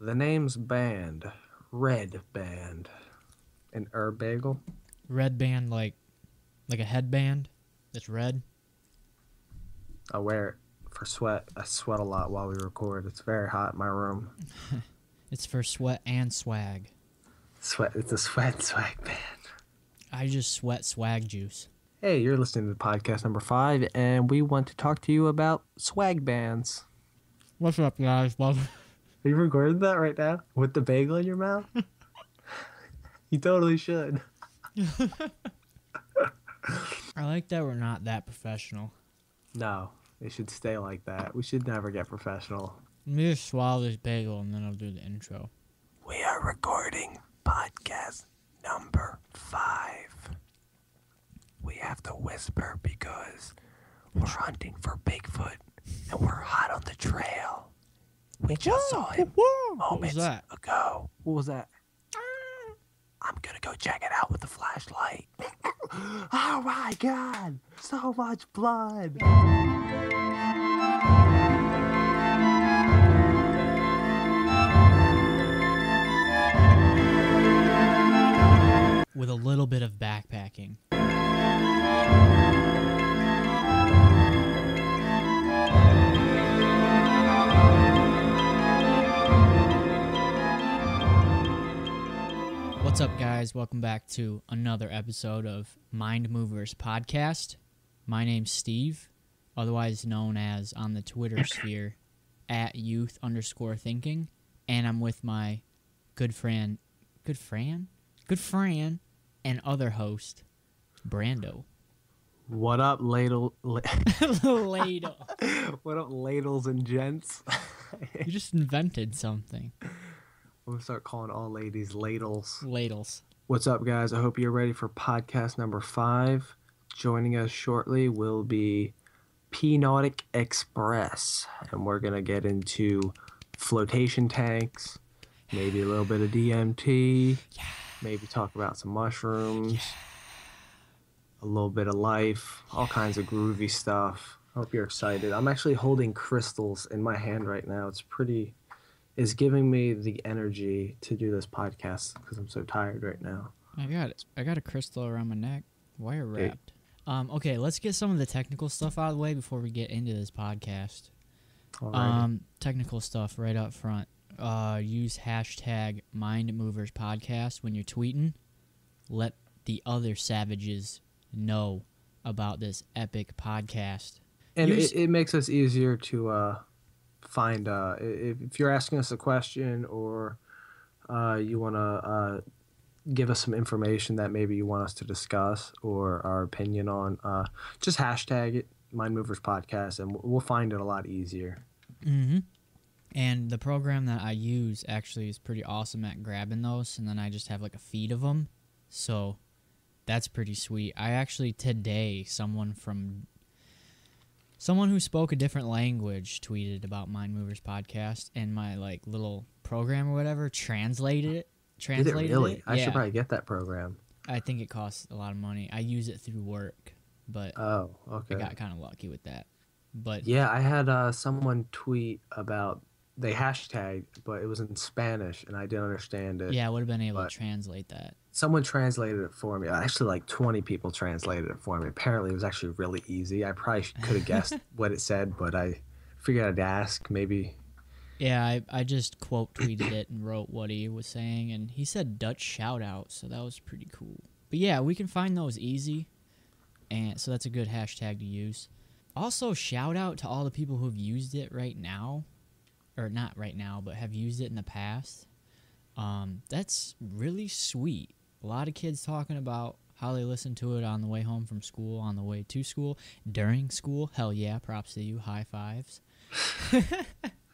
The name's Band. Red Band. An herb bagel? Red band, like a headband that's red. I wear it for sweat. I sweat a lot while we record. It's very hot in my room. It's for sweat and swag. Sweat. It's a sweat and swag band. I just sweat swag juice. Hey, you're listening to podcast number 5, and we want to talk to you about swag bands. What's up, guys? Are you recording that right now? With the bagel in your mouth? You totally should. I like that we're not that professional. No, it should stay like that. We should never get professional. Let me just swallow this bagel and then I'll do the intro. We are recording podcast number 5. We have to whisper because we're hunting for Bigfoot and we're hot on the trail. We just saw him moments ago. What was that? I'm gonna go check it out with the flashlight. Oh my god! So much blood! With a little bit of backpacking. What's up, guys? Welcome back to another episode of Mind Movers Podcast. My name's Steve, otherwise known as on the Twitter sphere at youth_thinking, and I'm with my good friend and other host, Brando. What up, ladle? Ladle. What up, ladles and gents? You just invented something. I'm gonna start calling all ladies ladles. Ladles. What's up, guys? I hope you're ready for podcast number 5. Joining us shortly will be P-Nautic Express, and we're gonna get into flotation tanks, maybe a little bit of DMT, maybe talk about some mushrooms, a little bit of life, all kinds of groovy stuff. I hope you're excited. I'm actually holding crystals in my hand right now. It's giving me the energy to do this podcast because I'm so tired right now. I got it. I got a crystal around my neck, wire wrapped. Okay, let's get some of the technical stuff out of the way before we get into this podcast. Alrighty. Technical stuff right up front. Use hashtag MindMoversPodcast when you're tweeting. Let the other savages know about this epic podcast. And it makes us easier to find if you're asking us a question or you want to give us some information that maybe you want us to discuss or our opinion on, just hashtag it, Mind Movers Podcast, and we'll find it a lot easier. Mm-hmm. And the program that I use actually is pretty awesome at grabbing those, and then I just have like a feed of them. So that's pretty sweet. I actually today, someone who spoke a different language tweeted about Mind Movers Podcast, and my like little program or whatever translated it. Did it really? Yeah. I should probably get that program. I think it costs a lot of money. I use it through work, but Oh, okay. I got kind of lucky with that. But yeah, I had someone tweet about they hashtagged, but it was in Spanish, and I didn't understand it. yeah, I would have been able to translate that. Someone translated it for me. Actually, like 20 people translated it for me. Apparently, it was actually really easy. I probably could have guessed what it said, but I figured I'd ask. Maybe. Yeah, I just quote tweeted it and wrote what he was saying, and he said Dutch shout out, so that was pretty cool. But yeah, we can find those easy, and so that's a good hashtag to use. Also, shout out to all the people who have used it right now, or not right now, but have used it in the past. That's really sweet. A lot of kids talking about how they listen to it on the way home from school, on the way to school, during school. Hell yeah, props to you. High fives.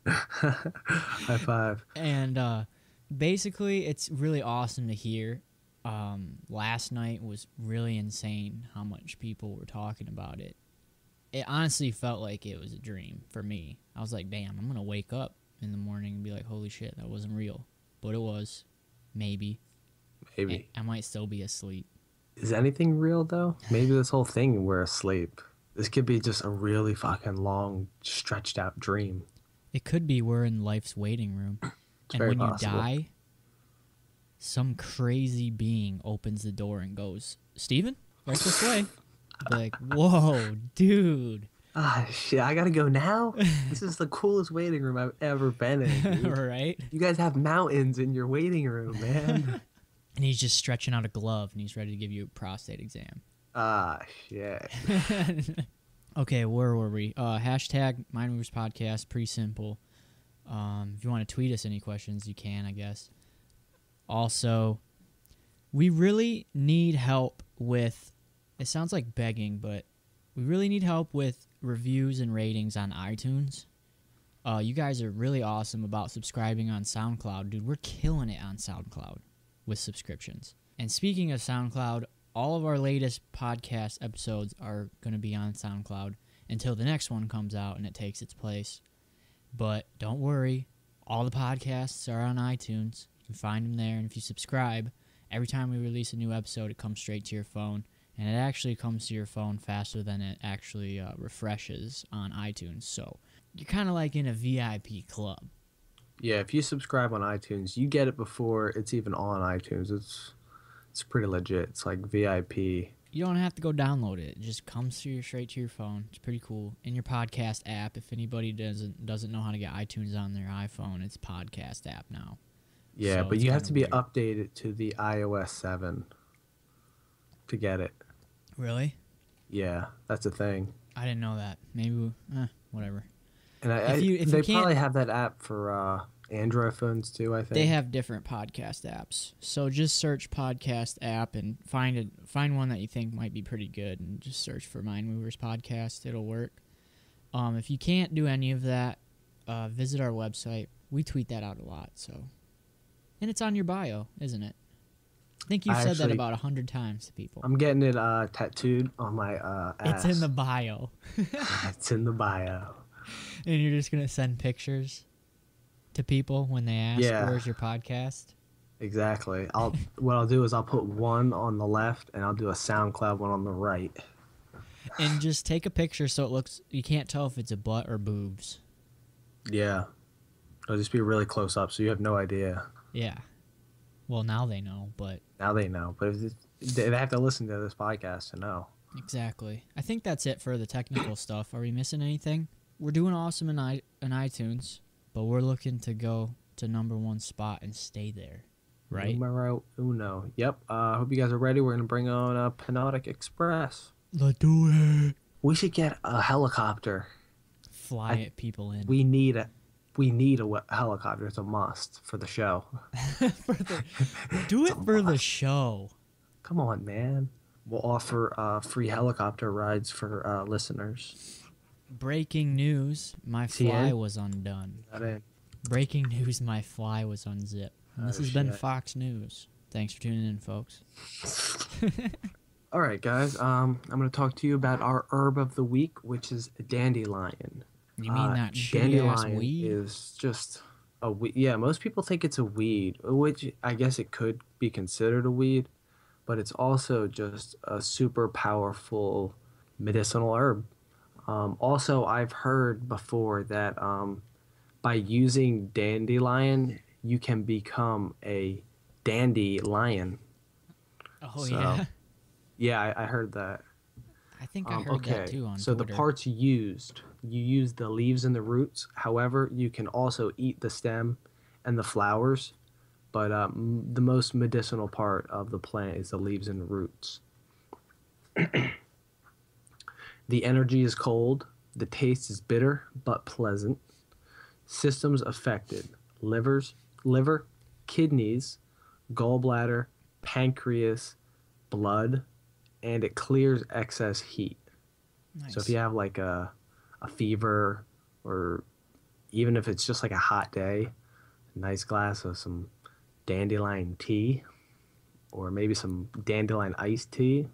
High five. And basically, it's really awesome to hear. Last night was really insane how much people were talking about it. It honestly felt like it was a dream for me. I was like, damn, I'm going to wake up in the morning and be like, holy shit, that wasn't real. But it was. Maybe. I might still be asleep. Is anything real, though? Maybe this whole thing, we're asleep. This could be just a really fucking long, stretched out dream. It could be we're in life's waiting room. and very when you possible. die, some crazy being opens the door and goes, "Steven, right this way." Be like, whoa, dude. Ah, shit, I gotta go now? This is the coolest waiting room I've ever been in, dude. Right? You guys have mountains in your waiting room, man. And he's just stretching out a glove and he's ready to give you a prostate exam. Ah, shit. Okay, where were we? Hashtag Mind Movers Podcast, pretty simple. If you want to tweet us any questions, you can, I guess. Also, we really need help with, it sounds like begging, but we really need help with reviews and ratings on iTunes. You guys are really awesome about subscribing on SoundCloud. Dude, we're killing it on SoundCloud with subscriptions. And speaking of SoundCloud, all of our latest podcast episodes are going to be on SoundCloud until the next one comes out and it takes its place. But don't worry, all the podcasts are on iTunes. You can find them there, and if you subscribe, every time we release a new episode, it comes straight to your phone, and it actually comes to your phone faster than it actually refreshes on iTunes. So you're kind of like in a VIP club. Yeah, if you subscribe on iTunes, you get it before it's even on iTunes. It's pretty legit. It's like VIP. You don't have to go download it. It just comes straight to your phone. It's pretty cool. In your podcast app, if anybody doesn't know how to get iTunes on their iPhone, it's podcast app now. Yeah, So but it's you have kinda to be weird. updated to the iOS 7 to get it. Really? Yeah, that's a thing. I didn't know that. Maybe, whatever. And If you they can't- probably have that app for Android phones too, I think. They have different podcast apps. So just search podcast app and find one that you think might be pretty good and just search for Mind Movers Podcast. It'll work. If you can't do any of that, visit our website. We tweet that out a lot, so. And it's on your bio, isn't it? I think you've said that about 100 times to people. I'm getting it tattooed on my ass. It's in the bio. It's in the bio. And you're just going to send pictures to people when they ask, Yeah. where's your podcast? Exactly. What I'll do is I'll put one on the left and I'll do a SoundCloud one on the right. And just take a picture so it looks, you can't tell if it's a butt or boobs. Yeah. It'll just be really close up, so you have no idea. Yeah. Well, now they know, but Now they know, but they have to listen to this podcast to know. exactly. I think that's it for the technical stuff. Are we missing anything? We're doing awesome in iTunes, but we're looking to go to #1 spot and stay there, right? Numero uno. Yep. Hope you guys are ready. We're going to bring on a Psychedelic Express. Let's do it. We should get a helicopter. Fly people in. We need a helicopter. It's a must for the show. Do it for the show. Come on, man. We'll offer free helicopter rides for listeners. Breaking news, my fly was undone. Not in. Breaking news, my fly was unzipped. And this has been shit. Fox News. Thanks for tuning in, folks. All right, guys. I'm going to talk to you about our herb of the week, which is dandelion. You mean that big-ass Dandelion weed? is just a weed. Yeah, most people think it's a weed, which I guess it could be considered a weed, but it's also just a super powerful medicinal herb. Also, I've heard before that by using dandelion, you can become a dandelion. Oh, So, yeah? Yeah, I heard that. I think I heard that too on so Twitter. the parts used, you use the leaves and the roots. However, you can also eat the stem and the flowers, but the most medicinal part of the plant is the leaves and the roots. The energy is cold. The taste is bitter but pleasant. Systems affected: liver, kidneys, gallbladder, pancreas, blood, and it clears excess heat. Nice. So if you have like a fever, or even if it's just like a hot day, a nice glass of some dandelion tea, or maybe some dandelion iced tea,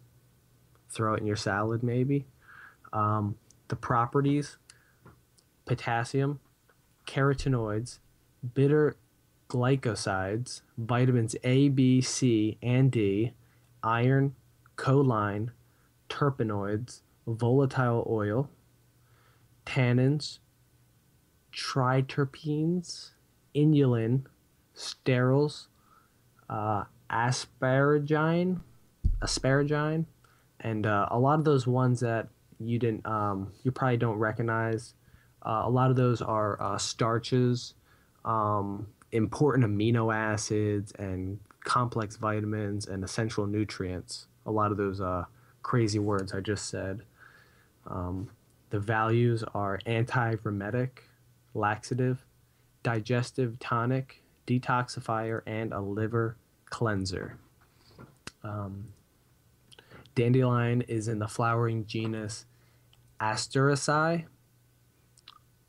throw it in your salad maybe. The properties: potassium, carotenoids, bitter glycosides, vitamins A, B, C, and D, iron, choline, terpenoids, volatile oil, tannins, triterpenes, inulin, sterols, asparagine, asparagine, and a lot of those ones that you probably don't recognize. A lot of those are starches, important amino acids, and complex vitamins and essential nutrients. A lot of those crazy words I just said. The values are anti-remetic, laxative, digestive tonic, detoxifier, and a liver cleanser. Um, Dandelion is in the flowering genus Asteraceae,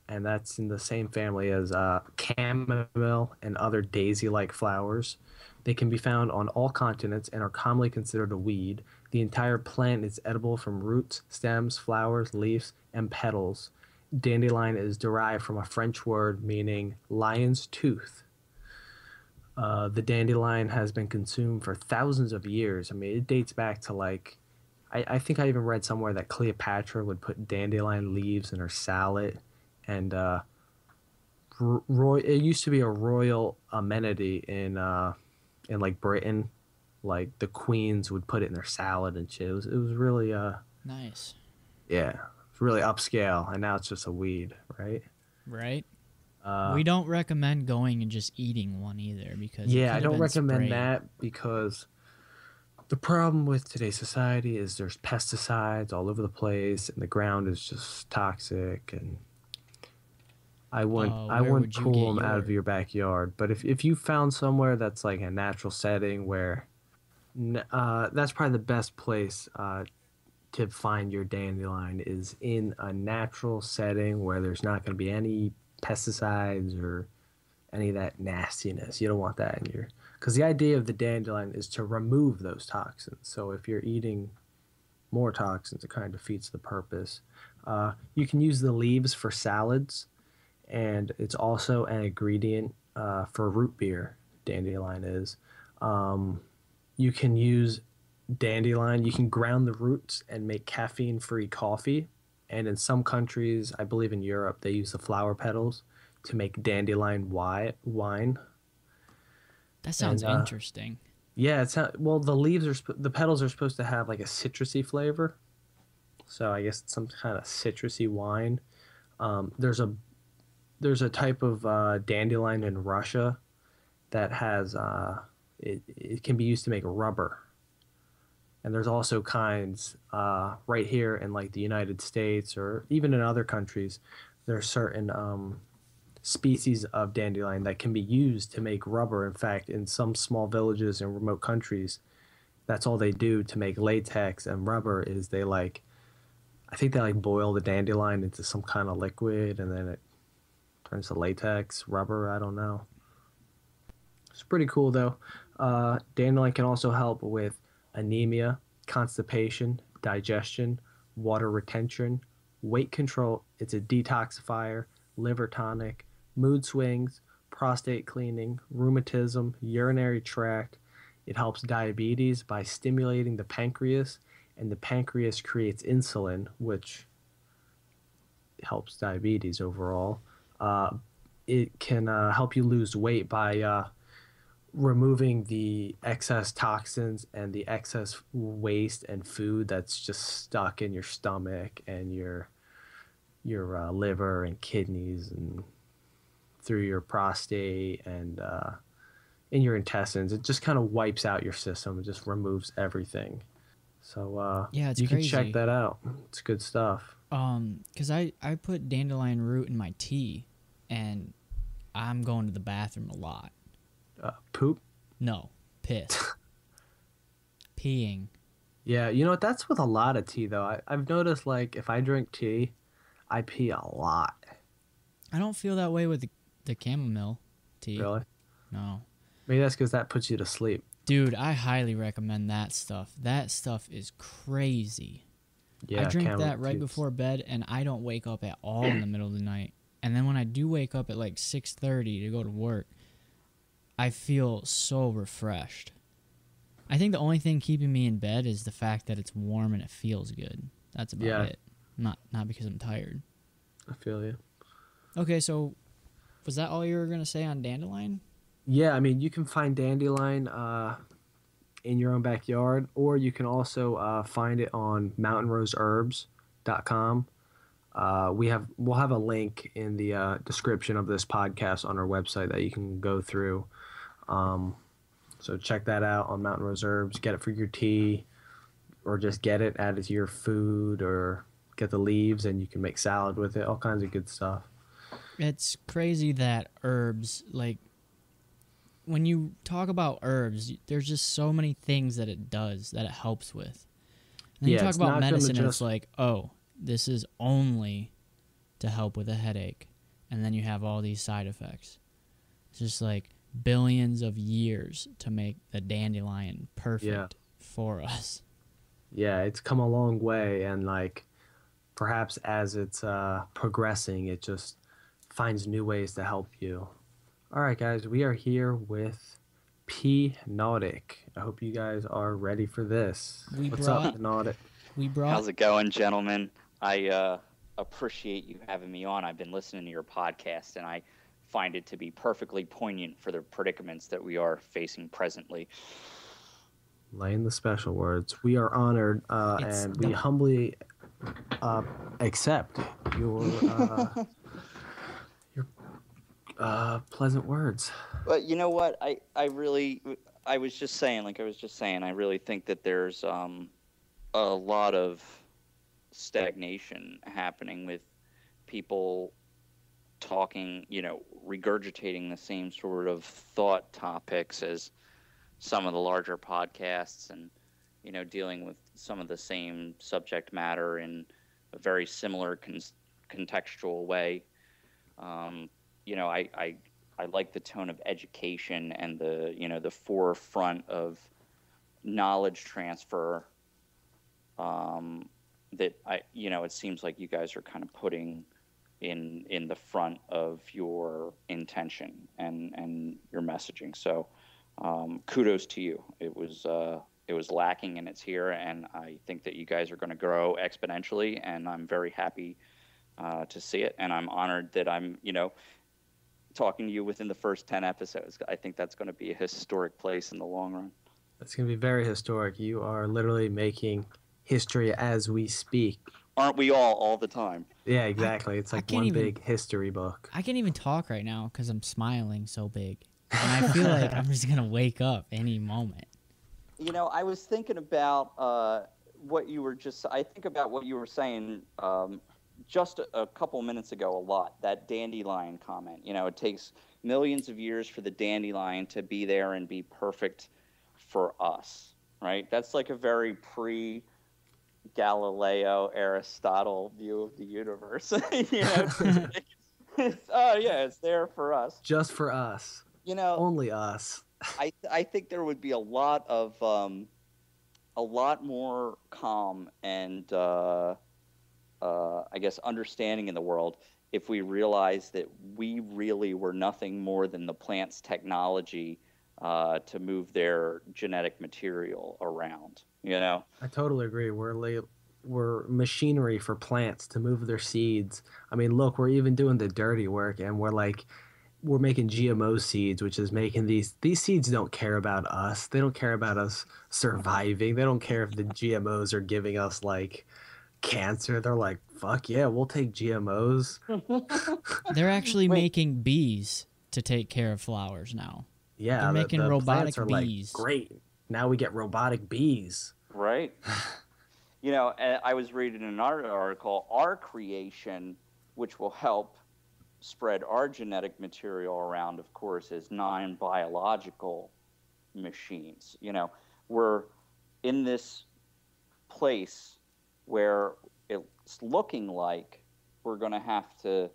and that's in the same family as chamomile and other daisy-like flowers. They can be found on all continents and are commonly considered a weed. The entire plant is edible from roots, stems, flowers, leaves, and petals. Dandelion is derived from a French word meaning lion's tooth. The dandelion has been consumed for thousands of years. I mean, it dates back to like, I think I even read somewhere that Cleopatra would put dandelion leaves in her salad, and it used to be a royal amenity in like Britain, like the queens would put it in their salad and shit. It was really Nice. yeah, it's really upscale, and now it's just a weed, right? Right? Uh, We don't recommend going and just eating one either because it yeah, could I have don't been recommend sprayed. that because the problem with today's society is there's pesticides all over the place, and the ground is just toxic, and I Where wouldn't would you pull get them out of your? your backyard. But if you found somewhere that's like a natural setting where that's probably the best place to find your dandelion is in a natural setting where there's not going to be any pesticides or any of that nastiness. You don't want that in your, because the idea of the dandelion is to remove those toxins. So if you're eating more toxins, it kind of defeats the purpose. You can use the leaves for salads, and it's also an ingredient for root beer. Dandelion is. Um, you can use dandelion. You can ground the roots and make caffeine-free coffee. And in some countries, I believe in Europe, they use the flower petals to make dandelion wine. That sounds And interesting. yeah, well, the petals are supposed to have like a citrusy flavor. So I guess it's some kind of citrusy wine. Um, there's a there's a type of dandelion in Russia that has it can be used to make rubber. And there's also kinds right here in like the United States or even in other countries. There are certain species of dandelion that can be used to make rubber. In fact, in some small villages in remote countries, that's all they do to make latex and rubber is I think they like boil the dandelion into some kind of liquid and then it turns to latex, rubber, I don't know. It's pretty cool though. Dandelion can also help with anemia, constipation, digestion, water retention, weight control. It's a detoxifier, liver tonic, mood swings, prostate cleaning, rheumatism, urinary tract. It helps diabetes by stimulating the pancreas, and the pancreas creates insulin, which helps diabetes overall. Uh, it can help you lose weight by removing the excess toxins and the excess waste and food that's just stuck in your stomach and your liver and kidneys and through your prostate and in your intestines. It just kind of wipes out your system. It just removes everything. So Yeah, it's you can check crazy. that out. It's good stuff. Cause I put dandelion root in my tea, and I'm going to the bathroom a lot. Poop. No, piss, peeing. Yeah, you know what? That's with a lot of tea though. I've noticed like if I drink tea, I pee a lot. I don't feel that way with the chamomile tea. Really? No. Maybe that's because that puts you to sleep. Dude, I highly recommend that stuff. That stuff is crazy. I Yeah, drink chamomile that right tea. before bed, and I don't wake up at all in the middle of the night. And then when I do wake up at like 6:30 to go to work, I feel so refreshed. I think the only thing keeping me in bed is the fact that it's warm and it feels good. That's about Yeah, it. Not because I'm tired. I feel you. Okay, so was that all you were gonna say on dandelion? Yeah, I mean, you can find dandelion in your own backyard, or you can also find it on mountainroseherbs.com. We'll have a link in the description of this podcast on our website that you can go through. Um, so check that out on Mountain Rose Herbs. Get it for your tea, or just get it, add it to your food, or get the leaves and you can make salad with it. All kinds of good stuff. It's crazy that herbs, like, when you talk about herbs, there's just so many things that it does, that it helps with. And then you Yeah, talk it's about not gonna medicine, and it's just like, oh, this is only to help with a headache. And then you have all these side effects. It's just like billions of years to make the dandelion yeah, perfect for us. yeah. It's come a long way, and like perhaps as it's progressing, it just finds new ways to help you. All right, guys, we are here with P Nautic. I hope you guys are ready for this. We What's up, brought, P Nautic? we brought, How's it going, gentlemen? I appreciate you having me on. I've been listening to your podcast, and I find it to be perfectly poignant for the predicaments that we are facing presently. Laying the special words. We are honored, it's and we the, humbly accept your your pleasant words. But you know what? I was just saying, I really think that there's a lot of stagnation happening with people talking, regurgitating the same sort of thought topics as some of the larger podcasts, and dealing with some of the same subject matter in a very similar contextual way. um, I like the tone of education and the forefront of knowledge transfer, that it seems like you guys are kind of putting in the front of your intention and your messaging. So kudos to you. It was lacking, and it's here, and I think that you guys are going to grow exponentially, and I'm very happy to see it, and I'm honored that I'm talking to you within the first 10 episodes. I think that's going to be a historic place in the long run. It's going to be very historic. You are literally making history as we speak. Aren't we all the time? Yeah, exactly. It's like one big history book. I can't even talk right now because I'm smiling so big. And I feel like I'm just going to wake up any moment. I was thinking about what you were saying just a couple minutes ago a lot, that dandelion comment. It takes millions of years for the dandelion to be there and be perfect for us, right? That's like a very Galileo, Aristotle view of the universe. It's there for us. Just for us. Only us. I think there would be a lot more calm and I guess understanding in the world if we realized that we really were nothing more than the plant's technology to move their genetic material around. I totally agree. We're machinery for plants to move their seeds. I mean, look, we're even doing the dirty work, and we're making GMO seeds, which is making these seeds don't care about us. They don't care about us surviving. They don't care if the GMOs are giving us like cancer. They're like, fuck yeah, we'll take GMOs. They're actually making bees to take care of flowers now. Yeah, they're making the robotic plants are bees. Like, great. Now we get robotic bees. Right. I was reading an article, our creation, which will help spread our genetic material around, of course, is non-biological machines. We're in this place where it's looking like we're going to have to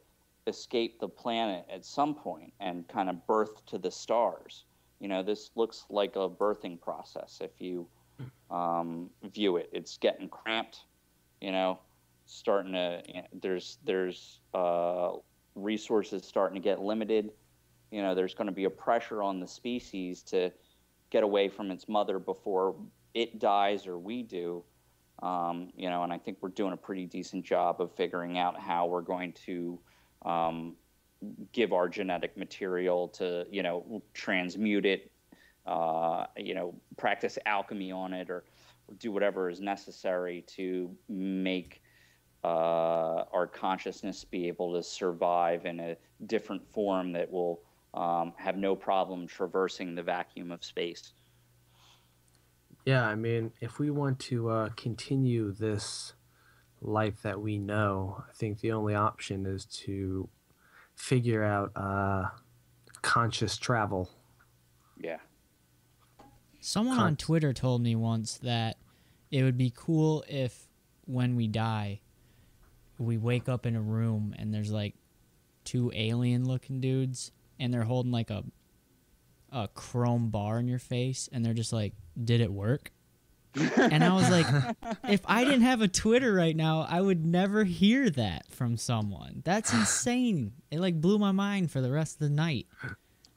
escape the planet at some point and kind of birth to the stars. This looks like a birthing process if you view it. It's getting cramped, starting to, there's resources starting to get limited. There's going to be a pressure on the species to get away from its mother before it dies or we do. And I think we're doing a pretty decent job of figuring out how we're going to give our genetic material to, transmute it, practice alchemy on it, or do whatever is necessary to make our consciousness be able to survive in a different form that will have no problem traversing the vacuum of space. Yeah, I mean, if we want to continue this life that we know, I think the only option is to figure out conscious travel. Yeah. Someone on Twitter told me once that it would be cool if, when we die, we wake up in a room and there's like two alien-looking dudes, and they're holding like a chrome bar in your face, and they're just like, "Did it work?" And I was like, if I didn't have a Twitter right now, I would never hear that from someone. That's insane. It like blew my mind for the rest of the night.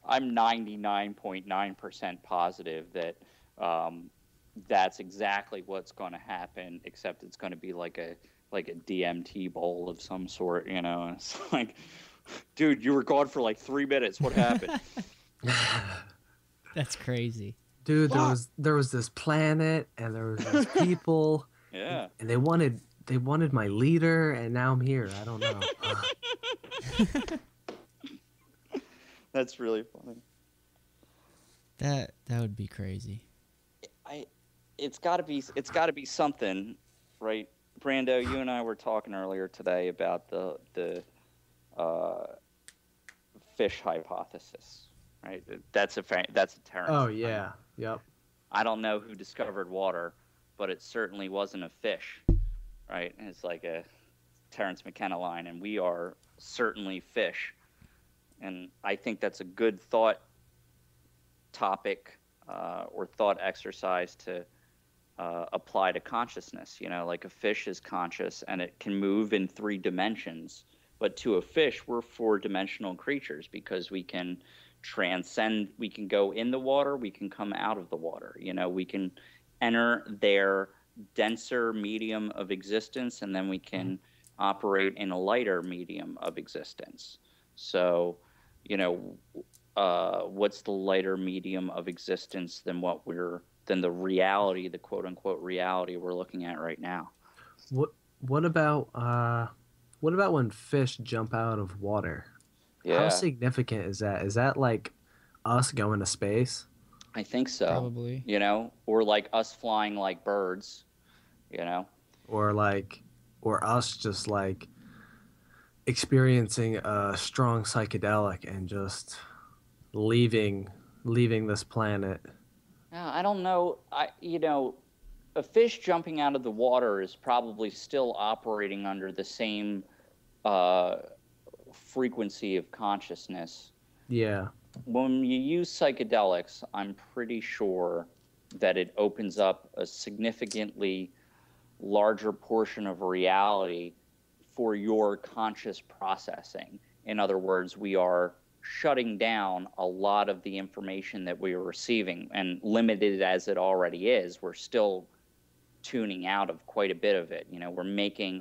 I'm 99.9% positive that that's exactly what's going to happen, except it's going to be like a DMT bowl of some sort, And it's like, dude, you were gone for like 3 minutes. What happened? That's crazy. Dude, there was this planet and there was these people. Yeah. And they wanted my leader, and now I'm here. I don't know. That's really funny. That would be crazy. It's got to be something, right? Brando, you and I were talking earlier today about the fish hypothesis, right? That's a Terrence. Oh yeah, yep. I don't know who discovered water, but it certainly wasn't a fish, right? And it's like a Terrence McKenna line, and we are certainly fish. And I think that's a good thought topic or thought exercise to apply to consciousness. Like a fish is conscious and it can move in 3 dimensions. But to a fish, we're 4-dimensional creatures because we can transcend. We can go in the water. We can come out of the water. We can enter their denser medium of existence, and then we can operate in a lighter medium of existence. So, what's the lighter medium of existence than the reality, the quote unquote reality we're looking at right now? What about when fish jump out of water? Yeah. How significant is that? Is that like us going to space? I think so. Probably. Or like us flying like birds, Or us just like experiencing a strong psychedelic and just leaving this planet. Yeah, I don't know. A fish jumping out of the water is probably still operating under the same frequency of consciousness. Yeah. When you use psychedelics, I'm pretty sure that it opens up a significantly larger portion of reality for your conscious processing. In other words, we are shutting down a lot of the information that we are receiving, and limited as it already is, we're still tuning out of quite a bit of it.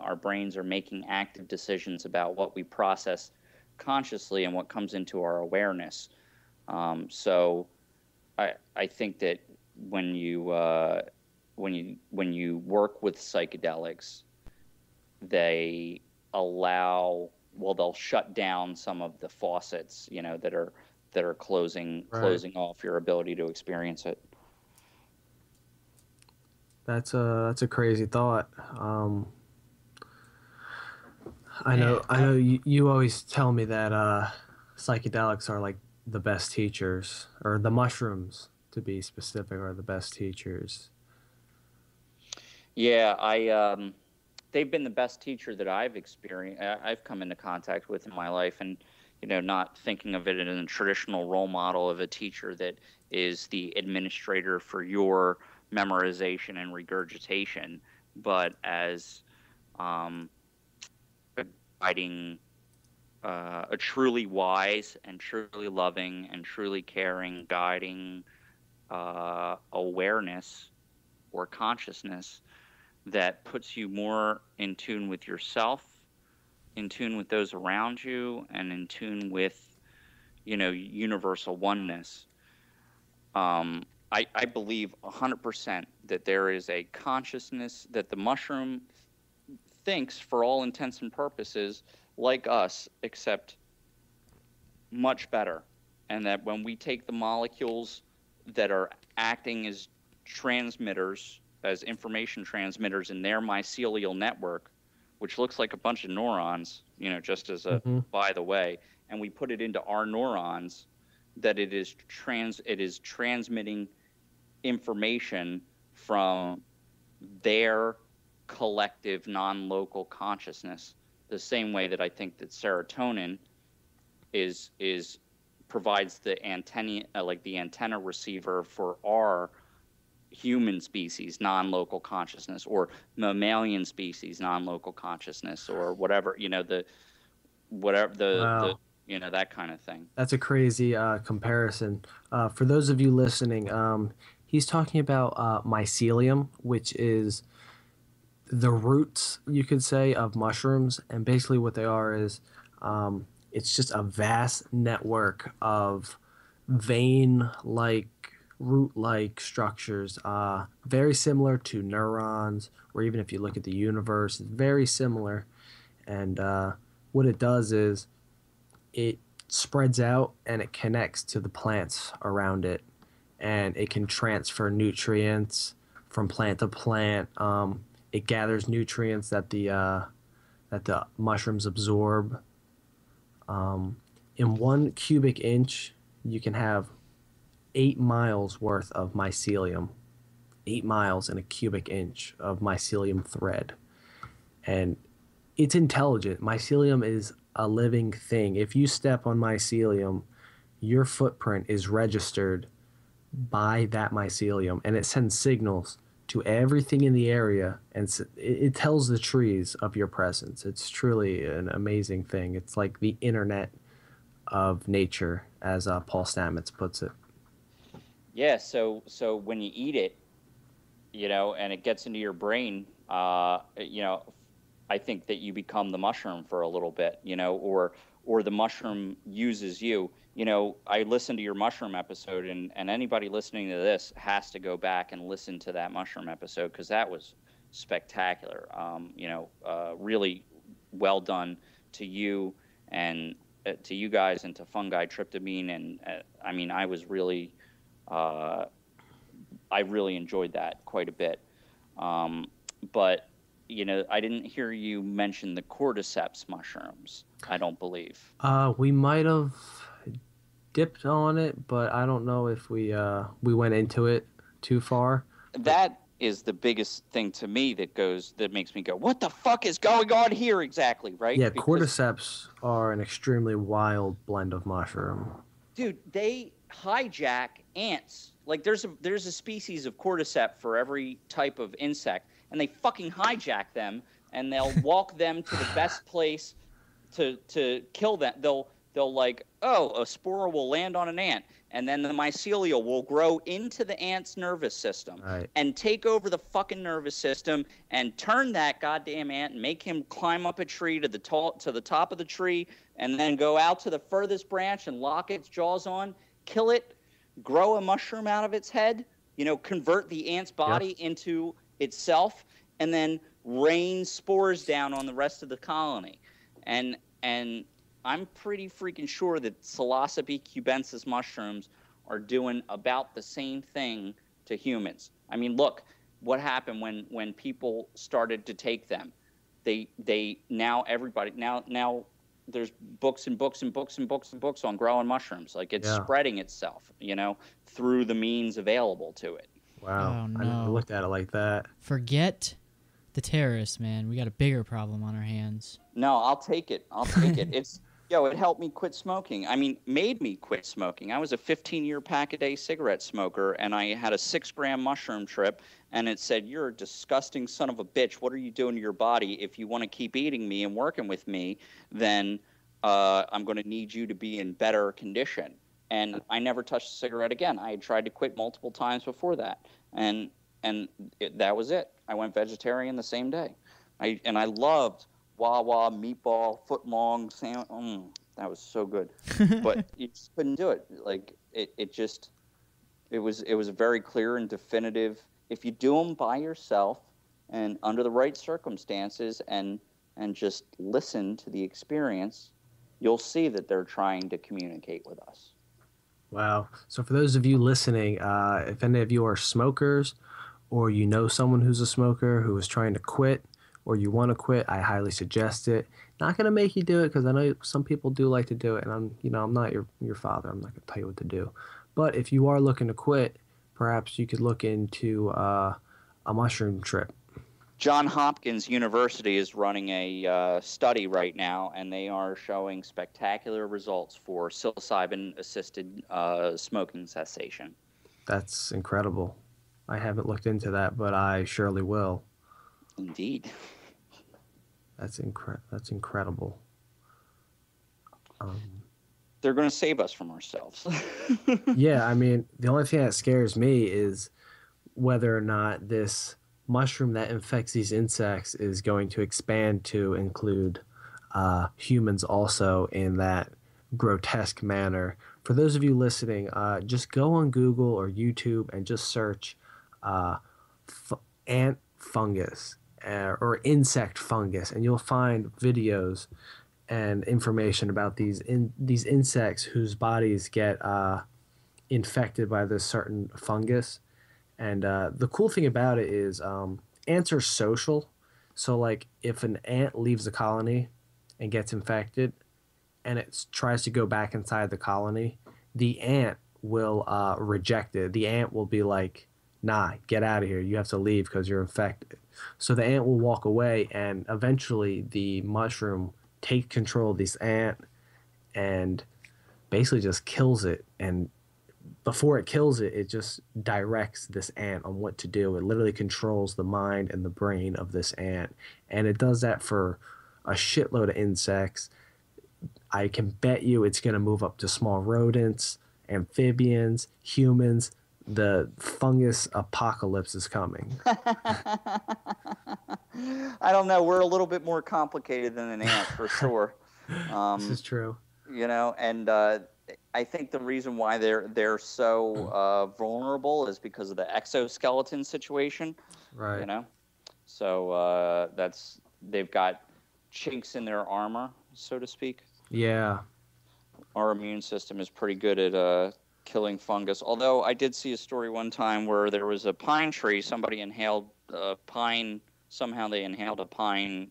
Our brains are making active decisions about what we process consciously and what comes into our awareness. So I think that when you work with psychedelics, they'll shut down some of the faucets, that are closing off your ability to experience it. That's a crazy thought. I know you always tell me that psychedelics are like the best teachers, or the mushrooms, to be specific, are the best teachers. Yeah, they've been the best teacher that I've come into contact with in my life, and not thinking of it in a traditional role model of a teacher that is the administrator for your memorization and regurgitation, but as guiding a truly wise and truly loving and truly caring, guiding awareness or consciousness that puts you more in tune with yourself in tune with those around you, and in tune with, universal oneness. I believe 100% that there is a consciousness that the mushroom thinks, for all intents and purposes, like us, except much better. And that when we take the molecules that are acting as transmitters, as information transmitters in their mycelial network, which looks like a bunch of neurons, just as a by the way, and we put it into our neurons, that it is transmitting information from their collective non-local consciousness, the same way that I think that serotonin is provides the antenna, like the antenna receiver for our human species non-local consciousness, or mammalian species non-local consciousness, or whatever, Wow. that kind of thing. That's a crazy comparison. For those of you listening, he's talking about mycelium, which is the roots, you could say, of mushrooms. And basically, what they are is it's just a vast network of vein like, root like structures, very similar to neurons, or even if you look at the universe, it's very similar. And what it does is it spreads out and it connects to the plants around it, and it can transfer nutrients from plant to plant. It gathers nutrients that the mushrooms absorb. In 1 cubic inch, you can have 8 miles worth of mycelium. 8 miles in a cubic inch of mycelium thread, and it's intelligent. Mycelium is a living thing. If you step on mycelium, your footprint is registered by that mycelium, and it sends signals to everything in the area, and it tells the trees of your presence. It's truly an amazing thing. It's like the internet of nature, as Paul Stamets puts it. Yeah, so when you eat it, and it gets into your brain, I think that you become the mushroom for a little bit, or the mushroom uses you. I listened to your mushroom episode, and anybody listening to this has to go back and listen to that mushroom episode, because that was spectacular. Really well done to you, and to you guys, and to Fungi Tryptamine, and I mean, I really enjoyed that quite a bit. But I didn't hear you mention the cordyceps mushrooms, I don't believe. We might have dipped on it, but I don't know if we went into it too far. That is the biggest thing to me that makes me go, what the fuck is going on here exactly, right? Yeah, Because, cordyceps are an extremely wild blend of mushroom. dude, they hijack ants. Like there's a species of cordyceps for every type of insect, and they fucking hijack them, and they'll walk them to the best place to kill them. They'll like, a spore will land on an ant, and then the mycelium will grow into the ant's nervous system, Right. and take over the fucking nervous system, and turn that goddamn ant and make him climb up a tree to the top of the tree, and then go out to the furthest branch and lock its jaws on, kill it, grow a mushroom out of its head, convert the ant's body into itself, and then rain spores down on the rest of the colony. And I'm pretty freaking sure that Psilocybe cubensis mushrooms are doing about the same thing to humans. I mean, look what happened when people started to take them. They now everybody now there's books and books and books and books and books on growing mushrooms. Like, it's spreading itself, through the means available to it. Wow. Oh, no. I never looked at it like that. Forget the terrorists, man. We got a bigger problem on our hands. No, I'll take it. It helped me quit smoking. I mean, made me quit smoking. I was a 15-year pack-a-day cigarette smoker, and I had a 6-gram mushroom trip, and it said, "You're a disgusting son of a bitch. What are you doing to your body? If you want to keep eating me and working with me, then I'm going to need you to be in better condition." And I never touched a cigarette again. I had tried to quit multiple times before that, and that was it. I went vegetarian the same day. I loved Wawa meatball foot long sandwich. That was so good, but you just couldn't do it. Like it was very clear and definitive. If you do them by yourself and under the right circumstances and just listen to the experience, you'll see that they're trying to communicate with us. Wow. So for those of you listening, if any of you are smokers or you know someone who's a smoker who is trying to quit or you want to quit, I highly suggest it. Not going to make you do it because I know some people do like to do it, and I'm not your father. I'm not going to tell you what to do. But if you are looking to quit, perhaps you could look into a mushroom trip. Johns Hopkins University is running a study right now, and they are showing spectacular results for psilocybin-assisted smoking cessation. That's incredible. I haven't looked into that, but I surely will. Indeed. That's incredible. They're going to save us from ourselves. Yeah, I mean, the only thing that scares me is whether or not this mushroom that infects these insects is going to expand to include humans also in that grotesque manner. For those of you listening, just go on Google or YouTube and just search ant fungus or insect fungus, and you'll find videos and information about these insects whose bodies get infected by this certain fungus. And the cool thing about it is ants are social. So like if an ant leaves the colony and gets infected and it tries to go back inside the colony, the ant will reject it. The ant will be like, nah, get out of here. You have to leave because you're infected. So the ant will walk away, and eventually the mushroom takes control of this ant and basically just kills it. And before it kills it, it just directs this ant on what to do. It literally controls the mind and the brain of this ant. And it does that for a shitload of insects. I can bet you it's going to move up to small rodents, amphibians, humans. The fungus apocalypse is coming. I don't know. We're a little bit more complicated than an ant, for sure. This is true. You know, and I think the reason why they're so vulnerable is because of the exoskeleton situation. Right. You know, so they've got chinks in their armor, so to speak. Yeah. Our immune system is pretty good at killing fungus. Although I did see a story one time where there was a pine tree. Somebody inhaled pine. Somehow they inhaled a pine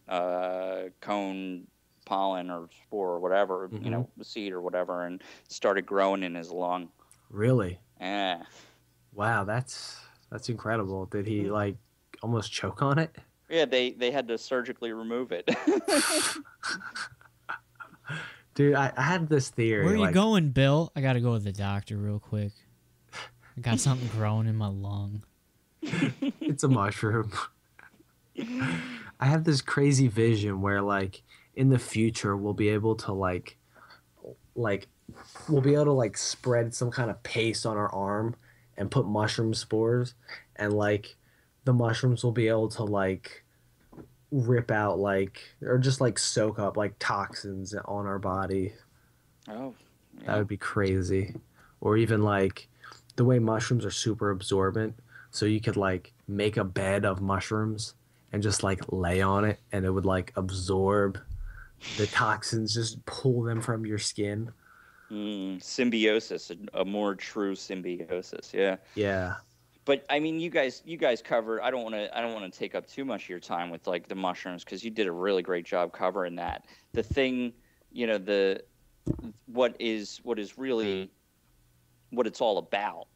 cone pollen or spore or whatever, Mm-hmm. you know, seed or whatever, and started growing in his lung. Really? Yeah. Wow, that's incredible. Did he like almost choke on it? Yeah, they had to surgically remove it. Dude, I had this theory. Where are you going, Bill? I gotta go to the doctor real quick. I got something growing in my lung. It's a mushroom. I have this crazy vision where like in the future we'll be able to like we'll be able to like spread some kind of paste on our arm and put mushroom spores, and like the mushrooms will be able to like rip out like or just like soak up like toxins on our body. Oh, yeah. That would be crazy. Or even like the way mushrooms are super absorbent, so you could like make a bed of mushrooms and just like lay on it, and it would like absorb the toxins, just pull them from your skin. Symbiosis, a more true symbiosis. Yeah. Yeah. But I mean, you guys covered. I don't want to take up too much of your time with like the mushrooms, because you did a really great job covering that. The thing, you know, what is really what it's all about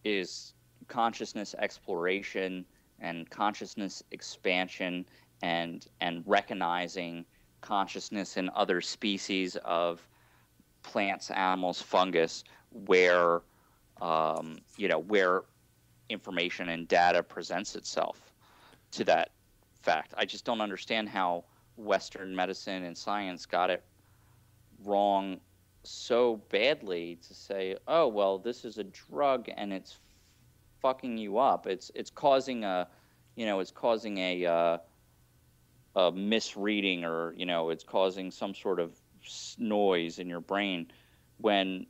is consciousness exploration and consciousness expansion and recognizing consciousness in other species of plants, animals, fungus, where where information and data presents itself to that fact. I just don't understand how Western medicine and science got it wrong so badly to say, oh, well, this is a drug and it's fucking you up. It's causing a a misreading, or it's causing some sort of noise in your brain. When,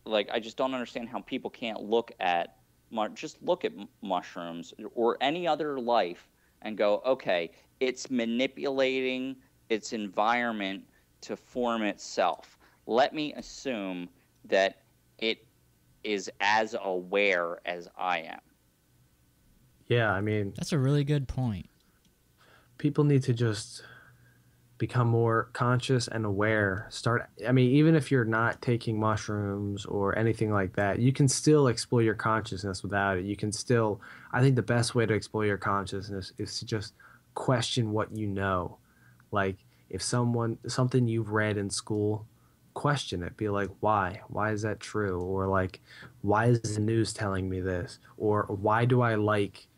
like, I just don't understand how people can't look at mushrooms or any other life and go, okay, it's manipulating its environment to form itself. Let me assume that it is as aware as I am. Yeah, I mean, That's a really good point. people need to just become more conscious and aware. I mean, even if you're not taking mushrooms or anything like that, you can still explore your consciousness without it. You can still, I think the best way to explore your consciousness is to just question what you know. Like, if something you've read in school, question it. Be like, why? Why is that true? Or like, why is the news telling me this? Or why do I like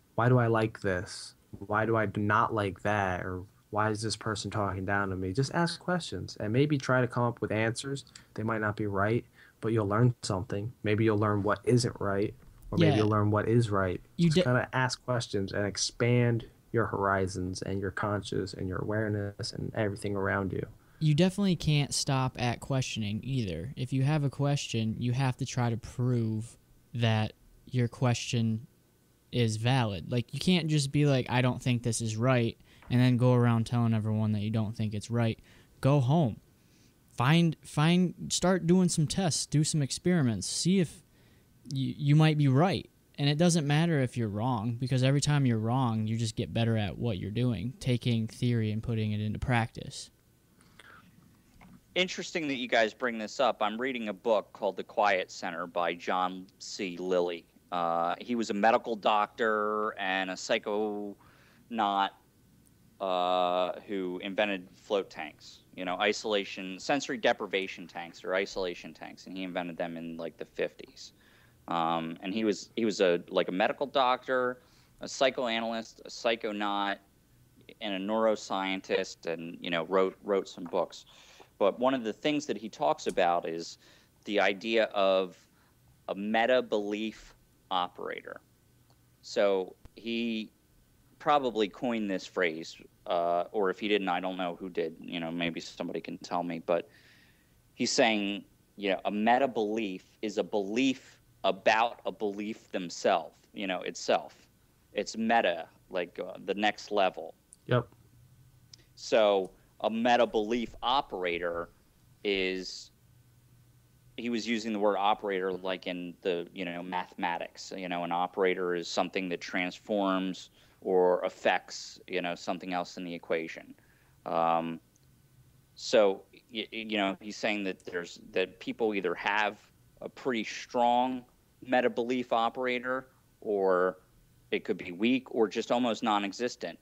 this? Why do I not like that? Or why is this person talking down to me? Just ask questions and maybe try to come up with answers. They might not be right, but you'll learn something. Maybe you'll learn what isn't right, or maybe Yeah, you'll learn what is right. you Just de- kind of ask questions and expand your horizons and your conscious and your awareness and everything around you. you definitely can't stop at questioning either. If you have a question, you have to try to prove that your question is valid. Like, you can't just be like, I don't think this is right, and then go around telling everyone that you don't think it's right. Go home. Start doing some tests, do some experiments, see if you might be right. And it doesn't matter if you're wrong, because every time you're wrong, you just get better at what you're doing, taking theory and putting it into practice. Interesting that you guys bring this up. I'm reading a book called The Quiet Center by John C. Lilly. He was a medical doctor and a psychonaut who invented float tanks, sensory deprivation tanks or isolation tanks, and he invented them in like the 50s. And he was a medical doctor, a psychoanalyst, a psychonaut, and a neuroscientist, and wrote some books. But one of the things that he talks about is the idea of a meta belief operator. So he probably coined this phrase, or if he didn't, I don't know who did. Maybe somebody can tell me. But he's saying, a meta belief is a belief about a belief itself. It's meta, like the next level. Yep. So a meta belief operator he was using the word operator like in the mathematics. An operator is something that transforms or affects something else in the equation. So he's saying that people either have a pretty strong meta belief operator, or it could be weak or just almost non-existent.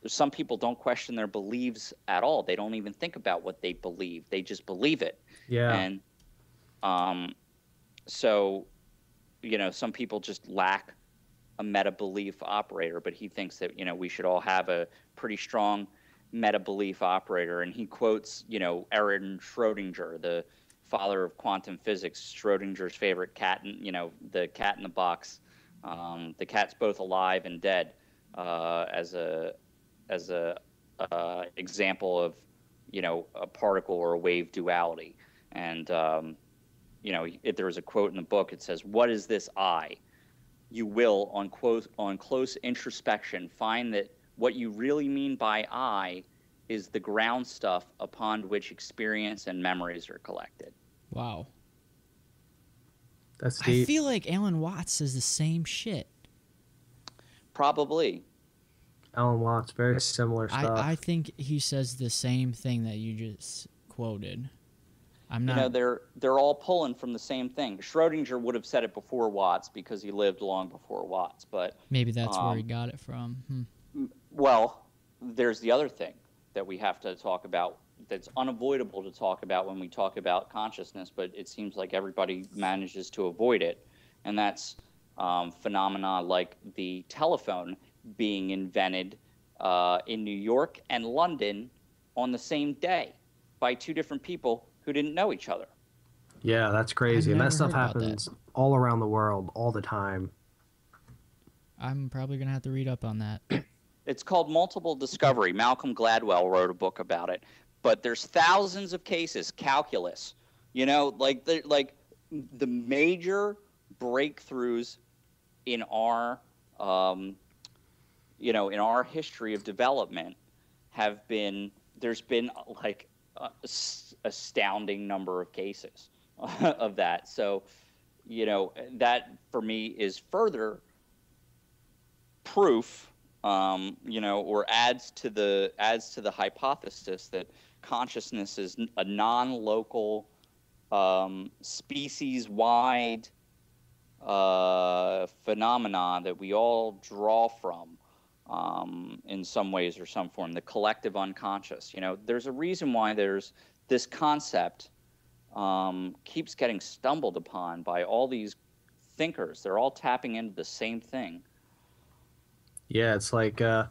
Some people don't question their beliefs at all. They don't even think about what they believe. They just believe it. Yeah. And so some people just lack a meta belief operator, but he thinks that we should all have a pretty strong meta belief operator. And he quotes Erwin Schrödinger, the father of quantum physics, Schrödinger's favorite cat, the cat in the box. The cat's both alive and dead, as a example of a particle or a wave duality. And if there was a quote in the book, it says, "What is this I? You will, on close introspection, find that what you really mean by I is the ground stuff upon which experience and memories are collected." Wow. That's deep. I feel like Alan Watts says the same shit. Probably. Alan Watts, very similar stuff. I think he says the same thing that you just quoted. I'm not. They're all pulling from the same thing. Schrödinger would have said it before Watts because he lived long before Watts, but Maybe that's where he got it from. Well, there's the other thing that we have to talk about that's unavoidable to talk about when we talk about consciousness, but it seems like everybody manages to avoid it, and that's phenomena like the telephone being invented in New York and London on the same day by two different people who didn't know each other. Yeah, that's crazy. I've And that never stuff heard about happens all around the world all the time. I'm probably going to have to read up on that. It's called multiple discovery. Malcolm Gladwell wrote a book about it. But there's thousands of cases, calculus. Like the major breakthroughs in our in our history of development there's been like astounding number of cases of that. So, that for me is further proof, or adds to the hypothesis that consciousness is a non-local, species-wide phenomena that we all draw from, in some ways or some form, the collective unconscious. There's a reason why there's this concept keeps getting stumbled upon by all these thinkers. They're all tapping into the same thing. Yeah, it's like I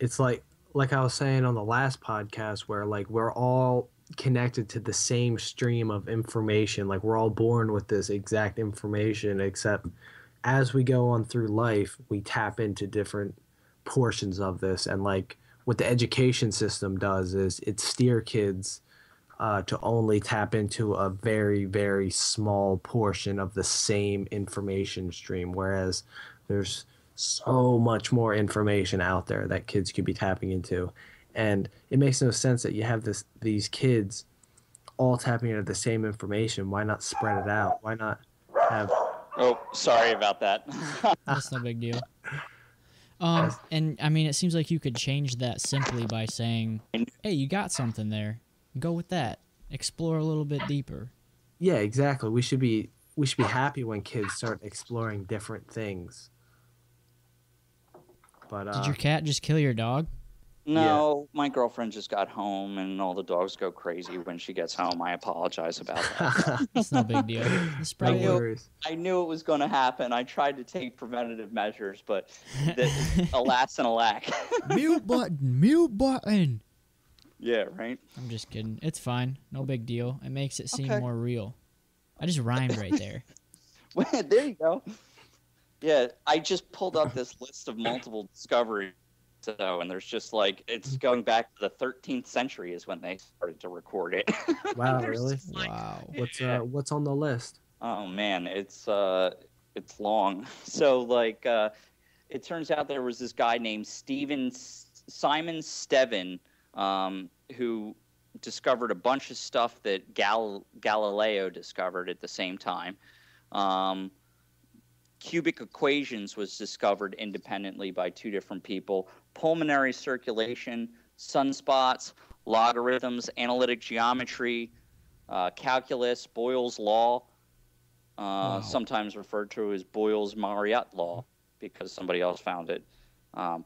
was saying on the last podcast, where like we're all connected to the same stream of information. Like we're all born with this exact information, except as we go on through life, we tap into different portions of this. And like what the education system does is it steer kids to only tap into a very, very small portion of the same information stream, whereas there's so much more information out there that kids could be tapping into. And it makes no sense that you have these kids all tapping into the same information. Why not spread it out? Why not have... Oh, sorry about that. That's no big deal. And I mean, it seems like you could change that simply by saying, hey, you got something there. Go with that. Explore a little bit deeper. Yeah, exactly. We should be happy when kids start exploring different things. But did your cat just kill your dog? No, my girlfriend just got home, and all the dogs go crazy when she gets home. I apologize about that. That's no big deal. I knew it was going to happen. I tried to take preventative measures, but alas and alack. Mute button. Yeah, right? I'm just kidding. It's fine. No big deal. It makes it seem more real. I just rhymed right there. There you go. Yeah, I just pulled up this list of multiple discoveries. And there's just like, it's going back to the 13th century is when they started to record it. Wow, really? Wow. What's on the list? Oh man, it's long. So like, it turns out there was this guy named Simon Steven, who discovered a bunch of stuff that Galileo discovered at the same time. Cubic equations was discovered independently by two different people. Pulmonary circulation, sunspots, logarithms, analytic geometry, calculus, Boyle's law, sometimes referred to as Boyle's-Mariotte law because somebody else found it.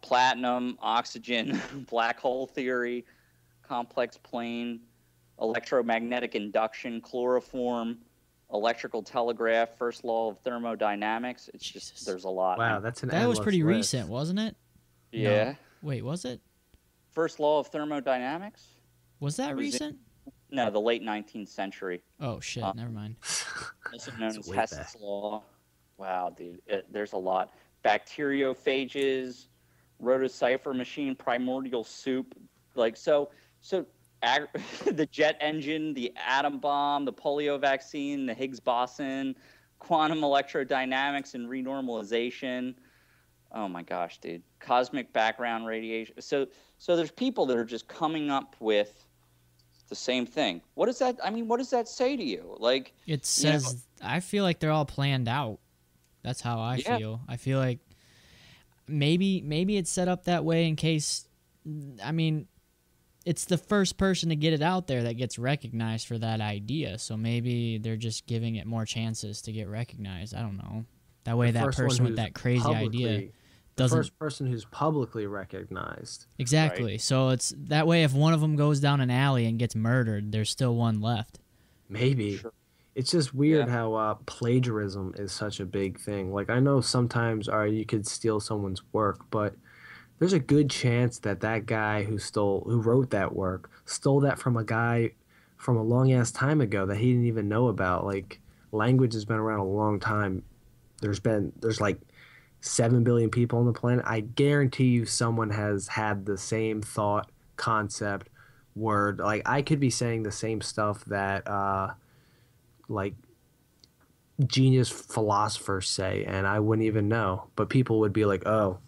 Platinum, oxygen, black hole theory, complex plane, electromagnetic induction, chloroform, electrical telegraph, first law of thermodynamics. It's just, there's a lot. Wow, that's that was pretty recent, wasn't it? Yeah. No. Wait, was it? First law of thermodynamics? Was that recent? No, the late 19th century. Oh, shit. Never mind. Also known as Hess's law. Wow, dude. There's a lot. Bacteriophages, rotocipher machine, primordial soup. Like, so the jet engine, the atom bomb, the polio vaccine, the Higgs boson, quantum electrodynamics and renormalization. Oh my gosh, dude. Cosmic background radiation. So there's people that are just coming up with the same thing. What does that say to you? Like, it says, I feel like they're all planned out. That's how I feel. I feel like maybe it's set up that way in case, I mean, it's the first person to get it out there that gets recognized for that idea. So maybe they're just giving it more chances to get recognized. I don't know. That way that person with that crazy idea doesn't... The first person who's publicly recognized. Exactly. Right. So it's that way if one of them goes down an alley and gets murdered, there's still one left. Maybe. Sure. It's just weird how plagiarism is such a big thing. Like, I know sometimes you could steal someone's work, but there's a good chance that guy who wrote that work stole that from a guy from a long ass time ago that he didn't even know about. Like, language has been around a long time. There's like 7 billion people on the planet. I guarantee you someone has had the same thought, concept, word. Like I could be saying the same stuff that like genius philosophers say and I wouldn't even know. But people would be like, "Oh,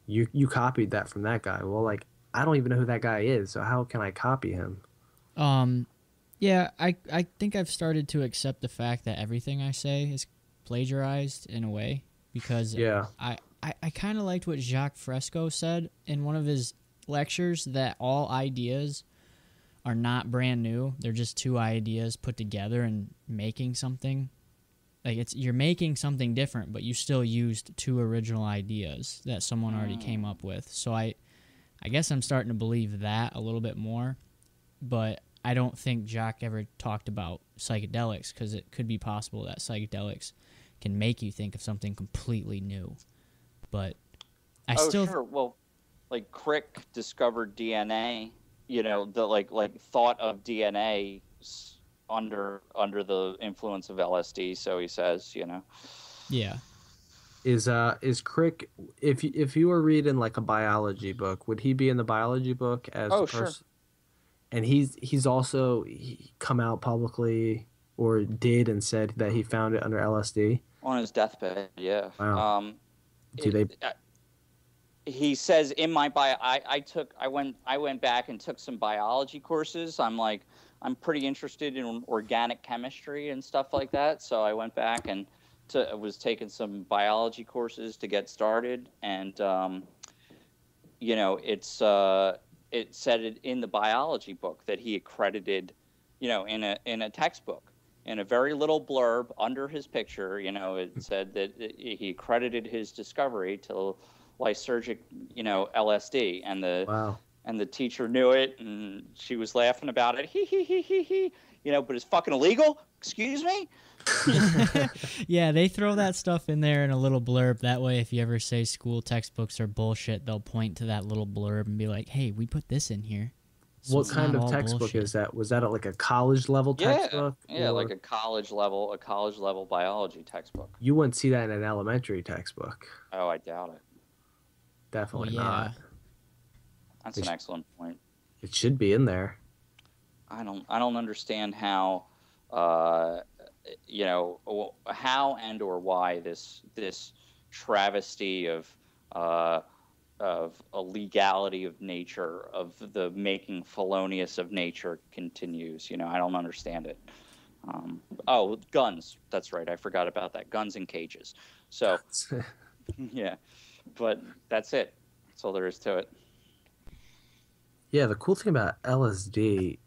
you copied that from that guy." Well, like I don't even know who that guy is, so how can I copy him? Um, yeah, I think I've started to accept the fact that everything I say is plagiarized in a way because Yeah. I kind of liked what Jacques Fresco said in one of his lectures that all ideas are not brand new. They're just two ideas put together and making something. Like you're making something different, but you still used two original ideas that someone already came up with. So I guess I'm starting to believe that a little bit more, but I don't think Jacques ever talked about psychedelics because it could be possible that psychedelics can make you think of something completely new. But I still sure. Well, like Crick discovered DNA. You know, the like thought of DNA under the influence of LSD. So he says, you know. yeah. Is Crick, if you were reading like a biology book, would he be in the biology book as the Oh, sure. person? And he's also come out publicly or did and said that he found it under LSD. On his deathbed, yeah. Wow. Do they? He says in my I went back and took some biology courses. I'm pretty interested in organic chemistry and stuff like that. So I went back and was taking some biology courses to get started. And you know, it said it in the biology book that he accredited, you know, in a textbook. In a very little blurb under his picture, you know, it said that he credited his discovery to lysergic, you know, LSD, and Wow. the teacher knew it, and she was laughing about it, he, you know, but it's fucking illegal. Excuse me. Yeah, they throw that stuff in there in a little blurb. That way, if you ever say school textbooks are bullshit, they'll point to that little blurb and be like, "Hey, we put this in here." So What kind of textbook bullshit. is that? Was that like a college level textbook? Yeah, or like a college level biology textbook. you wouldn't see that in an elementary textbook. Oh, I doubt it. Definitely Well, yeah. not. That's an excellent point. It should be in there. I don't understand how, you know, how and or why this travesty of a legality of nature, of the making felonious of nature continues. You know, I don't understand it. Oh, guns. That's right. I forgot about that. Guns in cages. So, yeah, but that's it. That's all there is to it. Yeah, the cool thing about LSD,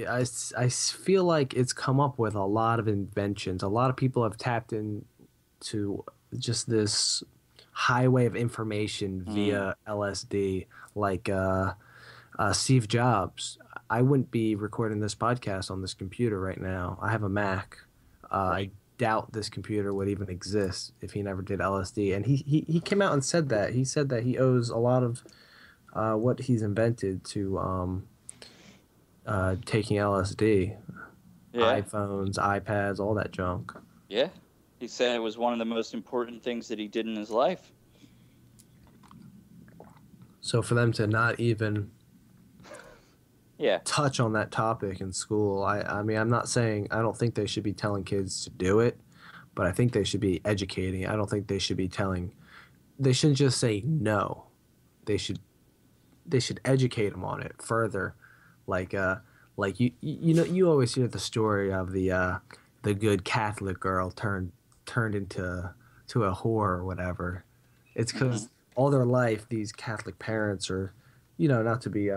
I feel like it's come up with a lot of inventions. A lot of people have tapped into just this highway of information via LSD, like Steve Jobs. I wouldn't be recording this podcast on this computer right now. I have a Mac. I doubt this computer would even exist if he never did LSD. And he came out and said that. He said that he owes a lot of what he's invented to taking LSD. Yeah. iPhones, iPads, all that junk. Yeah. He said it was one of the most important things that he did in his life. So for them to not even Yeah. touch on that topic in school, I mean, I'm not saying I don't think they should be telling kids to do it, but I think they should be educating. I don't think they should be they shouldn't just say no. They should educate them on it further. Like you know, you always hear the story of the good Catholic girl turned into a whore or whatever. It's because all their life these Catholic parents are, you know, not to be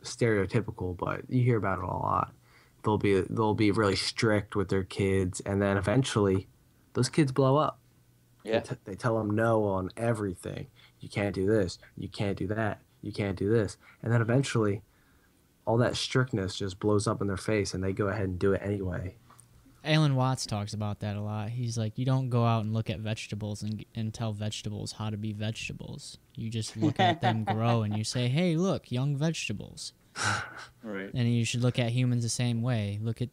stereotypical, but you hear about it a lot. They'll be really strict with their kids, and then eventually those kids blow up. Yeah. They tell them no on everything. You can't do this. You can't do that. You can't do this. And then eventually all that strictness just blows up in their face and they go ahead and do it anyway. Alan Watts talks about that a lot. He's like, you don't go out and look at vegetables and tell vegetables how to be vegetables. You just look at them grow and you say, hey, look, young vegetables. Right. And you should look at humans the same way. Look at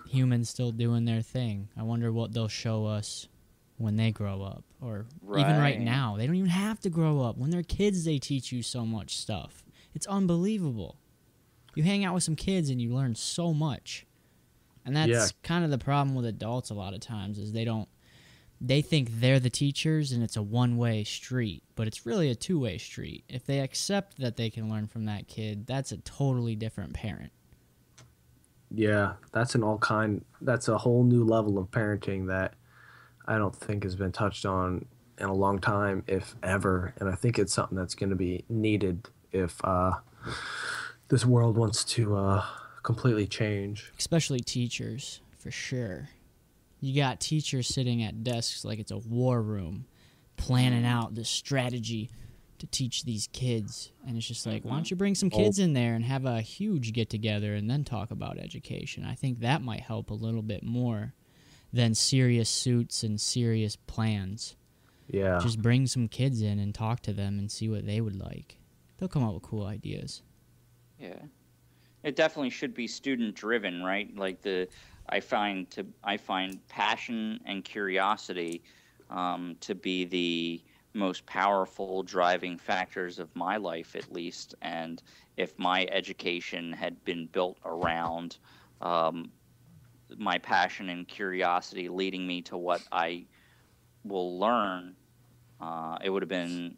humans still doing their thing. I wonder what they'll show us when they grow up, or even right Right. now. They don't even have to grow up. When they're kids, they teach you so much stuff. It's unbelievable. You hang out with some kids and you learn so much. And that's Yeah. kind of the problem with adults a lot of times, is they think they're the teachers and it's a one-way street, but it's really a two-way street. If they accept that they can learn from that kid, that's a totally different parent. Yeah, that's that's a whole new level of parenting that I don't think has been touched on in a long time, if ever. And I think it's something that's going to be needed if this world wants to completely change. Especially teachers, for sure. You got teachers sitting at desks like it's a war room, planning out the strategy to teach these kids. And it's just like, why don't you bring some kids in there and have a huge get-together and then talk about education? I think that might help a little bit more than serious suits and serious plans. Yeah. Just bring some kids in and talk to them and see what they would like. They'll come up with cool ideas. Yeah, it definitely should be student driven, right? Like I find passion and curiosity to be the most powerful driving factors of my life, at least. And if my education had been built around my passion and curiosity leading me to what I will learn, it would have been,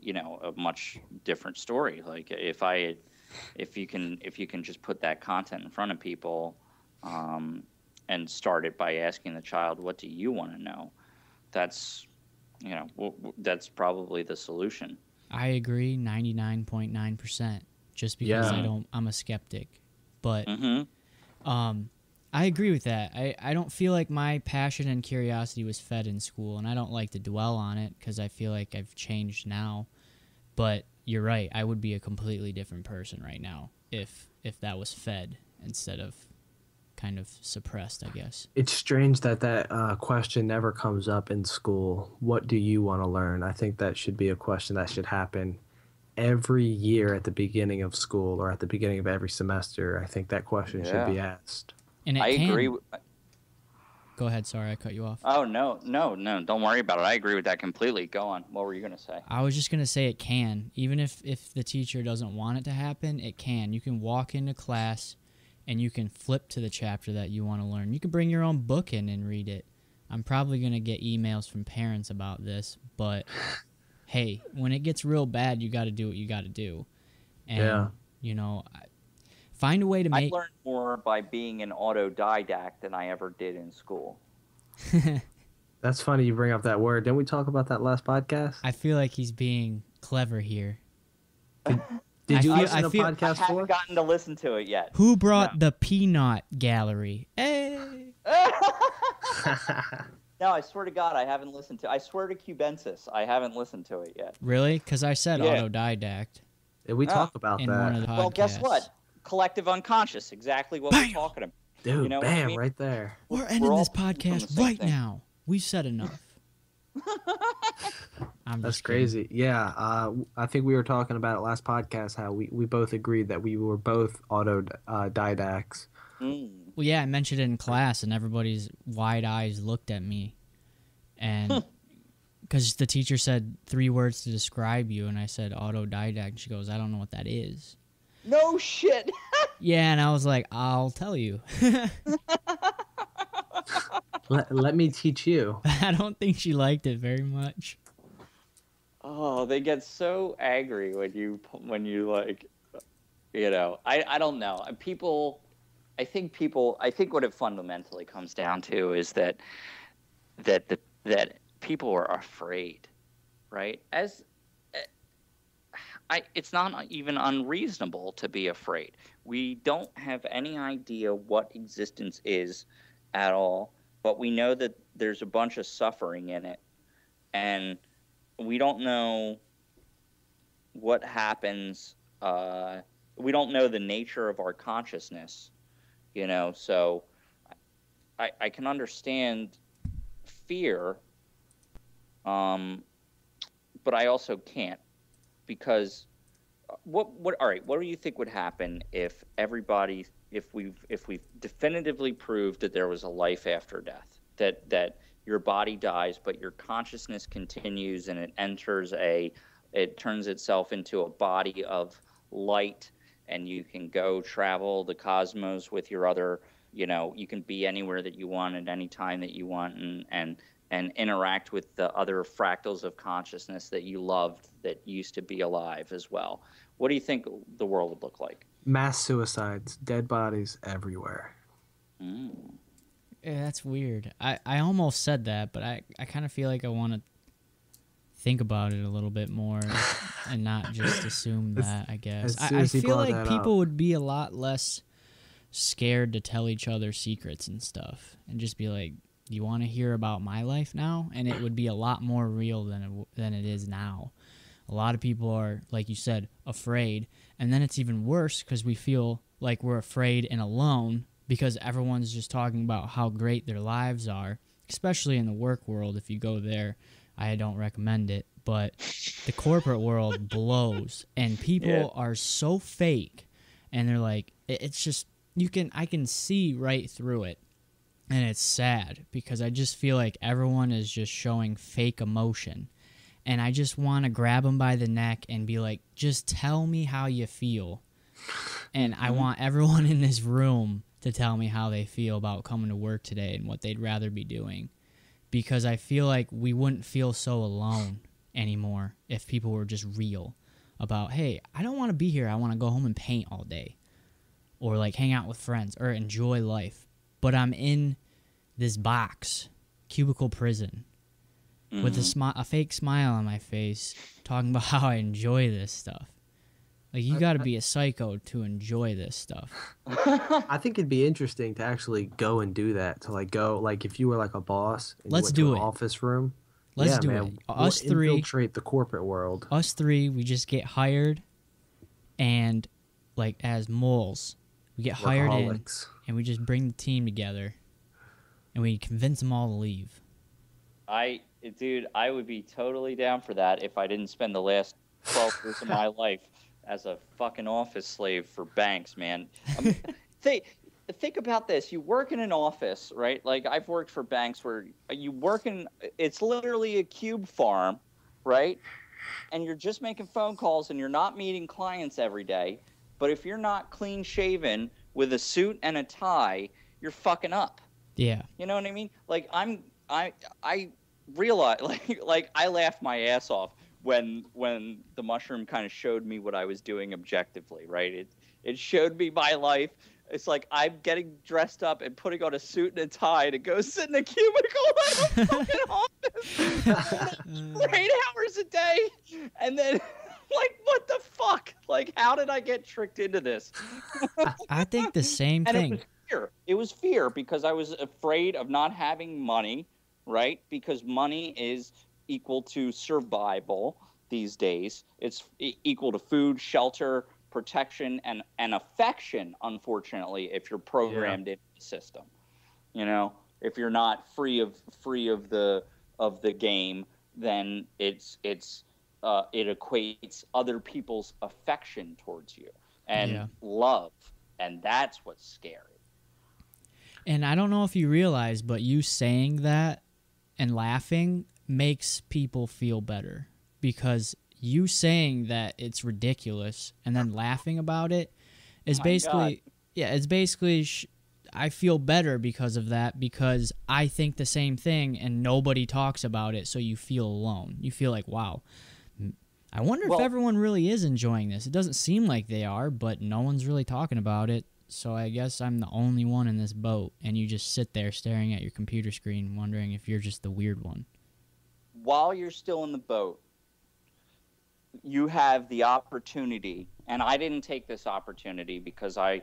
a much different story. Like if you can just put that content in front of people, and start it by asking the child, what do you want to know? That's, that's probably the solution. I agree 99.9%, just because Yeah. I'm a skeptic. But Mm-hmm. I agree with that. I don't feel like my passion and curiosity was fed in school, and I don't like to dwell on it because I feel like I've changed now. But you're right, I would be a completely different person right now if that was fed instead of kind of suppressed, I guess. It's strange that question never comes up in school. What do you want to learn? I think that should be a question that should happen every year at the beginning of school or at the beginning of every semester. I think that question should be asked. And it I can. agree. Go ahead, sorry, I cut you off. Oh, no, don't worry about it. I agree with that completely. Go on. What were you going to say? I was just going to say it can. Even if the teacher doesn't want it to happen, it can. You can walk into class and you can flip to the chapter that you want to learn. You can bring your own book in and read it. I'm probably going to get emails from parents about this, but hey, when it gets real bad, you got to do what you got to do. And, find a way to make... I learned more by being an autodidact than I ever did in school. That's funny you bring up that word. Didn't we talk about that last podcast? I feel like he's being clever here. Did you feel- listen I to feel- I podcast 4? haven't gotten to listen to it yet. Who brought the peanut gallery? Hey! No, I swear to God, I haven't listened to. I swear to Cubensis, I haven't listened to it yet. Really? Because I said Yeah. autodidact Did we talk about in one of that? the podcasts. Well, guess what? Collective unconscious, exactly what we're Bam! talking about. Dude, You know what I bam, mean? right there. We're We're ending all this pulling from the podcast same right thing. now. We've said enough. I'm That's just kidding. crazy. Yeah, I think we were talking about it last podcast, how we both agreed that we were both autodidacts. Mm. Well, yeah, I mentioned it in class, and everybody's wide eyes looked at me. And because the teacher said 3 words to describe you, and I said autodidact, and she goes, I don't know what that is. No shit. Yeah, and I was like, I'll tell you. Let me teach you. I don't think she liked it very much. Oh, they get so angry when you like, I don't know. I think what it fundamentally comes down to is that people are afraid, right? It's not even unreasonable to be afraid. We don't have any idea what existence is at all, but we know that there's a bunch of suffering in it, and we don't know what happens. We don't know the nature of our consciousness, so I can understand fear, but I also can't, because all right, what do you think would happen if we've definitively proved that there was a life after death, that your body dies, but your consciousness continues, and it turns itself into a body of light, and you can go travel the cosmos with your other, you can be anywhere that you want at any time that you want, and interact with the other fractals of consciousness that you loved that used to be alive as well. What do you think the world would look like? Mass suicides, dead bodies everywhere. Mm. Yeah, that's weird. I almost said that, but I kind of feel like I want to think about it a little bit more and not just assume that, I guess. I feel like people would be a lot less scared to tell each other secrets and stuff and just be like, you want to hear about my life now? And it would be a lot more real than it is now. A lot of people are, like you said, afraid. And then it's even worse because we feel like we're afraid and alone because everyone's just talking about how great their lives are, especially in the work world. If you go there, I don't recommend it. But the corporate world blows, and people are so fake. And they're like, it's just, I can see right through it. And it's sad because I just feel like everyone is just showing fake emotion. And I just want to grab them by the neck and be like, just tell me how you feel. And I want everyone in this room to tell me how they feel about coming to work today and what they'd rather be doing. Because I feel like we wouldn't feel so alone anymore if people were just real about, hey, I don't want to be here. I want to go home and paint all day. Or like hang out with friends or enjoy life. But I'm in this box, cubicle prison, with a fake smile on my face, talking about how I enjoy this stuff. Like, you got to be a psycho to enjoy this stuff. I think it'd be interesting to actually go and do that. To go, if you were like a boss, and Let's do it. Office room. Let's do it. Us three infiltrate the corporate world. Us three, we just get hired, and as moles, we get hired in, and we just bring the team together, and we convince them all to leave. Dude, I would be totally down for that if I didn't spend the last 12 years of my life as a fucking office slave for banks, man. Think about this. You work in an office, right? Like, I've worked for banks where you work it's literally a cube farm, right? And you're just making phone calls and you're not meeting clients every day. But if you're not clean shaven with a suit and a tie, you're fucking up. Yeah. You know what I mean? Like, I realized, like I laughed my ass off when the mushroom kind of showed me what I was doing objectively, right? It showed me my life. It's like I'm getting dressed up and putting on a suit and a tie to go sit in a cubicle in a fucking office 8 hours a day, and then what the fuck? Like, how did I get tricked into this? I think the same thing. It was fear because I was afraid of not having money, right? Because money is equal to survival these days. It's equal to food, shelter, protection, and affection, unfortunately, if you're programmed into the system. If you're not free of the game, then it equates other people's affection towards you and love, and that's what's scary. And I don't know if you realize, but you saying that and laughing makes people feel better, because you saying that it's ridiculous and then laughing about it is basically, it's basically, I feel better because of that, because I think the same thing and nobody talks about it, so you feel alone. You feel like, wow, I wonder if everyone really is enjoying this. It doesn't seem like they are, but no one's really talking about it. So I guess I'm the only one in this boat, and you just sit there staring at your computer screen wondering if you're just the weird one. While you're still in the boat, you have the opportunity, and I didn't take this opportunity because I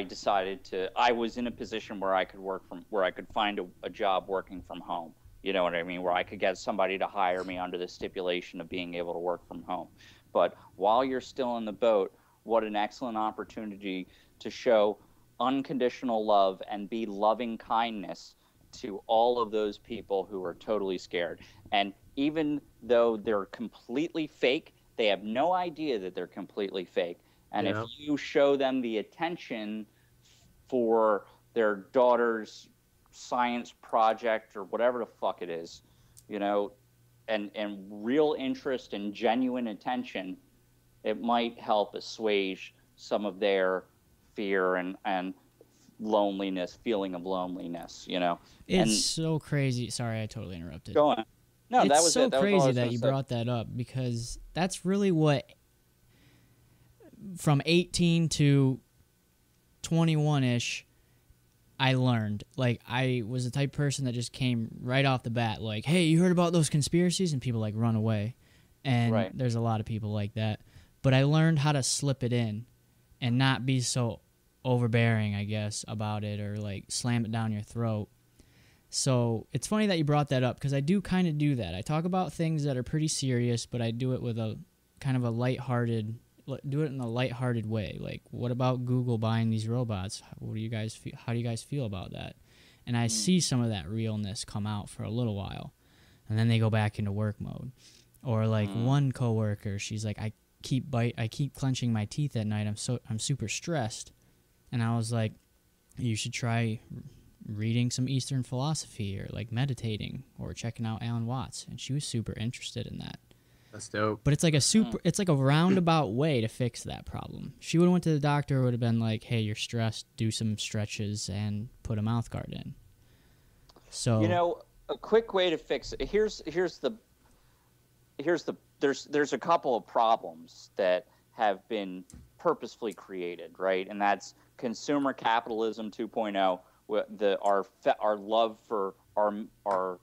decided I was in a position where I could find a job working from home. You know what I mean? Where I could get somebody to hire me under the stipulation of being able to work from home. But while you're still in the boat, what an excellent opportunity to show unconditional love and be loving kindness to all of those people who are totally scared. And even though they're completely fake, they have no idea that they're completely fake. And if you show them the attention for their daughter's science project or whatever the fuck it is, you know, and real interest and genuine attention, it might help assuage some of their fear and loneliness, feeling of loneliness, you know. It's And so crazy. Sorry, I totally interrupted. go on. No, It's that was so it. That was all I crazy was that gonna you say. brought that up, because that's really what, from 18 to 21-ish, I learned. Like, I was the type of person that just came right off the bat, like, hey, you heard about those conspiracies? And people, like, run away. And Right. there's a lot of people like that. But I learned how to slip it in and not be so overbearing, I guess, about it, or, like, slam it down your throat. So it's funny that you brought that up, because I do kind of do that. I talk about things that are pretty serious, but I do it with a kind of a lighthearted, do it in a lighthearted way. Like, what about Google buying these robots? What do you guys feel? How do you guys feel about that? And I see some of that realness come out for a little while, and then they go back into work mode. Or like one coworker, she's like, I keep clenching my teeth at night. I'm super stressed, and I was like, you should try reading some Eastern philosophy, or like meditating, or checking out Alan Watts. And she was super interested in that. That's dope. But it's like a roundabout way to fix that problem. She would have went to the doctor, would have been like, hey, you're stressed, do some stretches and put a mouth guard in. So, You know, a quick way to fix it. There's a couple of problems that have been purposefully created, right? And that's consumer capitalism 2.0, our love for our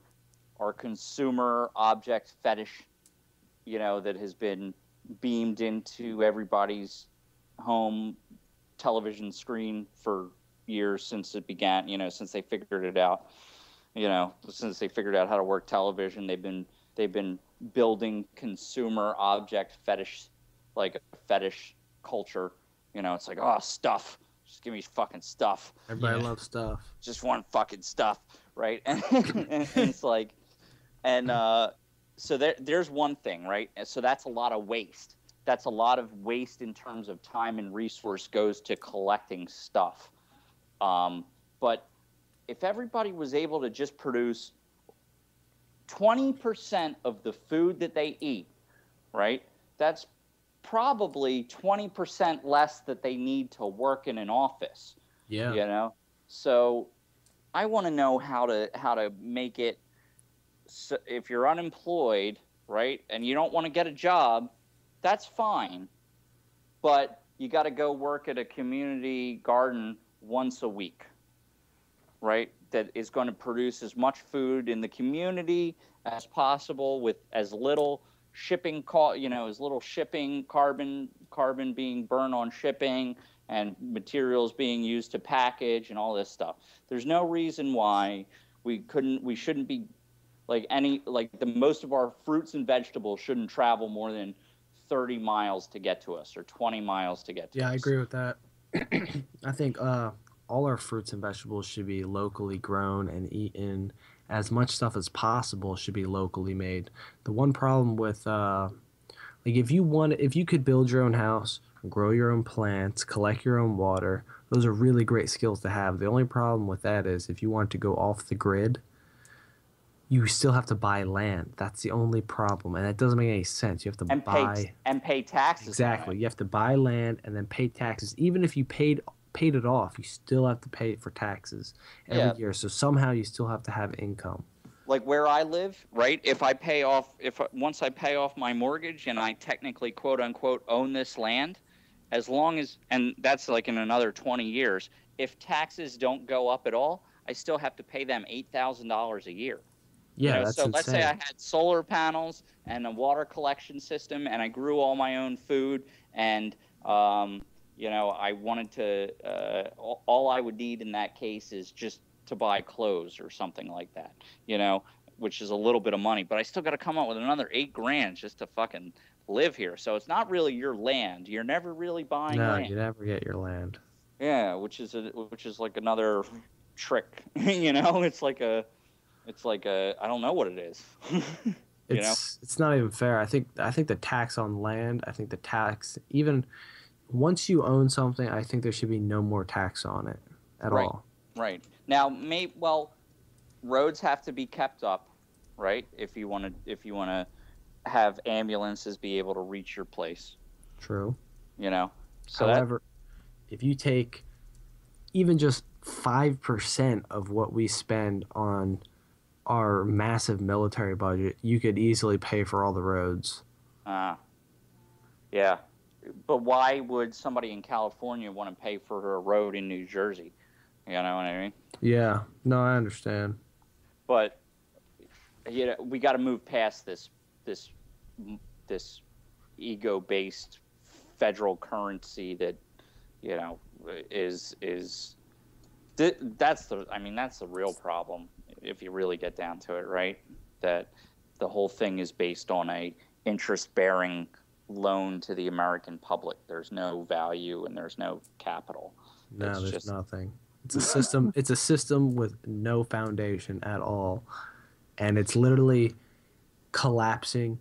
consumer object fetish, you know, that has been beamed into everybody's home television screen for years since it began, you know, since they figured it out. You know, since they figured out how to work television, they've been building consumer object fetish, like a fetish culture. You know, it's like, oh, stuff. Just give me fucking stuff. Everybody loves stuff. Just want fucking stuff, right? And it's like, and so there's one thing, right? So that's a lot of waste. That's a lot of waste in terms of time and resource goes to collecting stuff. But if everybody was able to just produce 20% of the food that they eat, right? That's probably 20% less that they need to work in an office. Yeah. You know? So I want to know how to make it so if you're unemployed, right? And you don't want to get a job, that's fine. But you got to go work at a community garden once a week. Right, that is going to produce as much food in the community as possible with as little shipping as little shipping carbon being burned on shipping and materials being used to package and all this stuff. There's no reason why we shouldn't be the most of our fruits and vegetables shouldn't travel more than 30 miles to get to us, or 20 miles to get to us. Yeah, I agree with that. I think all our fruits and vegetables should be locally grown and eaten. As much stuff as possible should be locally made. The one problem with if you could build your own house, grow your own plants, collect your own water, those are really great skills to have. The only problem with that is if you want to go off the grid, you still have to buy land. That's the only problem, and that doesn't make any sense. You have to pay taxes. Exactly. You have to buy land and then pay taxes. Even if you paid it off, you still have to pay for taxes every year. So somehow you still have to have income. Like where I live, right? Once I pay off my mortgage and I technically quote unquote own this land, and that's like in another 20 years, if taxes don't go up at all, I still have to pay them $8,000 a year. Yeah, that's insane. Let's say I had solar panels and a water collection system, and I grew all my own food, and I wanted to. All I would need in that case is just to buy clothes or something like that, which is a little bit of money. But I still got to come up with another $8,000 just to fucking live here. So it's not really your land. You're never really buying land. No, you never get your land. Yeah, which is like another trick. It's like a I don't know what it is. It's not even fair. I think the tax on land. I think the tax, even once you own something, I think there should be no more tax on it at all. Right. Now, roads have to be kept up, right? If you want to have ambulances be able to reach your place, True. you know. So that However, if you take even just 5% of what we spend on our massive military budget, you could easily pay for all the roads. uh yeah. But why would somebody in California want to pay for a road in New Jersey? You know what I mean? Yeah, no, I understand. But we got to move past this this ego-based federal currency that you know is that's the real problem if you really get down to it, right? That the whole thing is based on a interest-bearing loan to the American public. There's no value and there's no capital. No, It's there's just nothing. It's a system. It's a system with no foundation at all, and it's literally collapsing.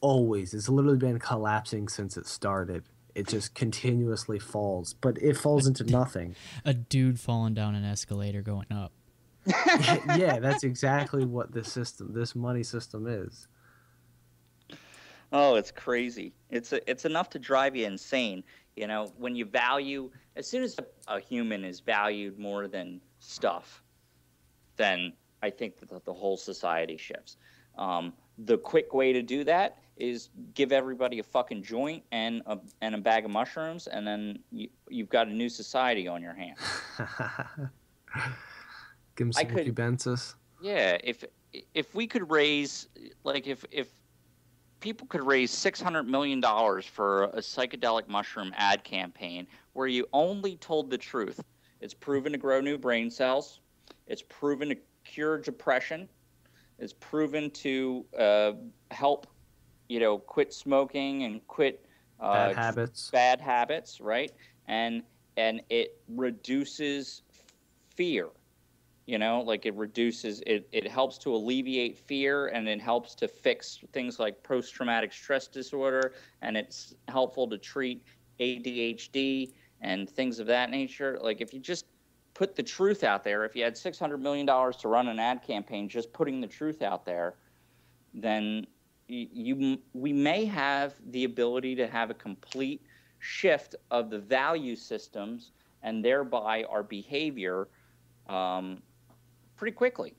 Always, it's literally been collapsing since it started. It just continuously falls, but it falls into nothing. A dude falling down an escalator going up. Yeah, that's exactly what this money system is. Oh, it's crazy. It's enough to drive you insane. When you value, as soon as a human is valued more than stuff, then I think that the whole society shifts. The quick way to do that is give everybody a fucking joint and a bag of mushrooms, and then you've got a new society on your hands. Give them some cubensis. Yeah, if we could raise, like, if people could raise $600 million for a psychedelic mushroom ad campaign where you only told the truth. It's proven to grow new brain cells. It's proven to cure depression. It's proven to help, quit smoking and quit bad habits, right? And it reduces fear. It helps to alleviate fear, and it helps to fix things like post-traumatic stress disorder, and it's helpful to treat ADHD and things of that nature. Like, if you just put the truth out there, if you had $600 million to run an ad campaign, just putting the truth out there, then we may have the ability to have a complete shift of the value systems and thereby our behavior pretty quickly.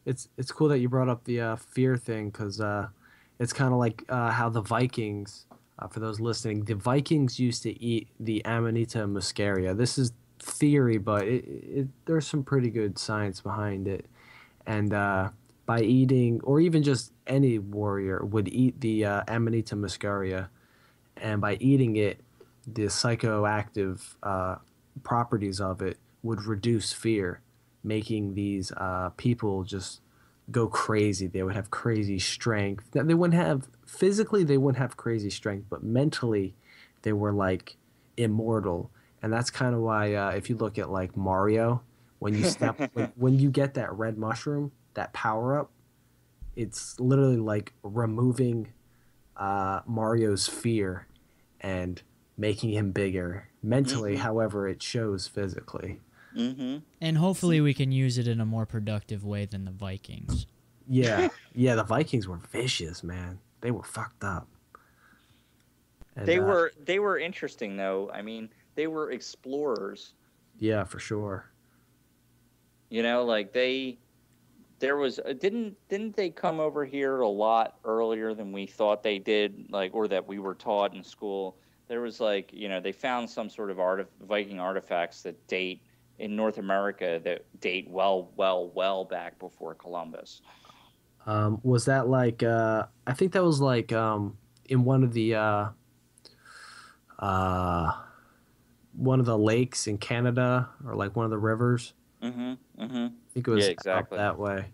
It's cool that you brought up the fear thing, because it's kind of like how the Vikings, for those listening, the Vikings used to eat the Amanita muscaria. This is theory, but there's some pretty good science behind it. And by eating, or even just any warrior would eat the Amanita muscaria, and by eating it, the psychoactive properties of it would reduce fear, making these people just go crazy. They would have crazy strength. They wouldn't have, physically, they wouldn't have crazy strength, but mentally, they were like immortal. And that's kind of why, if you look at like Mario, when you when you get that red mushroom, that power up, it's literally like removing Mario's fear and making him bigger mentally. However, it shows physically. Mm-hmm. And hopefully we can use it in a more productive way than the Vikings. Yeah, the Vikings were vicious, man. They were fucked up. And, they were interesting, though. I mean, they were explorers. Yeah, for sure. Like didn't they come over here a lot earlier than we thought they did, like, or that we were taught in school? There was they found some sort of Viking artifacts that date in North America that date well back before Columbus. Was that like I think that was like in one of the lakes in Canada, or like one of the rivers. I think it was exactly up that way.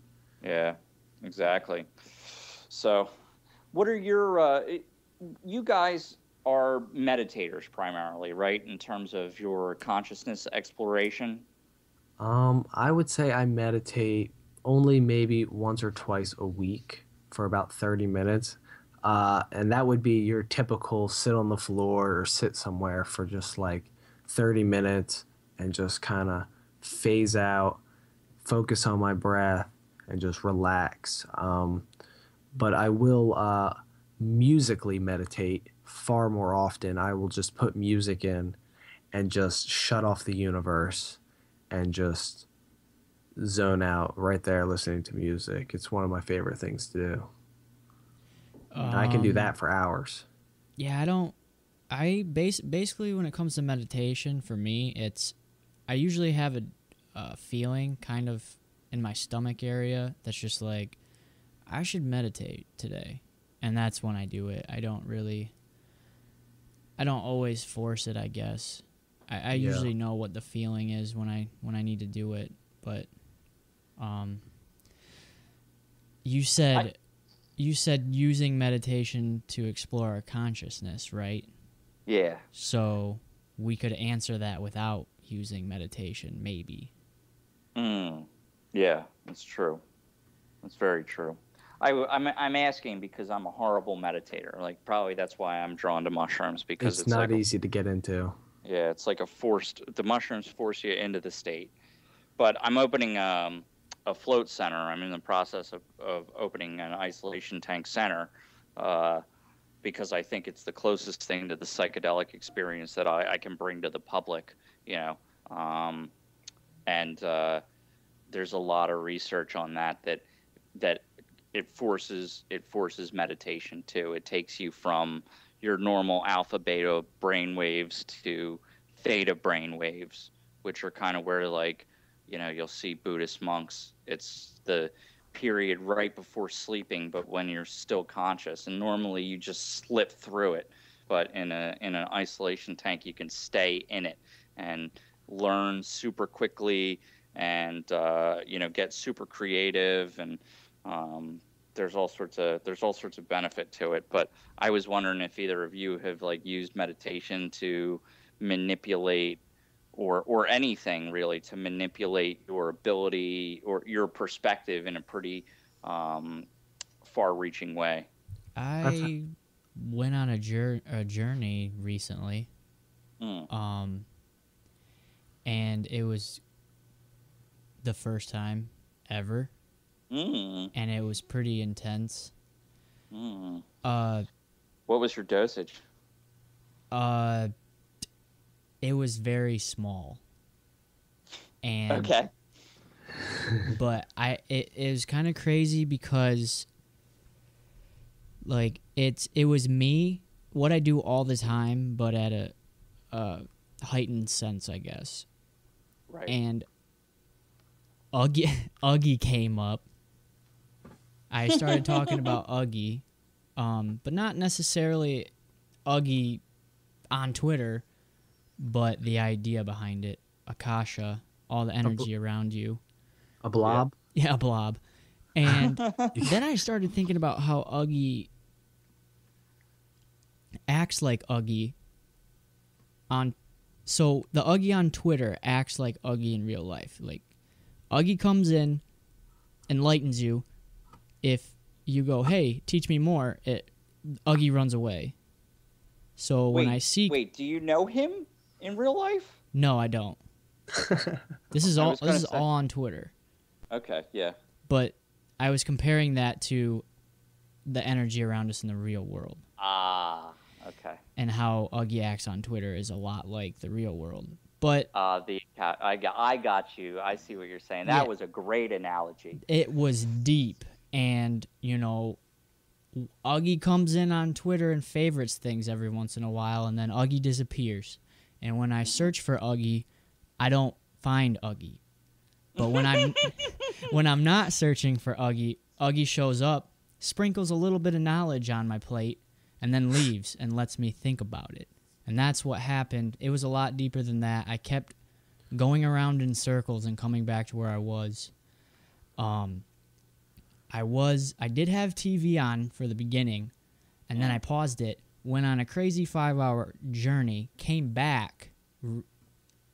Yeah, exactly. So, what are your you guys are meditators primarily, right? In terms of your consciousness exploration? I would say I meditate only maybe once or twice a week for about 30 minutes. And that would be your typical sit on the floor or sit somewhere for just like 30 minutes and just kind of phase out, focus on my breath and just relax. But I will musically meditate far more often. I will just put music in and just shut off the universe and just zone out right there listening to music. It's one of my favorite things to do. And I can do that for hours. Yeah, basically when it comes to meditation, for me, I usually have a feeling kind of in my stomach area that's just like, I should meditate today. And that's when I do it. I don't always force it, I guess. I usually know what the feeling is when I need to do it. But you said using meditation to explore our consciousness, right? Yeah. So we could answer that without using meditation, maybe. Yeah, that's true. That's very true. I'm asking because I'm a horrible meditator. Like, probably that's why I'm drawn to mushrooms, because It's not easy to get into. Yeah, it's like the mushrooms force you into the state. But I'm opening a float center. I'm in the process of opening an isolation tank center because I think it's the closest thing to the psychedelic experience that I can bring to the public, you know. And there's a lot of research on that it forces meditation too. It takes you from your normal alpha beta brain waves to theta brain waves, which are kind of where, like, you know, you'll see Buddhist monks. It's the period right before sleeping, but when you're still conscious, and normally you just slip through it. But in an isolation tank, you can stay in it and learn super quickly, and get super creative, and there's all sorts of benefit to it. But I was wondering if either of you have, like, used meditation to manipulate, or anything really, to manipulate your ability or your perspective in a pretty far-reaching way. I went on a journey recently, and it was the first time ever, and it was pretty intense. What was your dosage? It was very small, and okay. But it was kind of crazy because, like, it was me, what I do all the time, but at a heightened sense, I guess. Right. And Uggy came up. I started talking about Uggy, but not necessarily Uggy on Twitter, but the idea behind it. Akasha, all the energy around you. A blob? Yeah, a blob. And then I started thinking about how Uggy acts like Uggy so the Uggy on Twitter acts like Uggy in real life. Like, Uggy comes in, enlightens you. If you go, hey, teach me more, Uggy runs away. So when I see... Wait, do you know him in real life? No, I don't. This is all on Twitter. Okay, yeah. But I was comparing that to the energy around us in the real world. Ah, okay. And how Uggy acts on Twitter is a lot like the real world. But I got you. I see what you're saying. That was a great analogy. It was deep, and Uggy comes in on Twitter and favorites things every once in a while, and then Uggy disappears. And when I search for Uggy, I don't find Uggy. But when I'm not searching for Uggy, Uggy shows up, sprinkles a little bit of knowledge on my plate, and then leaves and lets me think about it. And that's what happened. It was a lot deeper than that. I kept going around in circles and coming back to where I was. I did have TV on for the beginning, and then I paused it, went on a crazy 5-hour journey, came back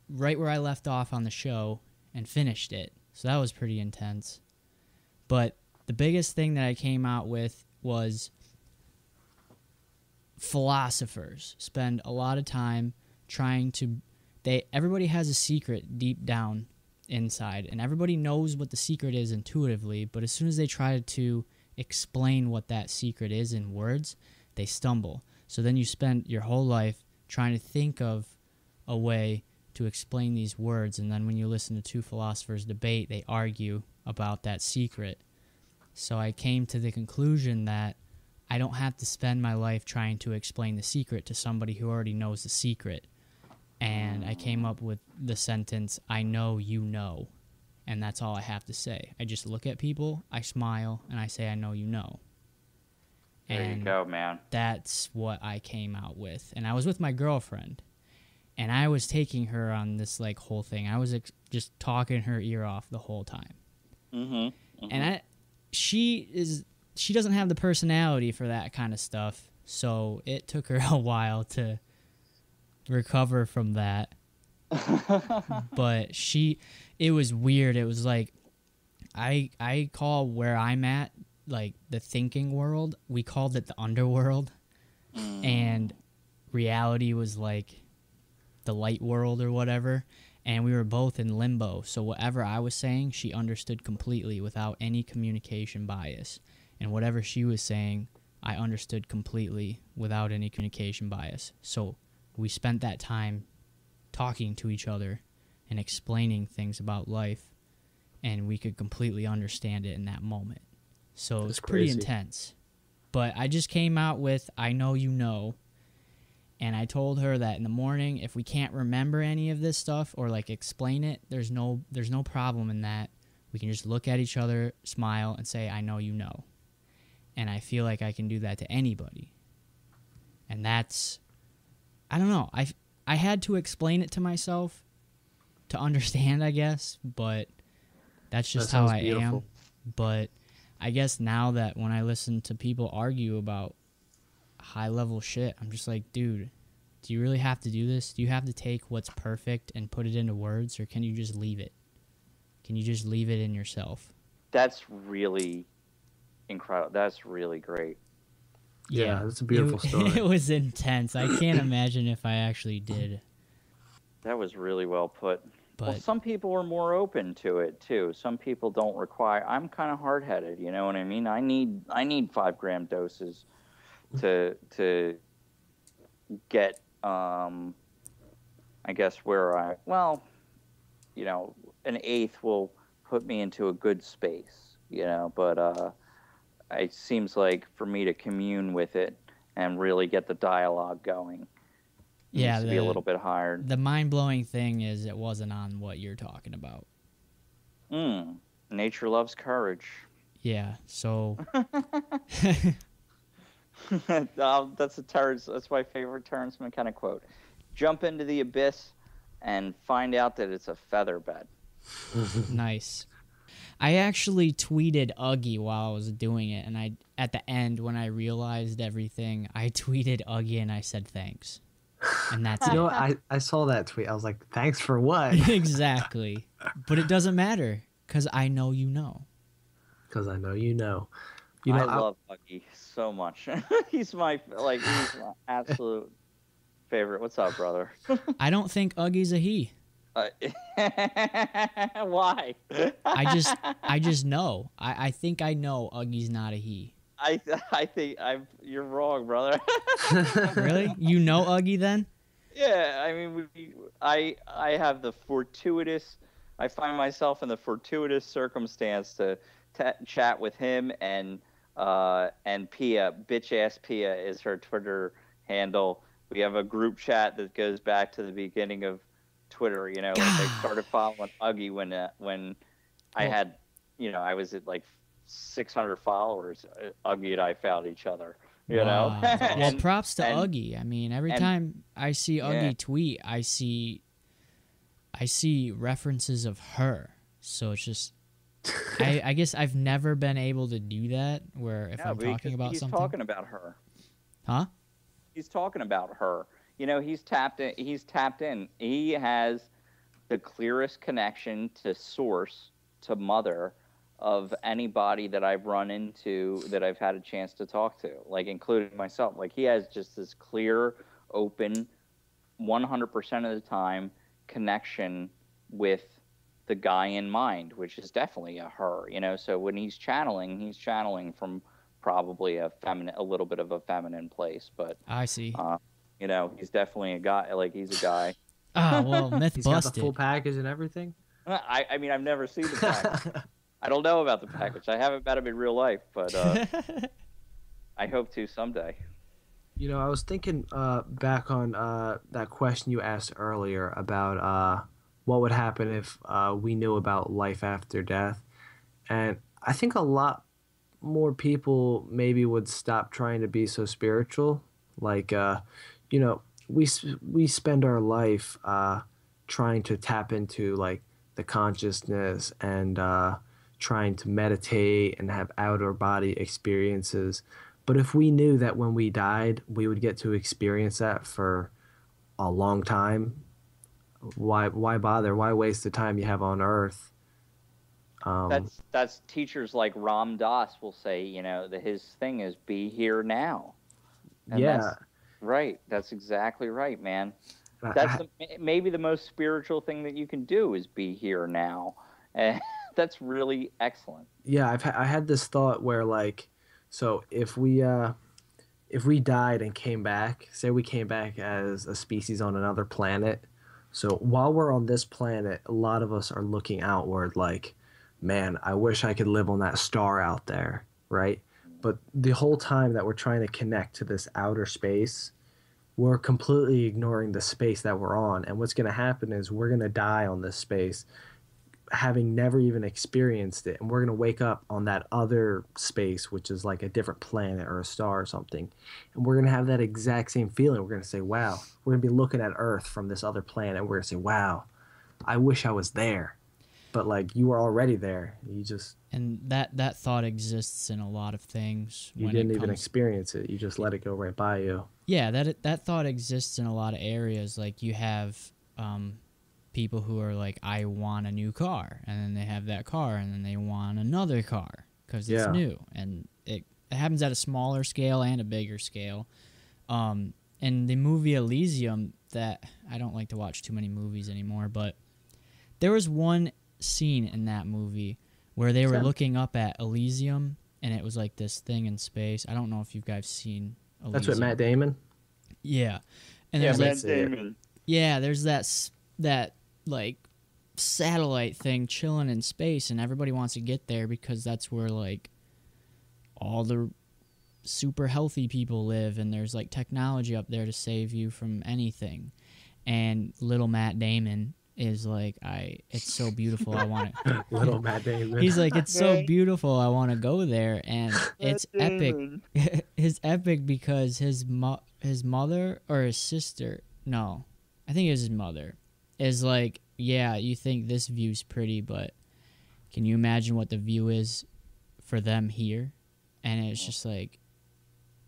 right where I left off on the show, and finished it. So that was pretty intense. But the biggest thing that I came out with was philosophers spend a lot of time trying to... everybody has a secret deep down inside, and everybody knows what the secret is intuitively, but as soon as they try to explain what that secret is in words, they stumble. So then you spend your whole life trying to think of a way to explain these words, and then when you listen to two philosophers debate, they argue about that secret. So I came to the conclusion that I don't have to spend my life trying to explain the secret to somebody who already knows the secret. And I came up with the sentence, I know you know. And that's all I have to say. I just look at people, I smile, and I say, I know you know. There you go, man. That's what I came out with. And I was with my girlfriend, and I was taking her on this like whole thing. I was just talking her ear off the whole time. And she doesn't have the personality for that kind of stuff, so it took her a while to recover from that. But it was weird. It was like I call where I'm at like the thinking world. We called it the underworld, and reality was like the light world or whatever, and we were both in limbo. So whatever I was saying, she understood completely without any communication bias, and whatever she was saying, I understood completely without any communication bias. So we spent that time talking to each other and explaining things about life, and we could completely understand it in that moment. So it was pretty intense. But I just came out with, I know you know, and I told her that in the morning, if we can't remember any of this stuff or like explain it, there's no problem in that. We can just look at each other, smile, and say, I know you know. And I feel like I can do that to anybody. And that's, I don't know. I had to explain it to myself to understand, I guess, but that's just how I am. But I guess now that when I listen to people argue about high-level shit, I'm just like, dude, do you really have to do this? Do you have to take what's perfect and put it into words, or can you just leave it? Can you just leave it in yourself? That's really incredible. That's really great. Yeah, that's a beautiful story. It was intense. I can't imagine if I actually did. That was really well put. But well, some people are more open to it too. Some people don't require. I'm kind of hard-headed, you know what I mean? I need 5-gram doses to get I guess an eighth will put me into a good space, but it seems like for me to commune with it and really get the dialogue going, needs to be a little bit higher. The mind-blowing thing is it wasn't on what you're talking about. Nature loves courage. Yeah, so that's my favorite Terrence McKenna quote. Jump into the abyss and find out that it's a feather bed. Nice. I actually tweeted Uggy while I was doing it, and at the end when I realized everything, I tweeted Uggy and I said thanks. And that's it. You know what? I saw that tweet. I was like, thanks for what? Exactly. But it doesn't matter, because I know you know. Because I know you know. I love Uggy so much. He's my absolute favorite. What's up, brother? I don't think Uggy's a he. Why? I just know. I think I know Uggy's not a he. I think you're wrong, brother. Really? You know Uggy then? Yeah, I mean, I have the fortuitous. I find myself in the fortuitous circumstance to chat with him and Pia, bitch ass Pia is her Twitter handle. We have a group chat that goes back to the beginning of Twitter. When I started following Uggy when I had, I was at like 600 followers. Uggy and I found each other. Wow. Well, props to Uggy. I mean, every time I see Uggy tweet, I see references of her. So it's just, I guess I've never been able to do that. Where if I'm talking about something, he's talking about her. Huh? He's talking about her. He's tapped in. He has the clearest connection to source, to mother, of anybody that I've run into that I've had a chance to talk to, like including myself. Like he has just this clear, open, 100% of the time connection with the guy in mind, which is definitely a her, So when he's channeling from probably a little bit of a feminine place, but I see. he's definitely a guy. Like he's a guy. Ah, well, myth He's got the full busted. package and everything. I mean, I've never seen the package. I don't know about the package. I haven't met him in real life, but I hope to someday. I was thinking back on that question you asked earlier about what would happen if we knew about life after death. And I think a lot more people maybe would stop trying to be so spiritual. Like, we spend our life trying to tap into like the consciousness and trying to meditate and have outer body experiences. But if we knew that when we died, we would get to experience that for a long time, why bother? Why waste the time you have on Earth? That's teachers like Ram Dass will say, that his thing is be here now. And yeah, that's right. That's exactly right, man. I- That's maybe the most spiritual thing that you can do is be here now. And that's really excellent. yeah. I had this thought where like, so if we died and came back, say we came back as a species on another planet, so while we're on this planet, a lot of us are looking outward like, man, I wish I could live on that star out there, right? But the whole time that we're trying to connect to this outer space, we're completely ignoring the space that we're on. And what's going to happen is we're going to die on this space having never even experienced it, and we're going to wake up on that other space, which is like a different planet or a star or something, and we're going to have that exact same feeling. We're going to say, wow, we're going to be looking at Earth from this other planet, and we're going to say, wow, I wish I was there. But like, you were already there, you just And that thought exists in a lot of things. you when didn't it even comes- experience it, you just let it go right by you. Yeah, that thought exists in a lot of areas. Like you have people who are like, I want a new car, and then they have that car, and then they want another car because it's Yeah. new, and it happens at a smaller scale and a bigger scale. And the movie Elysium, that I don't like to watch too many movies anymore, but there was one scene in that movie where they were Sam. looking up at Elysium, and it was like this thing in space. I don't know if you guys seen Elysium. That's what Matt Damon. Yeah, and Yeah, there's Matt like Damon. yeah, there's that like satellite thing chilling in space, and everybody wants to get there because that's where like all the super healthy people live, and there's like technology up there to save you from anything. And little Matt Damon is like, it's so beautiful, I want it. Little Matt Damon. He's like, it's so beautiful, I want to go there, and it's epic. It's epic because his mother or his sister, no, I think it was his mother, is like, yeah, you think this view's pretty, but can you imagine what the view is for them here? And it's just like,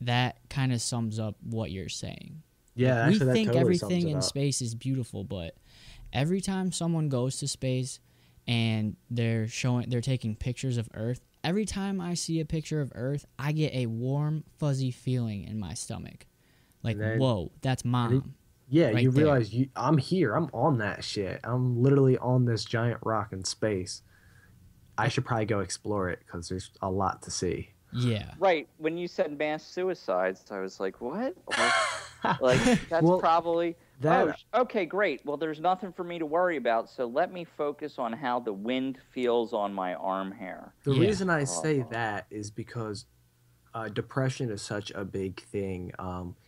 that kind of sums up what you're saying. Yeah, We actually, that think totally sums everything it in up. space is beautiful, but every time someone goes to space and they're taking pictures of Earth, every time I see a picture of Earth, I get a warm, fuzzy feeling in my stomach. Like, And then- whoa, that's mom. Yeah, right you there. realize I'm here. I'm on that shit. I'm literally on this giant rock in space. I should probably go explore it because there's a lot to see. Yeah. Right. When you said mass suicides, I was like, what? Like that's Well, probably. that- Okay, great. Well, there's nothing for me to worry about, so let me focus on how the wind feels on my arm hair. The Yeah. reason I say that is because depression is such a big thing.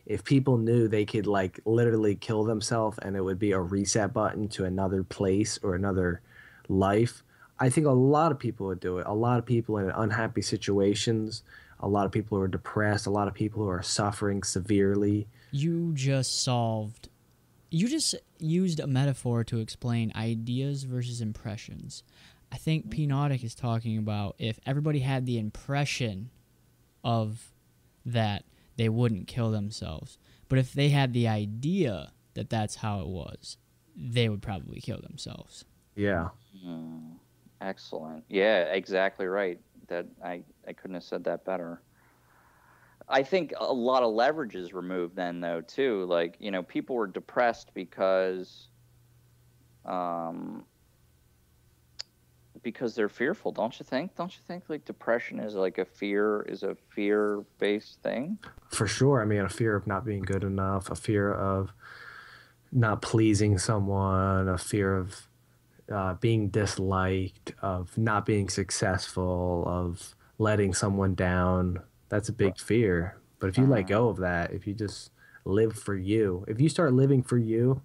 If people knew they could like literally kill themselves and it would be a reset button to another place or another life, I think a lot of people would do it. A lot of people in unhappy situations, a lot of people who are depressed, a lot of people who are suffering severely. You just used a metaphor to explain ideas versus impressions. I think Pneutic is talking about if everybody had the impression of that, they wouldn't kill themselves. But if they had the idea that that's how it was, they would probably kill themselves. Yeah. Excellent. Yeah, exactly right. That I couldn't have said that better. I think a lot of leverage is removed then, though, too. Like, people were depressed because because they're fearful, don't you think? Don't you think like depression is like a fear-based thing? For sure. I mean, a fear of not being good enough, a fear of not pleasing someone, a fear of being disliked, of not being successful, of letting someone down. That's a big fear. But if you let Uh, go of that, if you just live for you, if you start living for you,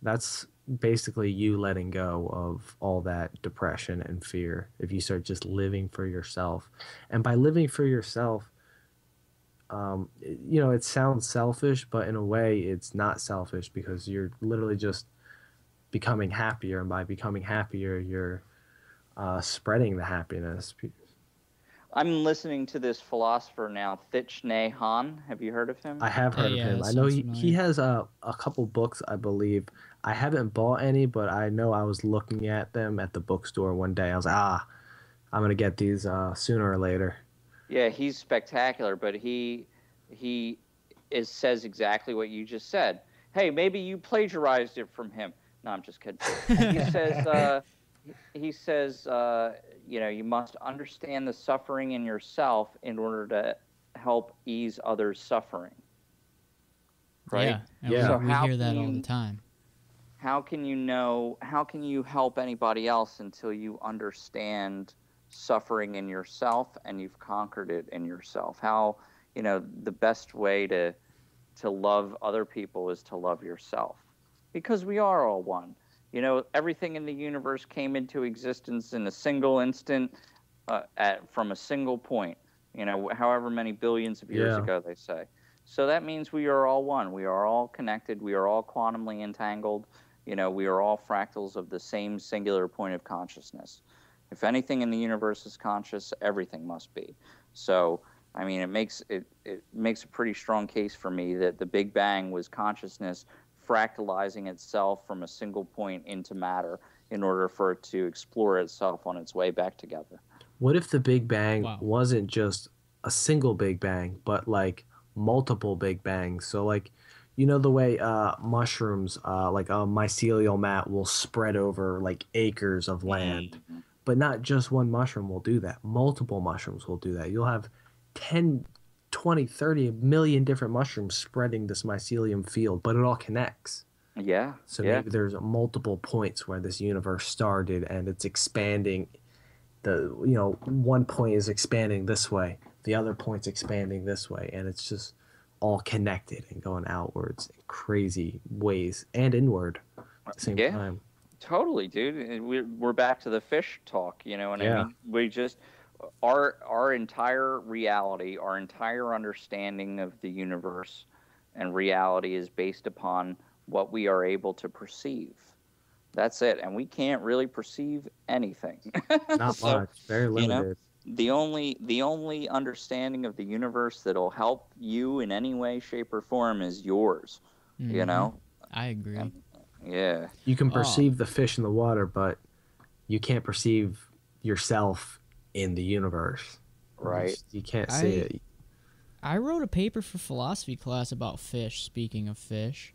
that's basically you letting go of all that depression and fear. If you start just living for yourself. And by living for yourself, it sounds selfish, but in a way, it's not selfish because you're literally just becoming happier, and by becoming happier, you're spreading the happiness. I'm listening to this philosopher now, Thich Nhat Hanh. Have you heard of him? I have heard of Yeah, him. that I know sounds he familiar. has a couple books, I believe. I haven't bought any, but I know I was looking at them at the bookstore one day. I was like, I'm gonna get these sooner or later. Yeah, he's spectacular, but he says exactly what you just said. Hey, maybe you plagiarized it from him. No, I'm just kidding. He says he says you must understand the suffering in yourself in order to help ease others' suffering. Right? Yeah, and Yeah. So we hear that all the time. how can you help anybody else until you understand suffering in yourself and you've conquered it in yourself? How, the best way to love other people is to love yourself, because we are all one. Everything in the universe came into existence in a single instant, from a single point, however many billions of years Yeah. ago they say. So that means we are all one. We are all connected. We are all quantumly entangled. We are all fractals of the same singular point of consciousness. If anything in the universe is conscious, everything must be. So, I mean, it makes a pretty strong case for me that the Big Bang was consciousness fractalizing itself from a single point into matter in order for it to explore itself on its way back together. What if the Big Bang Wow. wasn't just a single Big Bang, but like multiple Big Bangs? So like, the way mushrooms, like a mycelial mat, will spread over like acres of land, Mhm. but not just one mushroom will do that. Multiple mushrooms will do that. You'll have 10, 20, 30 million different mushrooms spreading this mycelium field, but it all connects. Yeah, So yeah. maybe there's multiple points where this universe started and it's expanding. One point is expanding this way, the other point's expanding this way, and it's just all connected and going outwards in crazy ways and inward at the same Yeah, time. totally, dude. And we're back to the fish talk, you know what I Yeah. mean? We just our entire reality, our entire understanding of the universe and reality is based upon what we are able to perceive. That's it, and we can't really perceive anything. Not So, much, very you know, limited. the only understanding of the universe that'll help you in any way, shape, or form is yours. You Hmm. know, I agree. and yeah, You can Oh, perceive the fish in the water, but you can't perceive yourself in the universe. right. You can't see I it. I wrote a paper for philosophy class about fish. Speaking of fish,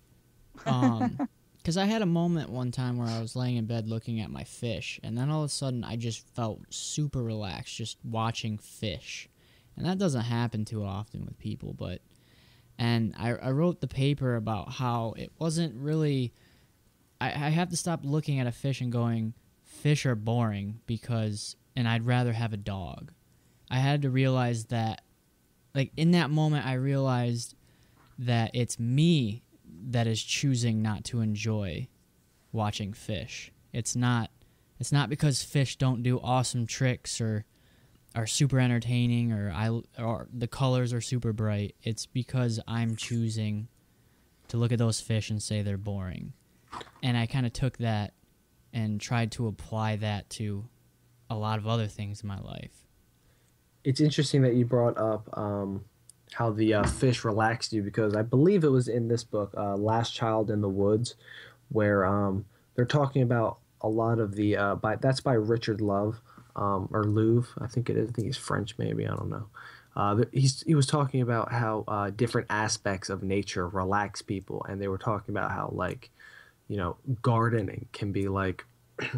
because I had a moment one time where I was laying in bed looking at my fish, and then all of a sudden I just felt super relaxed just watching fish, and that doesn't happen too often with people. And I wrote the paper about how it wasn't really. I have to stop looking at a fish and going, fish are boring and I'd rather have a dog. I had to realize that, like, in that moment, I realized that it's me that is choosing not to enjoy watching fish. It's not because fish don't do awesome tricks or are super entertaining or the colors are super bright. It's because I'm choosing to look at those fish and say they're boring. And I kind of took that and tried to apply that to a lot of other things in my life. It's interesting that you brought up how the fish relaxed you, because I believe it was in this book, Last Child in the Woods, where they're talking about a lot of the that's by Richard Love, or Louvre, I think it is. I think he's French, maybe, I don't know. He was talking about how different aspects of nature relax people, and they were talking about how, like, gardening can be like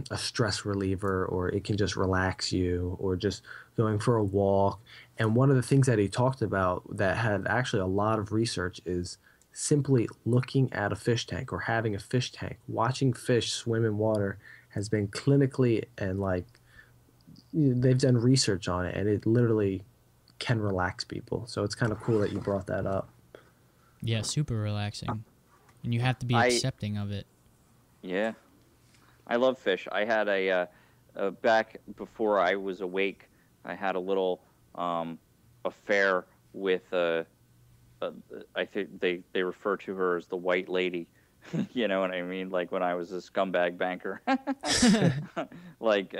a stress reliever, or it can just relax you, or just going for a walk. And one of the things that he talked about that had actually a lot of research is simply looking at a fish tank or having a fish tank, watching fish swim in water has been clinically and like they've done research on it, and it literally can relax people. So it's kind of cool that you brought that up. Yeah, super relaxing. And you have to be I accepting of it. Yeah, I love fish. I had back before I was awake, I had a little affair with I think they refer to her as the white lady. You know what I mean? Like when I was a scumbag banker. Like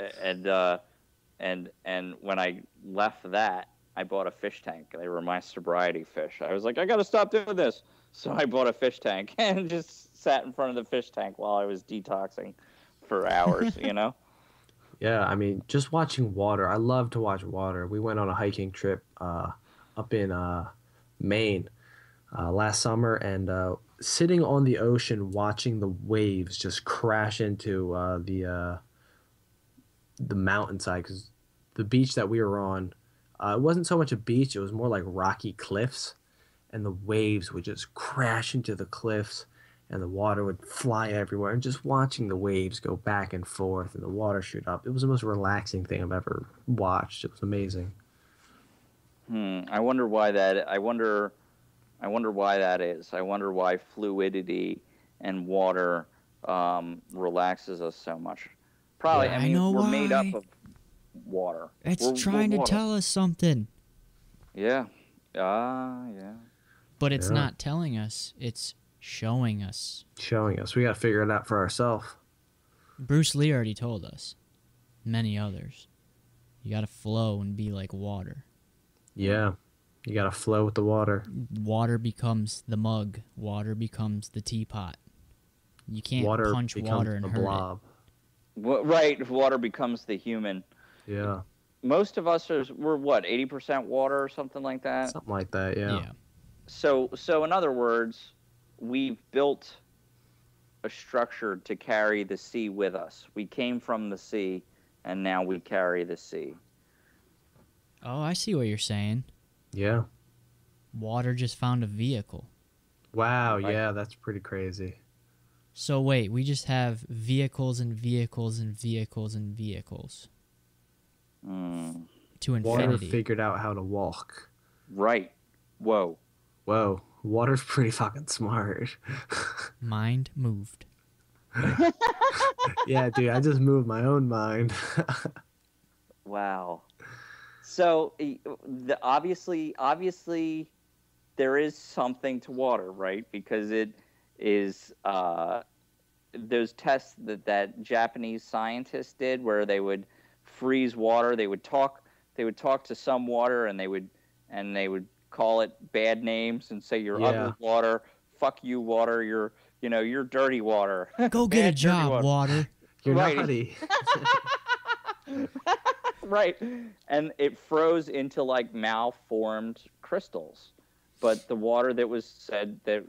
and when I left that, I bought a fish tank. They were my sobriety fish. I was like, I got to stop doing this. So I bought a fish tank and just sat in front of the fish tank while I was detoxing for hours, you know? Yeah, I mean, just watching water. I love to watch water. We went on a hiking trip up in Maine last summer, and sitting on the ocean, watching the waves just crash into the mountainside. Because the beach that we were on, it wasn't so much a beach; it was more like rocky cliffs, and the waves would just crash into the cliffs, and the water would fly everywhere. And just watching the waves go back and forth and the water shoot up, it was the most relaxing thing I've ever watched. It was amazing. I wonder why that. I wonder why that is. I wonder why fluidity and water relaxes us so much. Probably, Yeah. I I mean, know we're made up why. of water. It's We're trying to water. tell us something. Yeah. Yeah. But it's Yeah. not telling us, it's showing us. Showing us. We got to figure it out for ourselves. Bruce Lee already told us. Many others. You gotta flow and be like water. Yeah. You got to flow with the water. Water becomes the mug. Water becomes the teapot. You can't Water punch becomes water and the hurt blob. Right. Water becomes the human. Yeah. Most of us we're what, 80% water or something like that. Something like that. it. Yeah. Yeah. So in other words, we've built a structure to carry the sea with us. We came from the sea, and now we carry the sea. Oh, I see what you're saying. Yeah. Water just found a vehicle. Wow. Right. Yeah. That's pretty crazy. So wait, we just have vehicles and vehicles and vehicles and vehicles Mm, to Water infinity. figured out how to walk. right. Whoa. Whoa. Water's pretty fucking smart. Mind moved. Yeah, dude. I just moved my own mind. Wow. So obviously, there is something to water, right? Because it is those tests that Japanese scientists did, where they would freeze water. They would talk to some water, and they would call it bad names and say you're Yeah. ugly water, fuck you water, you're dirty water. Go get a Bad, dirty job, water. You're Right. naughty. Right. And it froze into like malformed crystals. But the water that was said that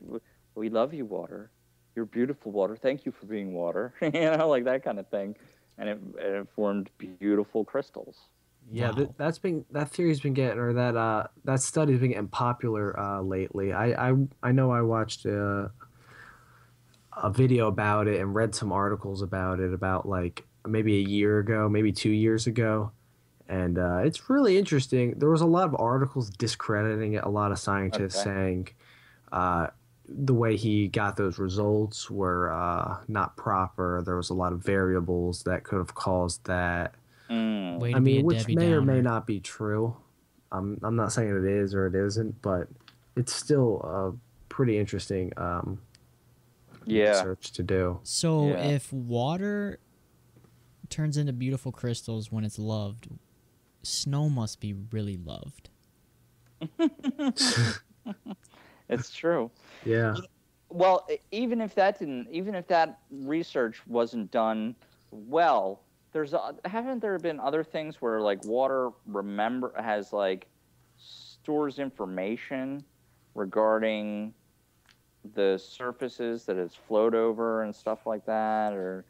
we love you, water. You're beautiful, water. Thank you for being water. Like that kind of thing. And it formed beautiful crystals. Yeah, Wow. that theory's been getting, or that study's been getting popular lately. I know I watched a video about it and read some articles about it about like maybe a year ago, maybe 2 years ago, and it's really interesting. There was a lot of articles discrediting it. A lot of scientists Okay. saying the way he got those results were not proper. There was a lot of variables that could have caused that. Way to I be a mean, which Debbie may or may Downer. not be true. I'm not saying it is or it isn't, but it's still pretty interesting Yeah. research to do. So Yeah. if water turns into beautiful crystals when it's loved, snow must be really loved. It's true. Yeah. Well, even if that research wasn't done well, haven't there been other things where like water has like stores information regarding the surfaces that it's flowed over and stuff like that, or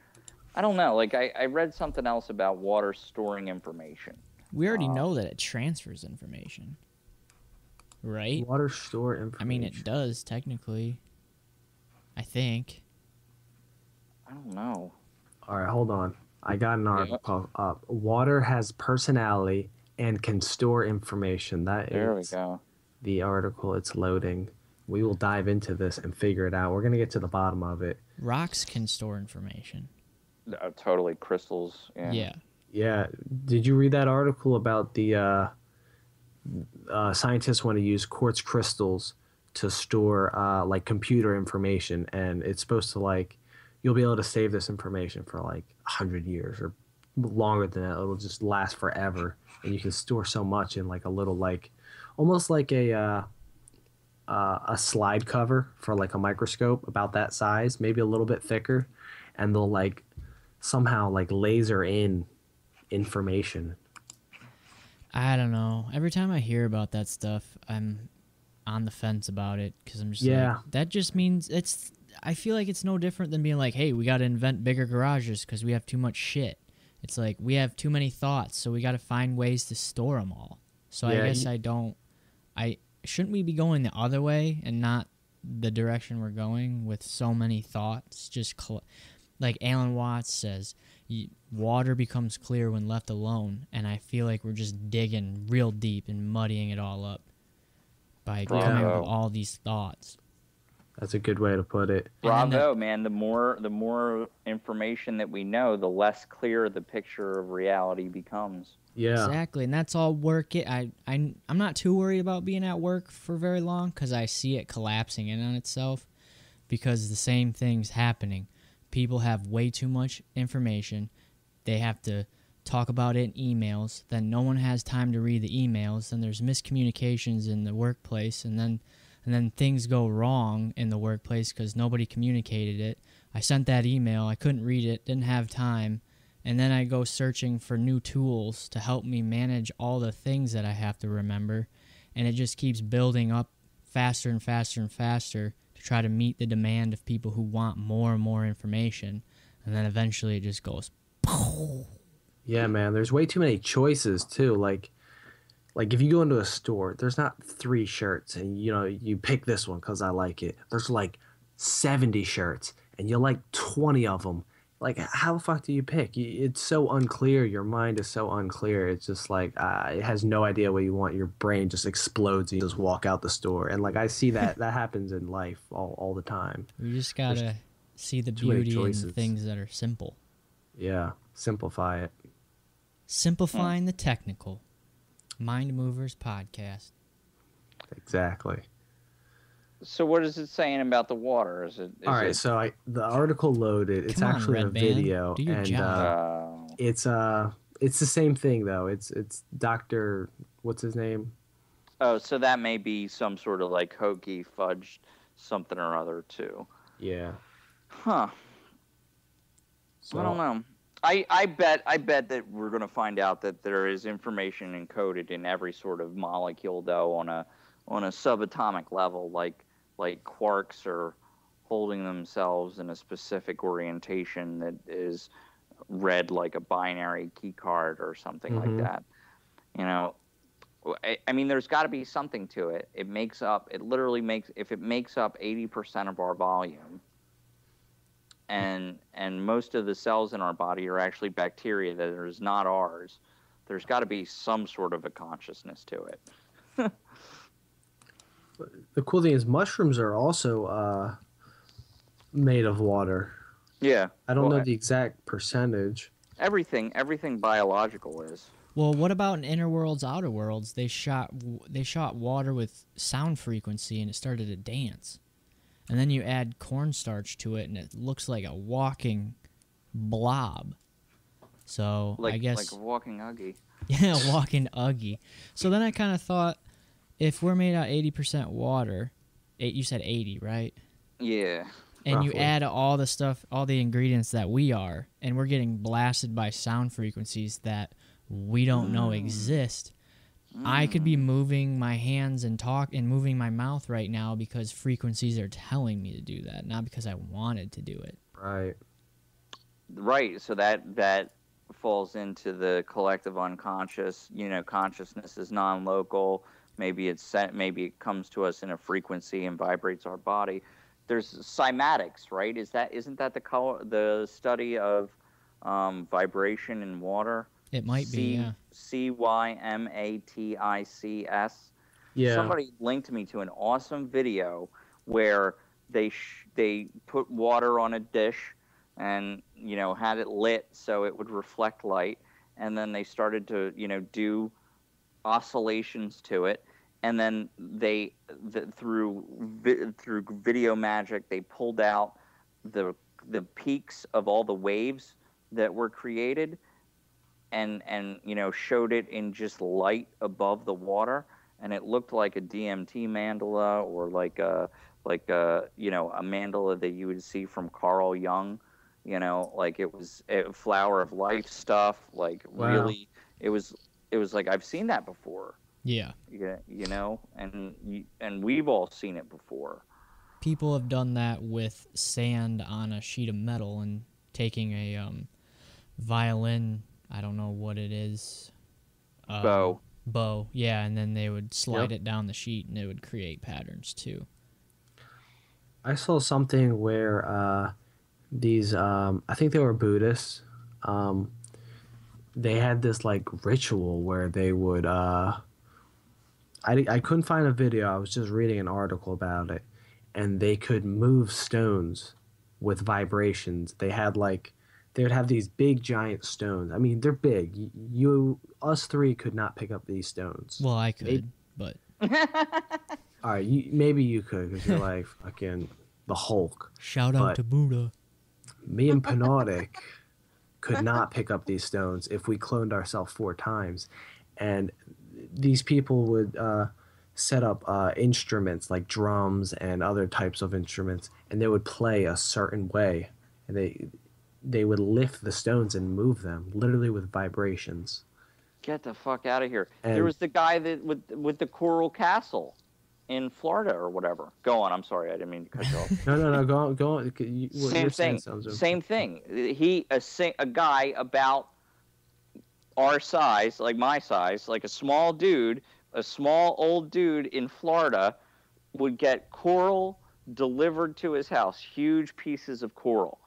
I don't know. Like I read something else about water storing information. We already know that it transfers information, right? Water store information. I mean, it does technically. I think. I don't know. All right, hold on. I got an article up. Water has personality and can store information. There we go. The article. It's loading. We will dive into this and figure it out. We're going to get to the bottom of it. Rocks can store information. Totally. Crystals. Yeah. Yeah. Did you read that article about the scientists want to use quartz crystals to store like computer information, and it's supposed to like you'll be able to save this information for like 100 years or longer than that. It'll just last forever, and you can store so much in like a little like almost like a slide cover for like a microscope about that size, maybe a little bit thicker, and they'll like somehow like laser in information. I don't know. Every time I hear about that stuff, I'm on the fence about it because I'm just like, that just means it's. I feel like it's no different than being like, hey, we got to invent bigger garages because we have too much shit. It's like we have too many thoughts, so we got to find ways to store them all. So I guess I don't. Shouldn't we be going the other way and not the direction we're going with so many thoughts? Just like Alan Watts says, water becomes clear when left alone, and I feel like we're just digging real deep and muddying it all up by coming up with all these thoughts. That's a good way to put it. Bravo, man. The more information that we know, the less clear the picture of reality becomes. Yeah. Exactly, and that's all work. I'm not too worried about being at work for very long because I see it collapsing in on itself because the same thing's happening. People have way too much information. They have to talk about it in emails. Then no one has time to read the emails. Then there's miscommunications in the workplace, and then things go wrong in the workplace because nobody communicated it. I sent that email. I couldn't read it. Didn't have time. And then I go searching for new tools to help me manage all the things that I have to remember. And it just keeps building up faster and faster and faster to try to meet the demand of people who want more and more information. And then eventually it just goes, poof. Yeah, man. There's way too many choices, too. Like if you go into a store, there's not 3 shirts and, you pick this one because I like it. There's like 70 shirts and you like 20 of them. Like, how the fuck do you pick? It's so unclear. Your mind is so unclear. It's just like it has no idea what you want. Your brain just explodes and you just walk out the store. And like I see that happens in life all the time. We just gotta see the beauty in things that are simple. Yeah, simplify it. Simplifying the technical. Mind Movers Podcast. Exactly. So what is it saying about the water? All right, so the article loaded. It's actually a video, and it's the same thing though. It's Dr. What's his name? Oh, so that may be some sort of like hokey fudge something or other too. Yeah. Huh. So, I don't know. I bet that we're going to find out that there is information encoded in every sort of molecule though on a subatomic level, like quarks are holding themselves in a specific orientation that is read like a binary key card or something like that. I mean, there's got to be something to it. If it makes up 80% of our volume, and most of the cells in our body are actually bacteria that is not ours, there's got to be some sort of a consciousness to it. The cool thing is mushrooms are also made of water. Yeah. I don't know the exact percentage. Everything biological is. Well, what about in Inner Worlds, Outer Worlds? They shot water with sound frequency and it started to dance. And then you add cornstarch to it and it looks like a walking blob. So I guess like a walking Uggie. Yeah, a walking Uggie. So then I kind of thought, if we're made out 80% water, you said 80, right? Yeah. And roughly. You add all the stuff, all the ingredients that we are, and we're getting blasted by sound frequencies that we don't know exist. I could be moving my hands and moving my mouth right now because frequencies are telling me to do that, not because I wanted to do it. Right. right. So that falls into the collective unconscious. Consciousness is non-local. Maybe it's set. Maybe it comes to us in a frequency and vibrates our body. There's cymatics, right? Isn't that the study of vibration in water? It might be, yeah. Cymatics. Yeah. Somebody linked me to an awesome video where they put water on a dish and had it lit so it would reflect light, and then they started to do oscillations to it, and then through video magic they pulled out the peaks of all the waves that were created, and showed it in just light above the water, and it looked like a DMT mandala, or like a mandala that you would see from Carl Jung, like it was a flower of life stuff, like Wow. really it was like, I've seen that before. Yeah. And we've all seen it before. People have done that with sand on a sheet of metal and taking a violin, I don't know what it is. Bow, yeah, and then they would slide it down the sheet and it would create patterns too. I saw something where these I think they were Buddhists. They had this like ritual where they would I couldn't find a video. I was just reading an article about it, and they could move stones with vibrations. They would have these big giant stones. I mean, they're big. Us three could not pick up these stones. Well, I could, but all right, maybe you could, because you're like fucking the Hulk. Shout out to Buddha. Me and Panotic could not pick up these stones if we cloned ourselves 4 times. And these people would set up instruments like drums and other types of instruments, and they would play a certain way. And they would lift the stones and move them, literally with vibrations. Get the fuck out of here. And there was the guy that with the coral castle in Florida or whatever. Go on. I'm sorry. I didn't mean to cut you off. No. Go on. Same thing. A guy about our size, like my size, like a small old dude in Florida, would get coral delivered to his house, huge pieces of coral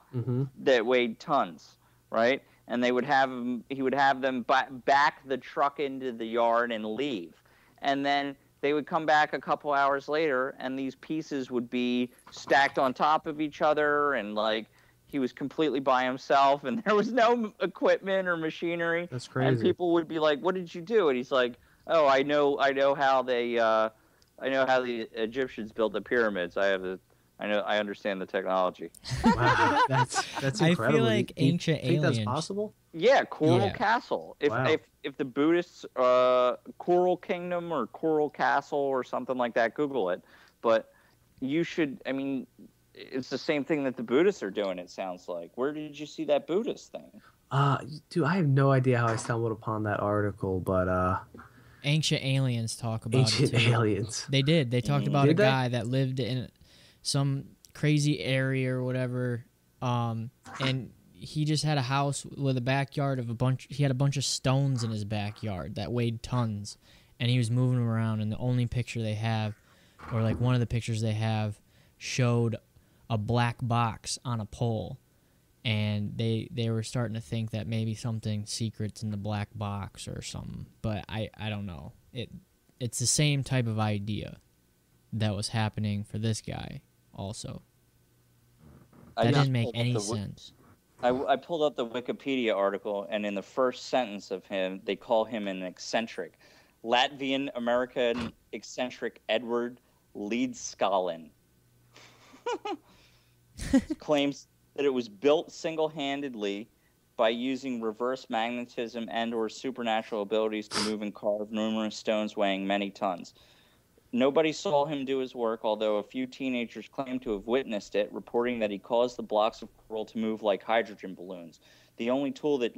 that weighed tons, right? And he would have them back the truck into the yard and leave. And then they would come back a couple hours later, and these pieces would be stacked on top of each other, and like he was completely by himself, and there was no equipment or machinery. That's crazy. And people would be like, "What did you do?" And he's like, "Oh, I know how the Egyptians built the pyramids. I understand the technology." Wow, that's incredible. I feel like ancient aliens. Think that's possible? Yeah, Coral Castle. If the Buddhists Coral Kingdom or Coral Castle or something like that, Google it. But you should. I mean, it's the same thing that the Buddhists are doing. It sounds like. Where did you see that Buddhist thing? Dude, I have no idea how I stumbled upon that article, but ancient aliens talk about ancient it too. aliens. They did. They talked about guy that lived in some crazy area or whatever, and he just had a house with a backyard of he had a bunch of stones in his backyard that weighed tons, and he was moving them around, and the only picture they have, or like one of the pictures they have, showed a black box on a pole, and they were starting to think that maybe something secret's in the black box or something, but I don't know. It's the same type of idea that was happening for this guy also. That didn't make any sense. I pulled up the Wikipedia article, and in the first sentence of him, they call him an eccentric. Latvian-American eccentric Edward Leedskalnin claims that it was built single-handedly by using reverse magnetism and or supernatural abilities to move and carve numerous stones weighing many tons. Nobody saw him do his work, although a few teenagers claim to have witnessed it, reporting that he caused the blocks of coral to move like hydrogen balloons. The only tool that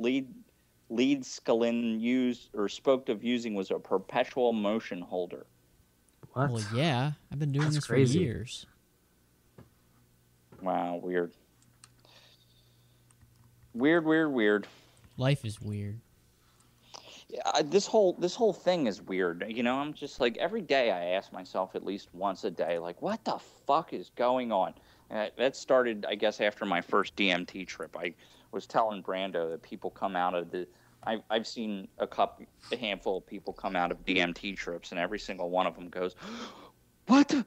Leedskalnin used or spoke of using was a perpetual motion holder. What? Well, yeah. I've been doing That's this crazy. for years. Wow, weird. Weird, weird, weird. Life is weird. Yeah, this whole thing is weird. You know, I'm just like every day I ask myself at least once a day, like, what the fuck is going on? And that started, I guess, after my first DMT trip. I was telling Brando that people come out of the. I've seen a handful of people come out of DMT trips, and every single one of them goes, what the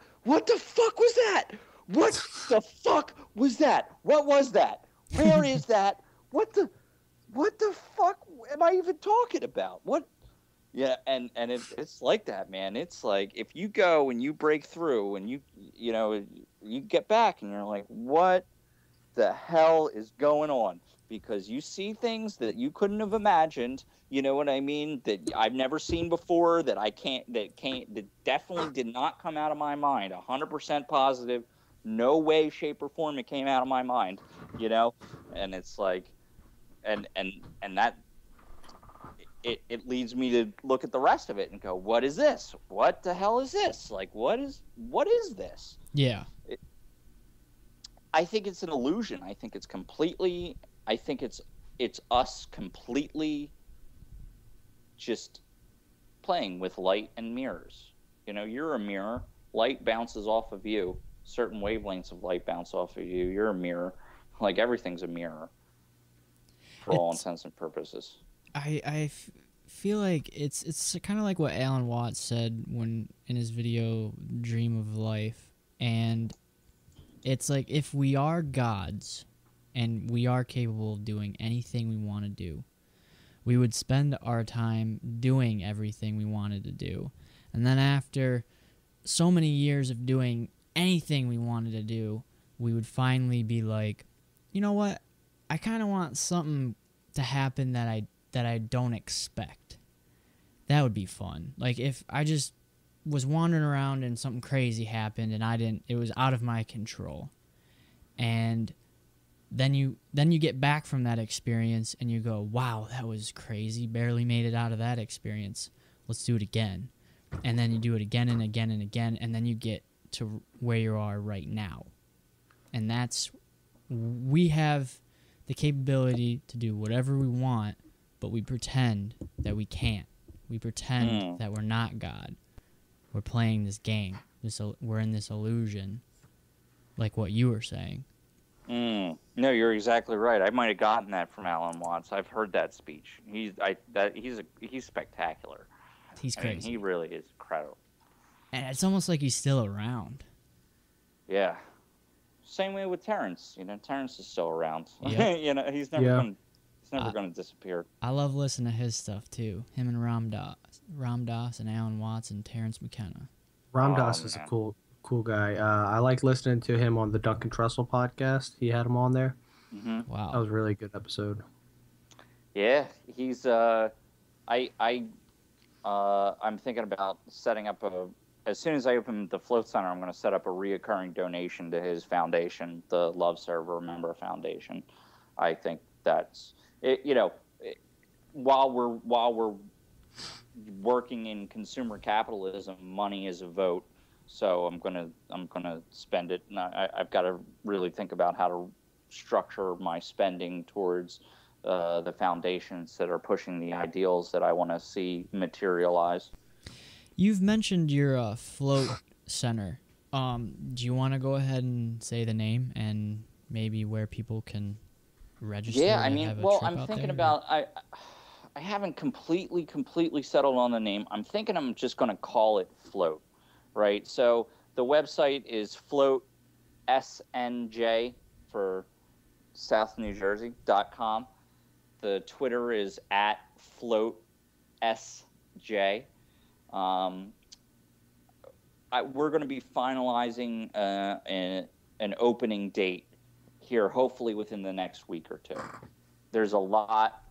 fuck was that? What the fuck was that? What was that? Where is that? What the fuck am I even talking about? What? Yeah, and it's like that, man. It's like if you go and you break through and you know you get back and you're like, what the hell is going on? Because you see things that you couldn't have imagined. You know what I mean? That I've never seen before. That definitely did not come out of my mind. 100% positive. No way, shape, or form it came out of my mind. You know, and it's like, and that it leads me to look at the rest of it and go, what is this? What the hell is this? Like, what is this? Yeah. I think it's an illusion. I think it's us completely just playing with light and mirrors. You know, you're a mirror. Light bounces off of you. Certain wavelengths of light bounce off of you. You're a mirror. Like everything's a mirror for all intents and purposes. I feel like it's kind of like what Alan Watts said when in his video Dream of Life, and it's like if we are gods and we are capable of doing anything we want to do, we would spend our time doing everything we wanted to do, and then after so many years of doing anything we wanted to do, we would finally be like, you know what, I kind of want something to happen that I don't expect. That would be fun. Like if I just was wandering around and something crazy happened and it was out of my control. And then you get back from that experience and you go, wow, that was crazy. Barely made it out of that experience. Let's do it again. And then you do it again and again and again, and then you get to where you are right now. And we have the capability to do whatever we want, but we pretend that we can't. We pretend that we're not God. We're playing this game. We're in this illusion, like what you were saying. No, you're exactly right. I might have gotten that from Alan Watts. I've heard that speech. He's spectacular. He's crazy. I mean, he really is incredible. And it's almost like he's still around. Yeah. Same way with Terrence. You know, Terrence is still around. Yep. You know, he's never going to disappear. I love listening to his stuff too. Him and Ram Dass and Alan Watts and Terrence McKenna. Ram Dass is a cool guy. I like listening to him on the Duncan Trussell podcast. He had him on there. Mm-hmm. Wow, that was a really good episode. Yeah, he's. I'm thinking about setting up as soon as I open the Float Center, I'm going to set up a reoccurring donation to his foundation, the Love Serve Remember Foundation. I think that's it. You know, while we're working in consumer capitalism, money is a vote. So I'm gonna spend it, and I've got to really think about how to structure my spending towards the foundations that are pushing the ideals that I want to see materialize. You've mentioned your Float Center. Do you want to go ahead and say the name and maybe where people can register? Yeah, I mean, well, I'm thinking about I haven't completely settled on the name. I'm thinking I'm just going to call it Float, right? So the website is Float SNJ for South New Jersey.com. The Twitter is at Float SJ. We're going to be finalizing an opening date here, hopefully within the next week or two. There's a lot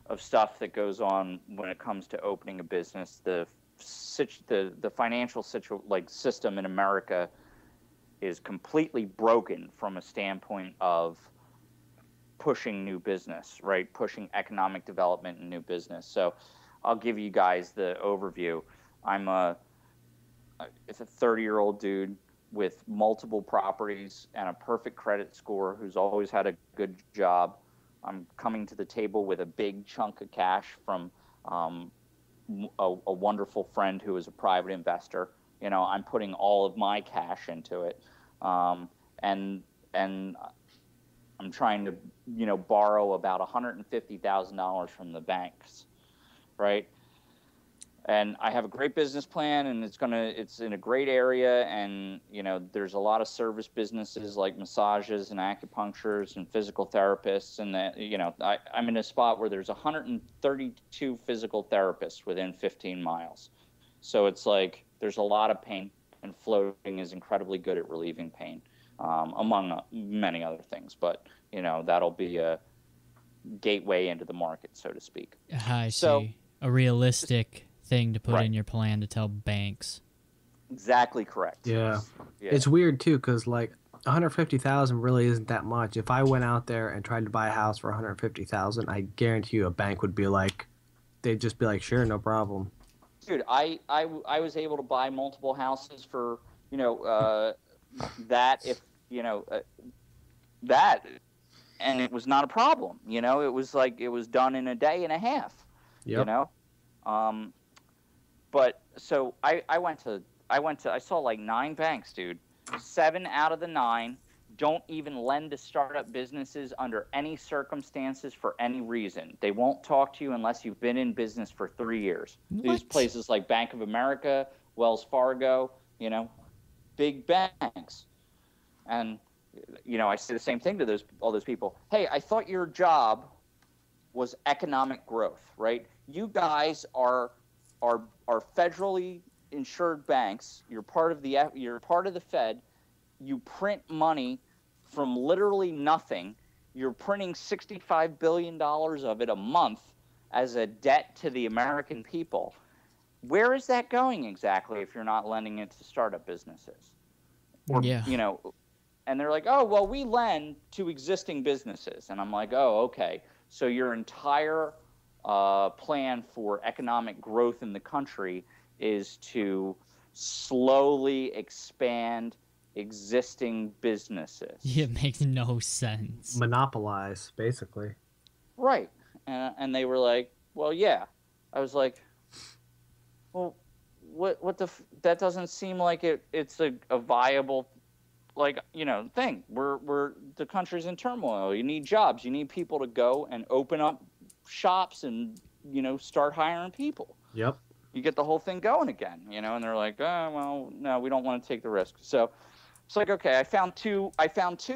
of stuff that goes on when it comes to opening a business. The financial system in America is completely broken from a standpoint of pushing new business, right? Pushing economic development and new business. So I'll give you guys the overview. It's a 30-year-old dude with multiple properties and a perfect credit score who's always had a good job, I'm coming to the table with a big chunk of cash from a wonderful friend who is a private investor. I'm putting all of my cash into it, and and I'm trying to borrow about $150,000 from the banks, right? And I have a great business plan, and it's in a great area, and there's a lot of service businesses like massages and acupunctures and physical therapists, and that I'm in a spot where there's 132 physical therapists within 15 miles. So it's like there's a lot of pain, and floating is incredibly good at relieving pain, among many other things. But that'll be a gateway into the market, so to speak. I see. A realistic thing to put in your plan to tell banks. Exactly correct. Yeah. It's weird too, because like 150,000 really isn't that much. If I went out there and tried to buy a house for 150,000, I guarantee you a bank would be like, they'd just be like, sure, no problem. Dude, I was able to buy multiple houses for that that, and it was not a problem. It was like it was done in a day and a half. Yep. But so I saw like 9 banks, dude. 7 out of the 9 don't even lend to startup businesses under any circumstances for any reason. They won't talk to you unless you've been in business for 3 years. What? These places like Bank of America, Wells Fargo, big banks. And I say the same thing to all those people. Hey, I thought your job was economic growth, right? You guys are federally insured banks. You're part of the Fed. You print money from literally nothing. You're printing $65 billion of it a month as a debt to the American people. Where is that going exactly if you're not lending it to startup businesses? Or, and they're like, oh, well, we lend to existing businesses. And I'm like, oh, okay. So your entire plan for economic growth in the country is to slowly expand existing businesses. It makes no sense. Monopolize, basically. Right. And they were like, well, yeah. I was like, well, that doesn't seem like it's a viable thing. We're the country's in turmoil. You need jobs. You need people to go and open up shops and start hiring people. Yep. You get the whole thing going again, and they're like, oh, well, no, we don't want to take the risk. So it's like, okay, I found two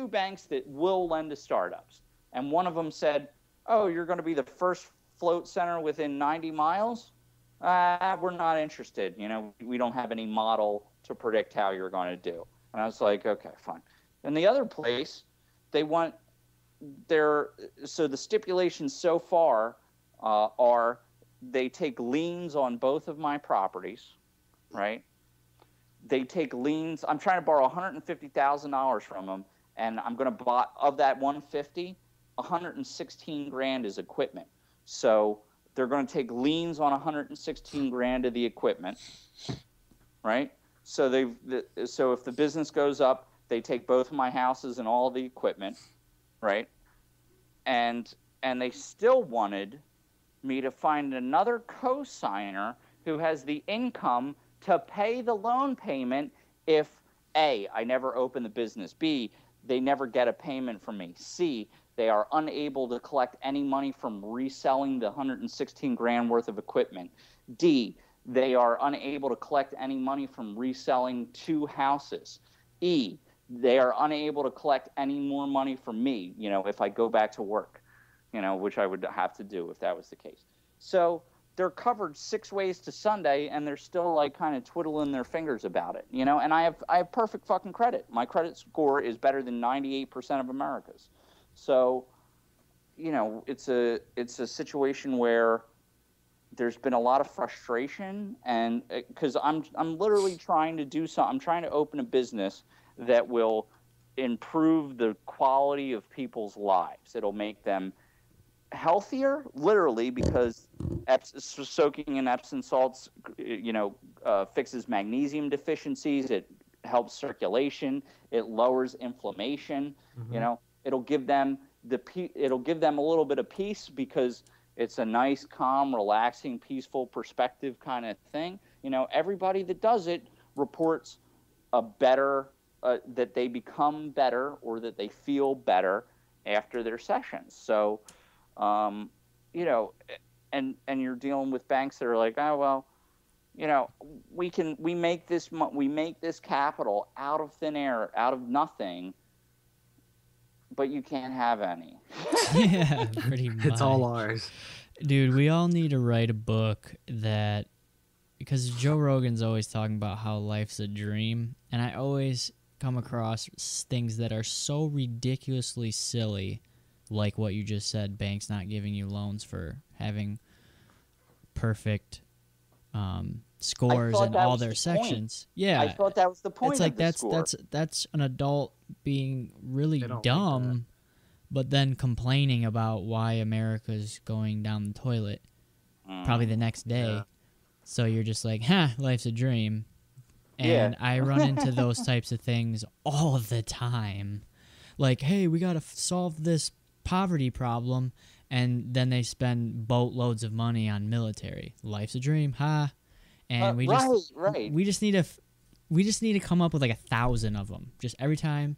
banks that will lend to startups, and one of them said, oh, you're going to be the first float center within 90 miles. We're not interested. We don't have any model to predict how you're going to do. And I was like, okay, fine. And the other place, so the stipulations so far are they take liens on both of my properties, right? They take liens. I'm trying to borrow $150,000 from them, and I'm going to buy, of that 150, 116 grand is equipment. So they're going to take liens on 116 grand of the equipment, right? So so if the business goes up, they take both of my houses and all the equipment, right? And they still wanted me to find another co-signer who has the income to pay the loan payment if A, I never open the business, B, they never get a payment from me, C, they are unable to collect any money from reselling the 116 grand worth of equipment, D, they are unable to collect any money from reselling 2 houses. E, they are unable to collect any more money from me, if I go back to work, which I would have to do if that was the case. So they're covered 6 ways to Sunday, and they're still like kind of twiddling their fingers about it, and I have perfect fucking credit. My credit score is better than 98% of America's. So, it's a situation where there's been a lot of frustration, and because I'm literally trying to do something. I'm trying to open a business that will improve the quality of people's lives. It'll make them healthier, literally, because soaking in Epsom salts, fixes magnesium deficiencies. It helps circulation. It lowers inflammation. Mm-hmm. It'll give them, it'll give them a little bit of peace because it's a nice, calm, relaxing, peaceful perspective kind of thing. Everybody that does it reports a better that they become better or that they feel better after their sessions. So, you know, and you're dealing with banks that are like, oh well, we make this capital out of thin air, out of nothing, but you can't have any. Yeah, pretty much. It's all ours. Dude, we all need to write a book that, because Joe Rogan's always talking about how life's a dream, and I always come across things that are so ridiculously silly, like what you just said, banks not giving you loans for having perfect scores in all their sections. Yeah, I thought that was the point. It's like of the that's an adult being really dumb, like but then complaining about why America's going down the toilet probably the next day. Yeah. So you're just like, life's a dream. And I run into those types of things all the time. Like, hey, we got to solve this poverty problem. And then they spend boatloads of money on military. Life's a dream, And we just need to come up with like 1,000 of them. Just every time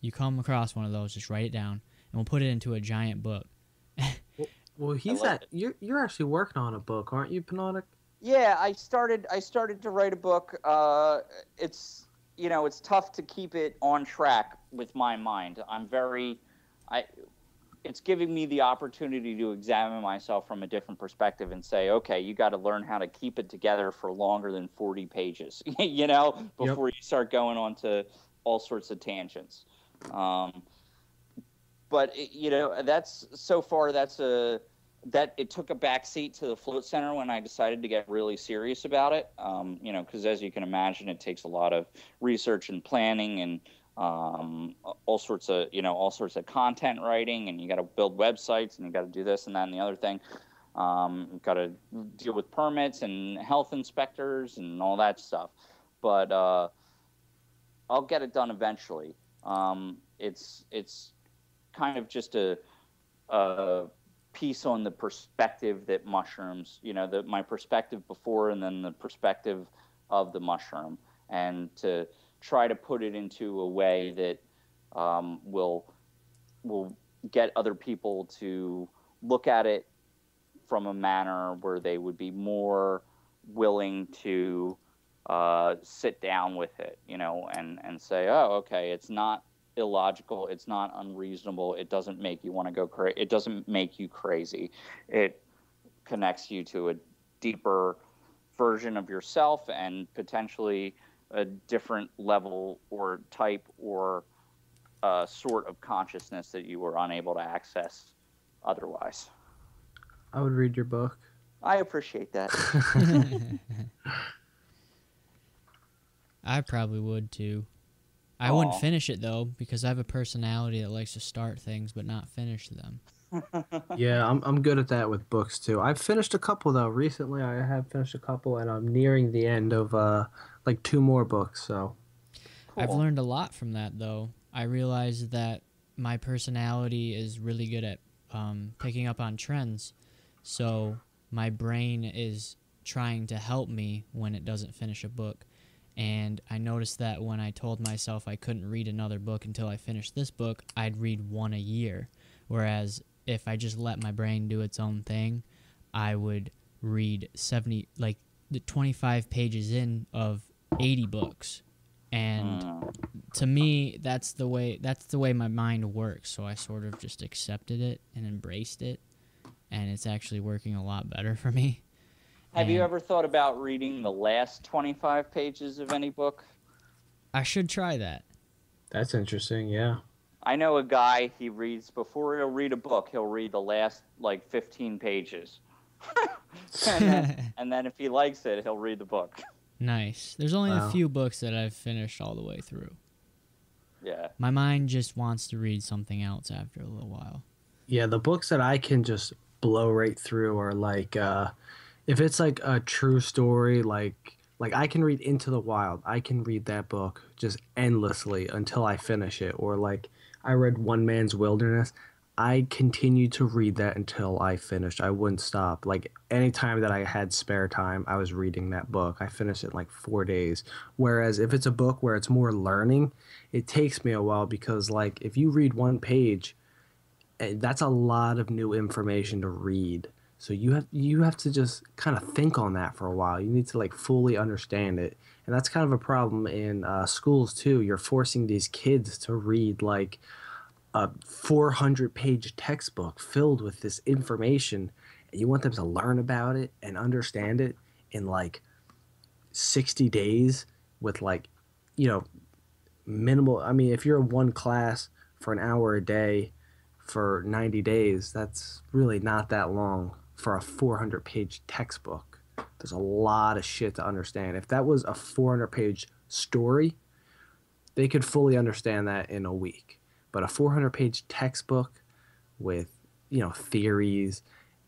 you come across one of those, just write it down, and we'll put it into a giant book. Well, you're actually working on a book, aren't you, Panodic? Yeah, I started to write a book. It's tough to keep it on track with my mind. It's giving me the opportunity to examine myself from a different perspective and say, okay, you got to learn how to keep it together for longer than 40 pages, before you start going on to all sorts of tangents. But it took a backseat to the Float Center when I decided to get really serious about it. Because as you can imagine, it takes a lot of research and planning and all sorts of content writing, and you got to build websites, and you got to do this and that and the other thing. You've got to deal with permits and health inspectors and all that stuff. But I'll get it done eventually. It's kind of just a piece on the perspective that mushrooms, my perspective before and then the perspective of the mushroom, and to try to put it into a way that will get other people to look at it from a manner where they would be more willing to sit down with it, and say, oh, okay, it's not illogical, it's not unreasonable, it doesn't make you want to go crazy, it doesn't make you crazy, it connects you to a deeper version of yourself and potentially a different level or type or sort of consciousness that you were unable to access otherwise. I would read your book. I appreciate that. I probably would too. I wouldn't finish it though, because I have a personality that likes to start things but not finish them. Yeah, I'm good at that with books too. I've finished a couple though. Recently, I have finished a couple, and I'm nearing the end of like 2 more books. So cool. I've learned a lot from that though. I realized that my personality is really good at picking up on trends. So my brain is trying to help me when it doesn't finish a book. And I noticed that when I told myself I couldn't read another book until I finished this book, I'd read 1 a year. Whereas if I just let my brain do its own thing, I would read 25 pages in of 80 books. And to me, that's the way my mind works. So I sort of just accepted it and embraced it. And it's actually working a lot better for me. Have you ever thought about reading the last 25 pages of any book? I should try that. That's interesting, yeah. I know a guy, he reads, before he'll read a book, he'll read the last, 15 pages. and then if he likes it, he'll read the book. Nice. There's only a few books that I've finished all the way through. Yeah. My mind just wants to read something else after a little while. Yeah, the books that I can just blow right through are like... if it's like a true story, like I can read Into the Wild. I can read that book just endlessly until I finish it. Or like I read One Man's Wilderness. I continued to read that until I finished. I wouldn't stop. Like any time that I had spare time, I was reading that book. I finished it in like 4 days. Whereas if it's a book where it's more learning, it takes me a while because like if you read one page, that's a lot of new information to read. So you have to just kind of think on that for a while. You need to like fully understand it, and that's kind of a problem in schools too. You're forcing these kids to read like a 400-page textbook filled with this information, and you want them to learn about it and understand it in like 60 days with like, you know, minimal. I mean, if you're in one class for an hour a day for 90 days, that's really not that long for a 400-page textbook. There's a lot of shit to understand. If that was a 400-page story, they could fully understand that in a week. But a 400-page textbook with, you know, theories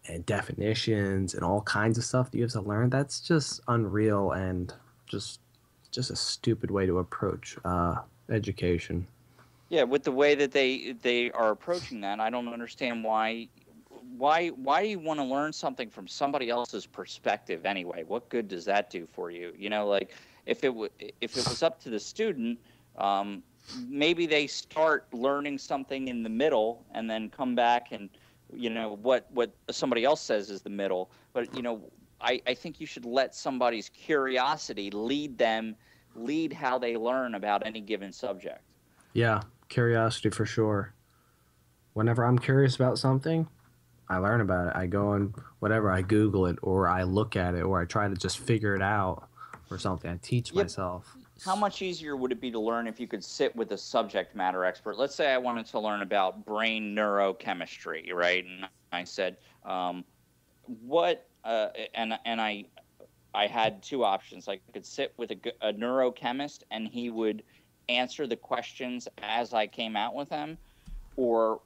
and definitions and all kinds of stuff that you have to learn, that's just unreal and just a stupid way to approach education. Yeah, with the way that they are approaching that, I don't understand why do you want to learn something from somebody else's perspective anyway? What good does that do for you? You know, like if it was up to the student, maybe they start learning something in the middle and then come back and, you know, what somebody else says is the middle. But, you know, I think you should let somebody's curiosity lead how they learn about any given subject. Yeah, curiosity for sure. Whenever I'm curious about something, I learn about it. I go and whatever, I Google it or I look at it or I try to just figure it out or something. I teach myself. How much easier would it be to learn if you could sit with a subject matter expert? Let's say I wanted to learn about brain neurochemistry, right? And I said, and I had two options. I could sit with a neurochemist and he would answer the questions as I came out with them, or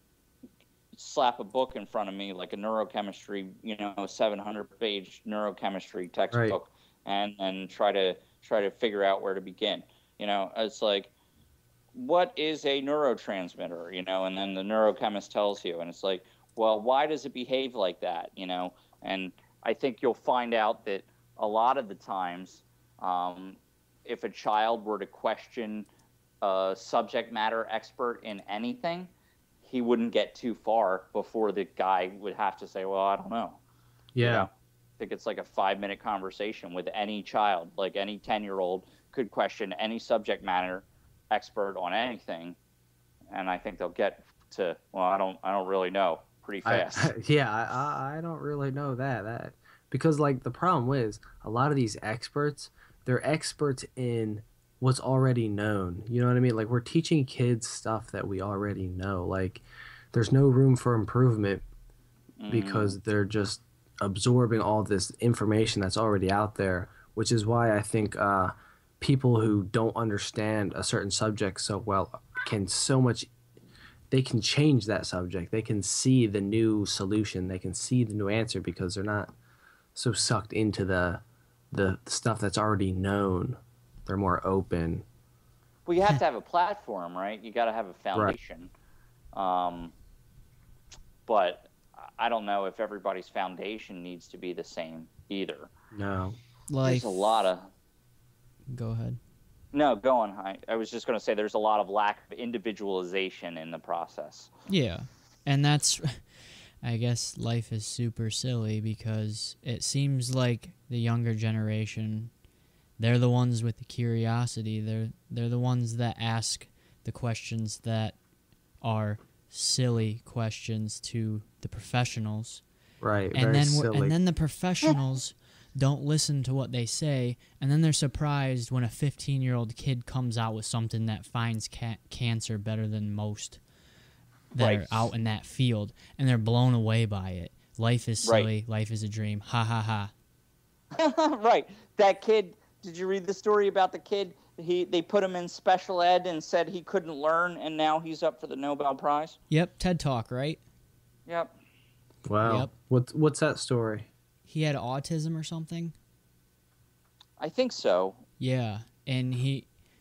slap a book in front of me like a neurochemistry, you know, 700-page neurochemistry textbook, right, and try to figure out where to begin. You know, it's like, what is a neurotransmitter? You know, and then the neurochemist tells you, and it's like, well, why does it behave like that? You know, and I think you'll find out that a lot of the times, if a child were to question a subject matter expert in anything, he wouldn't get too far before the guy would have to say, well, I don't know. Yeah. You know? I think it's like a 5-minute conversation with any child. Like any 10-year-old could question any subject matter expert on anything, and I think they'll get to, well, I don't really know, pretty fast. I don't really know that because like the problem is a lot of these experts, they're experts in what's already known. You know what I mean? Like we're teaching kids stuff that we already know. Like there's no room for improvement because they're just absorbing all this information that's already out there, which is why I think people who don't understand a certain subject so well they can change that subject. They can see the new solution. They can see the new answer because they're not so sucked into the stuff that's already known. They're more open. Well, you have to have a platform, right? You got to have a foundation. Right. But I don't know if everybody's foundation needs to be the same either. No. There's a lot of... Go ahead. No, go on. I was just going to say there's a lot of lack of individualization in the process. Yeah. And that's... I guess life is super silly because it seems like the younger generation... They're the ones with the curiosity. They're the ones that ask the questions that are silly questions to the professionals. Right. And very silly. And then the professionals don't listen to what they say, and then they're surprised when a 15-year-old kid comes out with something that finds cancer better than most that are out in that field, and they're blown away by it. Life is silly. Right. Life is a dream. Ha ha ha. Right. That kid. Did you read the story about the kid? They put him in special ed and said he couldn't learn, and now he's up for the Nobel Prize. Yep, TED Talk, right? Yep. Wow. Yep. What's that story? He had autism or something. I think so. Yeah, and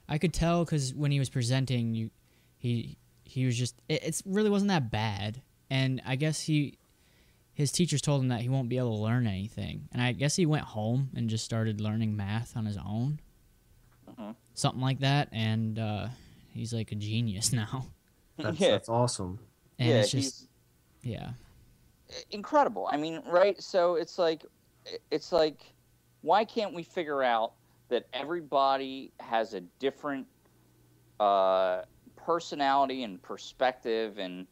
I could tell because when he was presenting, he was just it really wasn't that bad. and I guess his teachers told him that he won't be able to learn anything, and I guess he went home and just started learning math on his own, something like that, and he's like a genius now. That's awesome. And yeah, it's just incredible. I mean, right? So it's like, why can't we figure out that everybody has a different personality and perspective and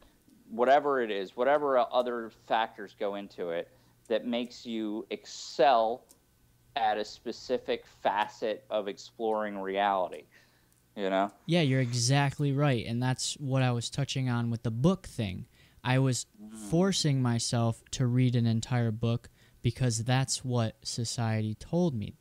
whatever it is, whatever other factors go into it that makes you excel at a specific facet of exploring reality, you know? Yeah, you're exactly right, and that's what I was touching on with the book thing. I was forcing myself to read an entire book because that's what society told me.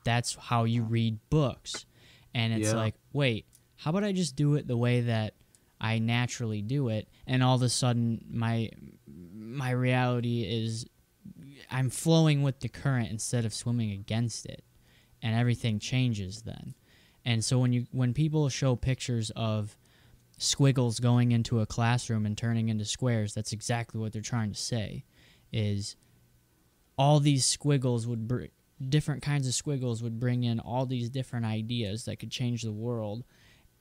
That's how you read books. And it's like, wait, how about I just do it the way that I naturally do it, and all of a sudden my reality is I'm flowing with the current instead of swimming against it, and everything changes then. And so when people show pictures of squiggles going into a classroom and turning into squares, that's exactly what they're trying to say, is all these squiggles different kinds of squiggles would bring in all these different ideas that could change the world,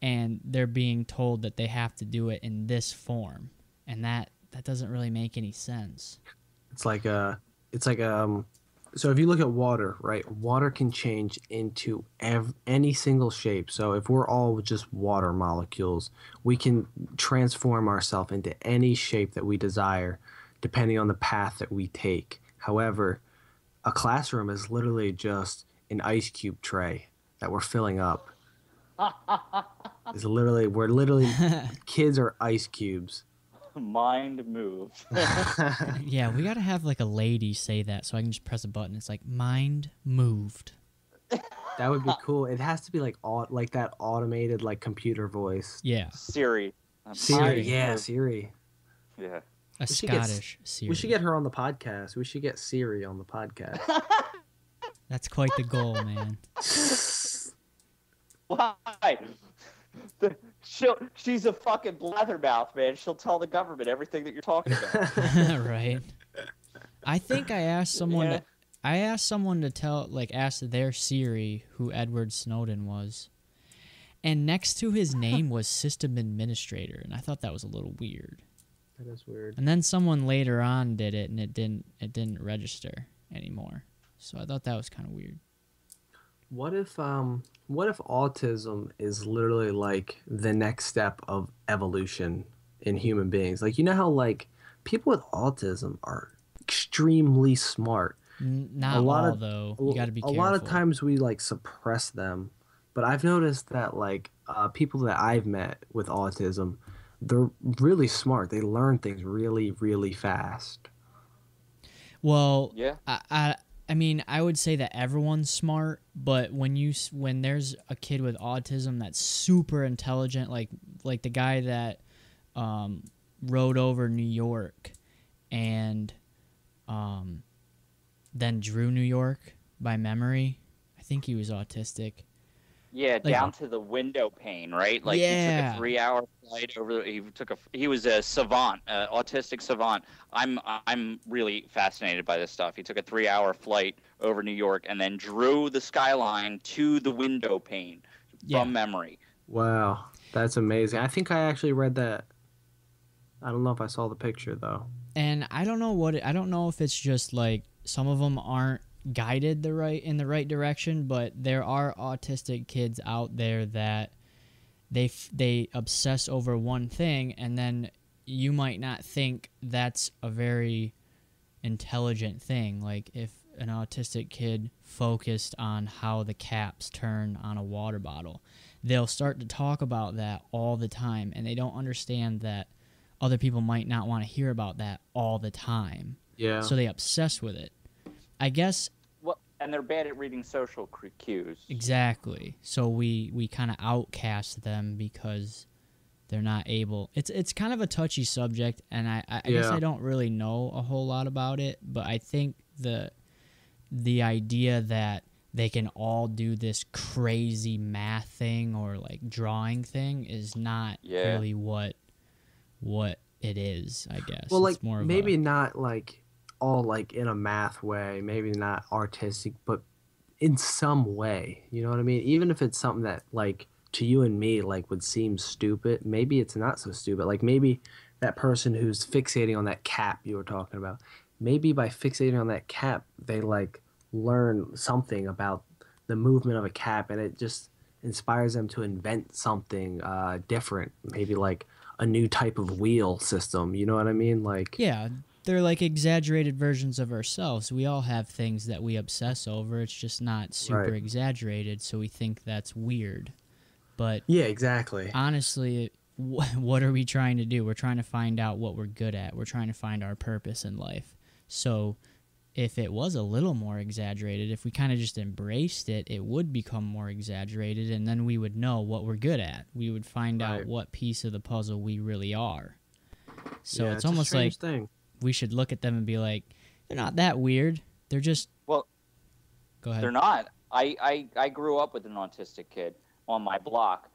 and they're being told that they have to do it in this form, and that doesn't really make any sense. So if you look at water, right? Water can change into any single shape. So if we're all just water molecules, we can transform ourselves into any shape that we desire, depending on the path that we take. However, a classroom is literally just an ice cube tray that we're filling up. We're literally kids are ice cubes. Mind moved. Yeah, we gotta have like a lady say that so I can just press a button. It's like mind moved. That would be cool. It has to be like that automated like computer voice. Yeah. Siri. Siri. Yeah, Siri. Yeah. A Scottish Siri. We should get her on the podcast. We should get Siri on the podcast. That's quite the goal, man. Why? She's a fucking blabbermouth, man. She'll tell the government everything that you're talking about. Right. I think I asked someone. Yeah. I asked someone to ask their Siri who Edward Snowden was, and next to his name was System Administrator, and I thought that was a little weird. That is weird. And then someone later on did it, and it didn't register anymore. So I thought that was kind of weird. What if autism is literally like the next step of evolution in human beings? Like, you know how like people with autism are extremely smart. Not all, though. You got to be careful. A lot of times we like suppress them, but I've noticed that like people that I've met with autism, they're really smart. They learn things really, really fast. Well, yeah. I mean, I would say that everyone's smart, but when there's a kid with autism that's super intelligent, like the guy that rode over New York and then drew New York by memory, I think he was autistic. Yeah, down to the window pane, right? Like, yeah. He took a 3-hour flight over. He was a savant, autistic savant. I'm really fascinated by this stuff. He took a 3-hour flight over New York and then drew the skyline to the window pane from memory. Wow, that's amazing. I think I actually read that. I don't know if I saw the picture though. And I don't know if it's just like some of them aren't guided in the right direction, but there are autistic kids out there that they obsess over one thing, and then you might not think that's a very intelligent thing. Like if an autistic kid focused on how the caps turn on a water bottle, they'll start to talk about that all the time, and they don't understand that other people might not want to hear about that all the time. Yeah. So they obsess with it. I guess. Well, and they're bad at reading social cues. Exactly. So we kind of outcast them because they're not able. It's kind of a touchy subject, and I guess I don't really know a whole lot about it, but I think the idea that they can all do this crazy math thing or like drawing thing is not really what it is, I guess. Well, like It's more of maybe a not like all like in a math way, maybe not artistic, but in some way, you know what I mean? Even if it's something that like to you and me like would seem stupid, maybe it's not so stupid. Like maybe that person who's fixating on that cap you were talking about, maybe by fixating on that cap, they like learn something about the movement of a cap, and it just inspires them to invent something different, maybe like a new type of wheel system. You know what I mean? Like, yeah, they're like exaggerated versions of ourselves. We all have things that we obsess over. It's just not super right? exaggerated, so we think that's weird. But Yeah, exactly. honestly, what are we trying to do? We're trying to find out what we're good at. We're trying to find our purpose in life. So if it was a little more exaggerated, if we kind of just embraced it, it would become more exaggerated, and then we would know what we're good at. We would find out Right. what piece of the puzzle we really are. So Yeah, it's it's a almost like strange thing. we should look at them and be like, they're not that weird. They're just. Well, Go ahead. they're not. I grew up with an autistic kid on my block.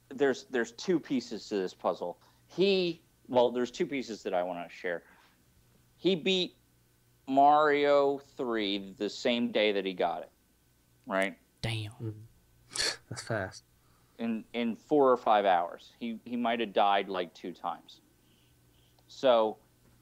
There's two pieces to this puzzle. There's two pieces that I want to share. He beat Mario 3 the same day that he got it, right? Damn. That's fast. In 4 or 5 hours. He might have died like 2 times. So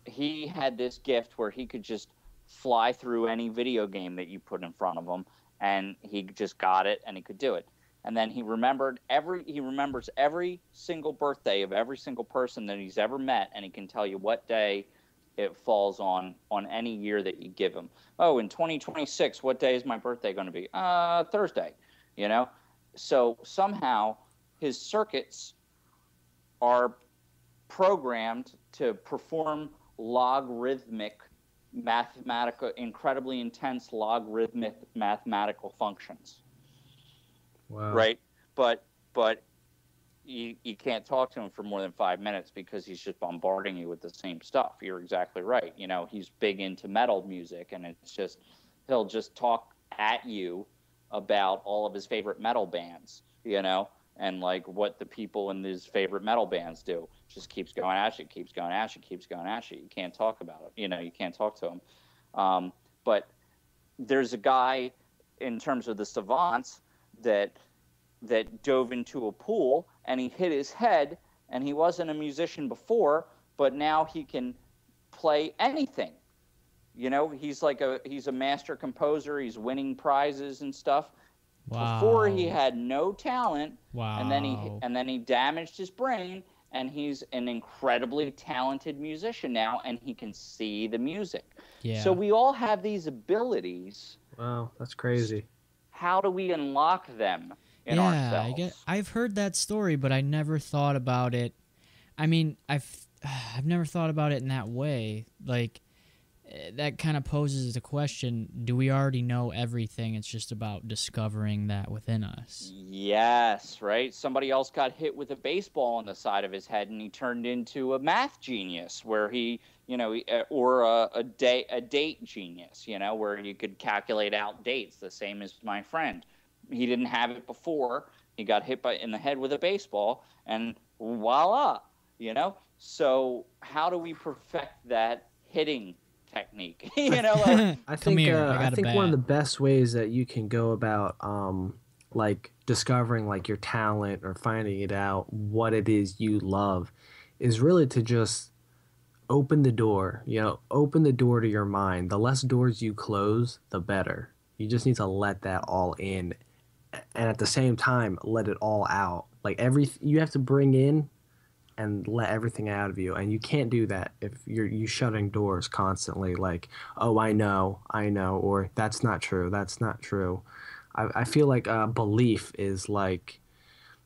he had this gift where he could just fly through any video game that you put in front of him, and he just got it and he could do it. And then he remembers every single birthday of every single person that he's ever met, and he can tell you what day it falls on any year that you give him. Oh, in 2026, what day is my birthday going to be? Thursday, you know? So somehow his circuits are programmed to perform incredibly intense logarithmic mathematical functions. Wow. Right? But you can't talk to him for more than 5 minutes because he's just bombarding you with the same stuff. You're exactly right. You know, he's big into metal music, and it's just he'll just talk at you about all of his favorite metal bands, you know, and like what the people in his favorite metal bands do. Just keeps going at you, keeps going at you, keeps going at you. You can't talk about it. You know, you can't talk to him. But there's a guy in terms of the savants that dove into a pool and he hit his head, and he wasn't a musician before, but now he can play anything. You know, he's a master composer. He's winning prizes and stuff. Wow. Before he had no talent. Wow. And then he damaged his brain, and he's an incredibly talented musician now, and he can see the music. Yeah. So we all have these abilities. Wow, that's crazy. How do we unlock them in ourselves? I've heard that story, but I never thought about it. I mean, I've never thought about it in that way. Like, that kind of poses the question, do we already know everything? It's just about discovering that within us. Yes, right? Somebody else got hit with a baseball on the side of his head, and he turned into a math genius, where he, you know, or a date genius, you know, where you could calculate out dates, the same as my friend. He didn't have it before. He got hit in the head with a baseball, and voila, you know? So how do we perfect that hitting technique? You know, like, I Come think here, I got a think bat. one of the best ways that you can go about like discovering like your talent or finding it out what it is you love is really to just open the door, you know, open the door to your mind. The less doors you close, the better. You just need to let that all in, and at the same time let it all out. Like you have to bring in and let everything out of you, and you can't do that if you shutting doors constantly, like, oh, I know, or that's not true, I feel like belief is like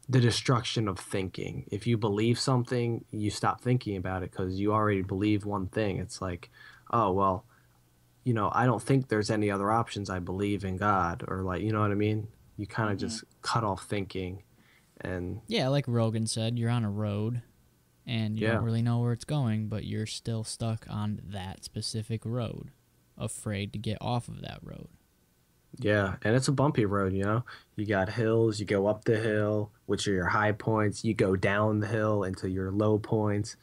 the destruction of thinking. If you believe something, you stop thinking about it because you already believe one thing. It's like, oh, well, you know, I don't think there's any other options. I believe in God, or like, you know what I mean? You kind of just cut off thinking. And Yeah, like Rogan said, you're on a road and you don't really know where it's going, but you're still stuck on that specific road, afraid to get off of that road. Yeah, and it's a bumpy road, you know. You got hills, you go up the hill, which are your high points, you go down the hill into your low points.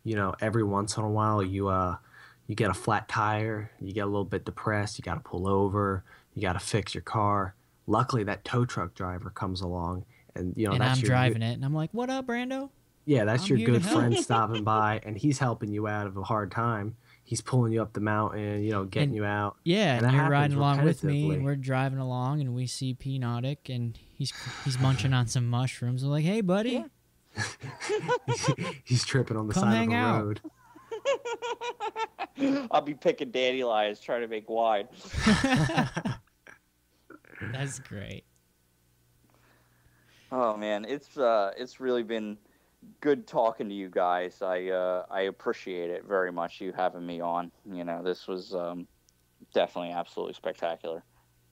You know, every once in a while you get a flat tire, you get a little bit depressed, you got to pull over, you got to fix your car. Luckily that tow truck driver comes along and you know, And that's I'm your good driving it, and I'm like, "What up, Brando? yeah, that's I'm your here to good help." friend stopping by and he's helping you out of a hard time. He's pulling you up the mountain, you know, getting And you out. yeah, And and that you're happens riding along with me, and repetitively. we're driving along, and we see Peanautic, and he's munching on some mushrooms. We're like, "Hey, Yeah. buddy, He's tripping on the come side of hang a out." road. I'll be picking dandelions trying to make wine. That's great. Oh man, it's really been good talking to you guys. I appreciate it very much, you having me on. You know, this was definitely absolutely spectacular.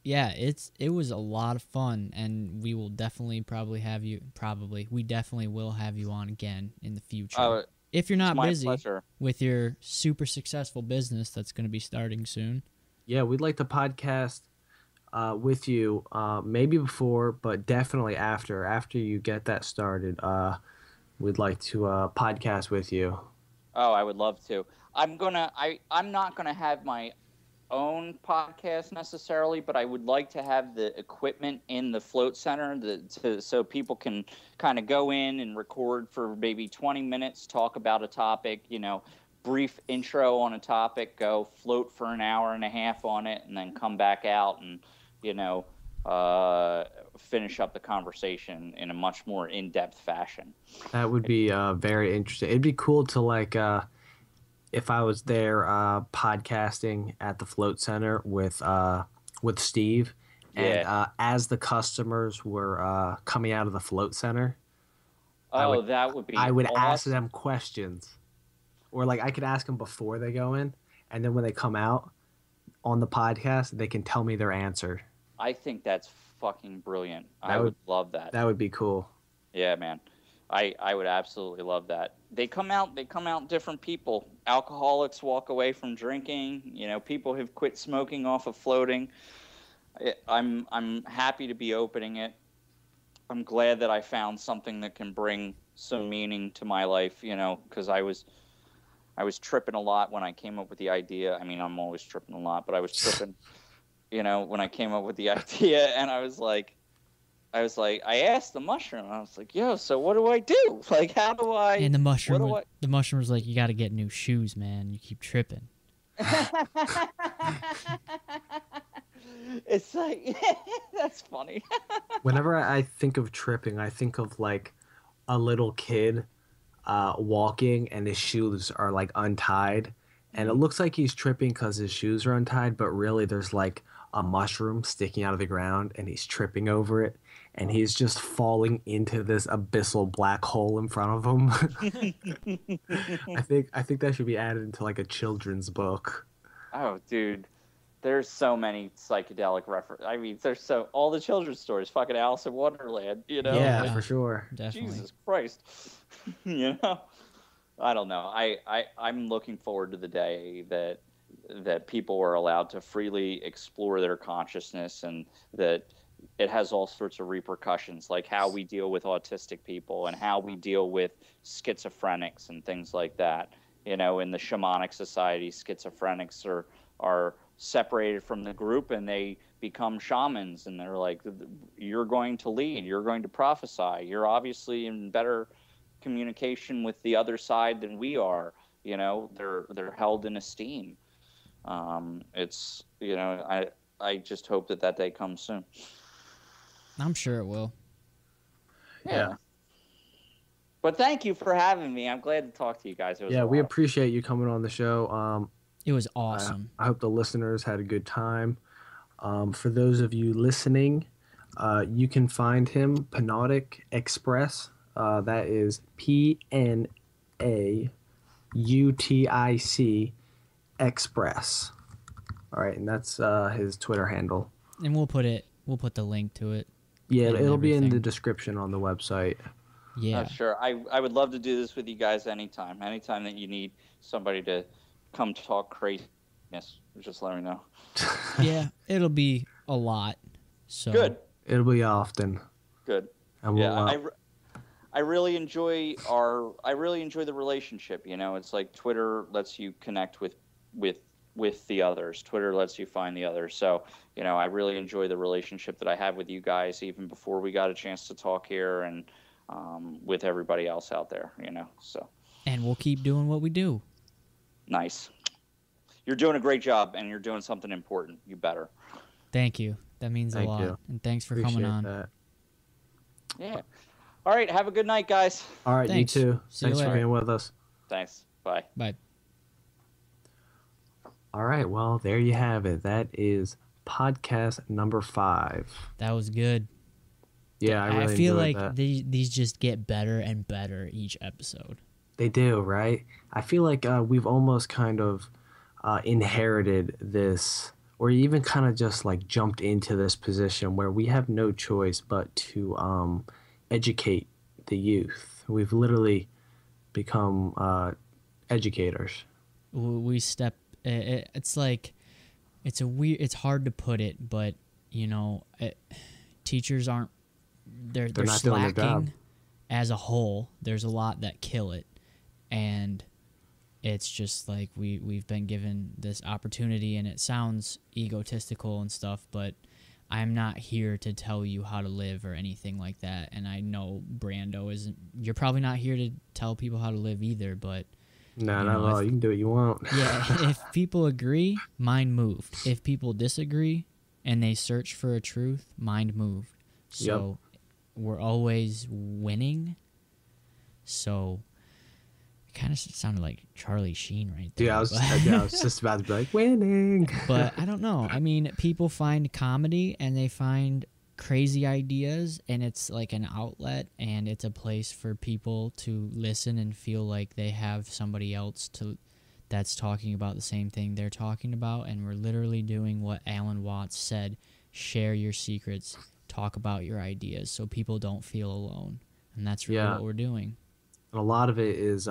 Yeah, it was a lot of fun, and we will definitely probably have you. Probably, we definitely will have you on again in the future Uh, if you're it's not my busy pleasure. with your super successful business that's going to be starting soon. Yeah, we'd like to podcast with you, maybe before, but definitely after. After you get that started, we'd like to podcast with you. Oh, I would love to. I'm not gonna have my own podcast necessarily, but I would like to have the equipment in the float center so people can kind of go in and record for maybe 20 minutes, talk about a topic, you know, brief intro on a topic, go float for an hour and a half on it, and then come back out and, you know, uh, finish up the conversation in a much more in-depth fashion. That would be very interesting. It'd be cool to like if I was there podcasting at the Float Center with Steve, and Yeah. as the customers were coming out of the Float Center, I Oh, would that would be I would ask awesome. them questions, or like I could ask them before they go in, and then when they come out on the podcast, they can tell me their answer. I think that's fucking brilliant. I That would would love that. that would be cool. Yeah, man. I would absolutely love that. They come out different people. Alcoholics walk away from drinking, you know, people have quit smoking off of floating. I'm happy to be opening it. I'm glad that I found something that can bring some meaning to my life, you know, cuz I was tripping a lot when I came up with the idea. I mean, I'm always tripping a lot, but I was tripping, you know, when I came up with the idea, and I asked the mushroom, I was like, yo, so what do I do? Like, how do I, And what do the mushroom was like, "You got to get new shoes, man. You keep tripping." I, it's like, that's funny. Whenever I think of tripping, I think of like a little kid walking and his shoes are like untied. And it looks like he's tripping because his shoes are untied, but really there's like a mushroom sticking out of the ground and he's tripping over it. And he's just falling into this abyssal black hole in front of him. I think that should be added into like a children's book. Oh, dude, there's so many psychedelic reference. I mean, there's so, all the children's stories, fucking Alice in Wonderland, you know? Yeah, Like, for sure. Definitely. Jesus Christ. You know? I don't know. I'm looking forward to the day that people are allowed to freely explore their consciousness, and that it has all sorts of repercussions, like how we deal with autistic people and how we deal with schizophrenics and things like that. You know, in the shamanic society, schizophrenics are separated from the group and they become shamans, and they're like, you're going to lead, you're going to prophesy, you're obviously in better communication with the other side than we are. You know, they're held in esteem. It's, you know, I just hope that day comes soon. I'm sure it will. Yeah. But thank you for having me. I'm glad to talk to you guys. It was Yeah, a we lot. appreciate you coming on the show. It was awesome. I hope the listeners had a good time. For those of you listening, you can find him Penautic Express. That is PNAUTIC Express. All right, and that's his Twitter handle. And we'll put the link to it. Yeah, and it'll be in the everything. description on the website. Yeah. Sure. I would love to do this with you guys anytime. Anytime that you need somebody to come talk crazy Yes, just let me know. Yeah, it'll be a lot. So Good. It'll be often. Good. And Yeah, we'll, I really enjoy the relationship. You know, it's like Twitter lets you connect with with the others. Twitter lets you find the others. So, you know, I really enjoy the relationship that I have with you guys, even before we got a chance to talk here, and with everybody else out there. You know, so and we'll keep doing what we do. nice. You're doing a great job, and you're doing something important. You better. Thank you. That means a thank lot. you. And thanks for Appreciate coming on. that. Yeah. All right. Have a good night, guys. All right, Thanks. you too. See you Thanks for later. being with us. Thanks. Bye. Bye. All right, well, there you have it. That is podcast number 5. That was good. Yeah, I really feel enjoyed like that. these just get better and better each episode. They do, right? I feel like we've almost kind of inherited this, or even kind of just like jumped into this position where we have no choice but to educate the youth. We've literally become educators. We step. It's like it's a weird. It's hard to put it, but you know, teachers aren't. They're not doing their job. slacking as a whole. There's a lot that kill it, and it's just like we've been given this opportunity, and it sounds egotistical and stuff, but I'm not here to tell you how to live or anything like that. And I know Brando isn't. You're probably not here to tell people how to live either, but. No, You not know, at all. if- You can do what you want. Yeah, if people agree, mind moved. If people disagree and they search for a truth, mind moved. So we're always winning. So it kind of sounded like Charlie Sheen right there. Dude, I was but, just about to be like, winning. but I don't know. I mean, people find comedy and they find crazy ideas, and it's like an outlet, and it's a place for people to listen and feel like they have somebody else that's talking about the same thing they're talking about. And we're literally doing what Alan Watts said: share your secrets, talk about your ideas, so people don't feel alone. And that's really what we're doing. And a lot of it is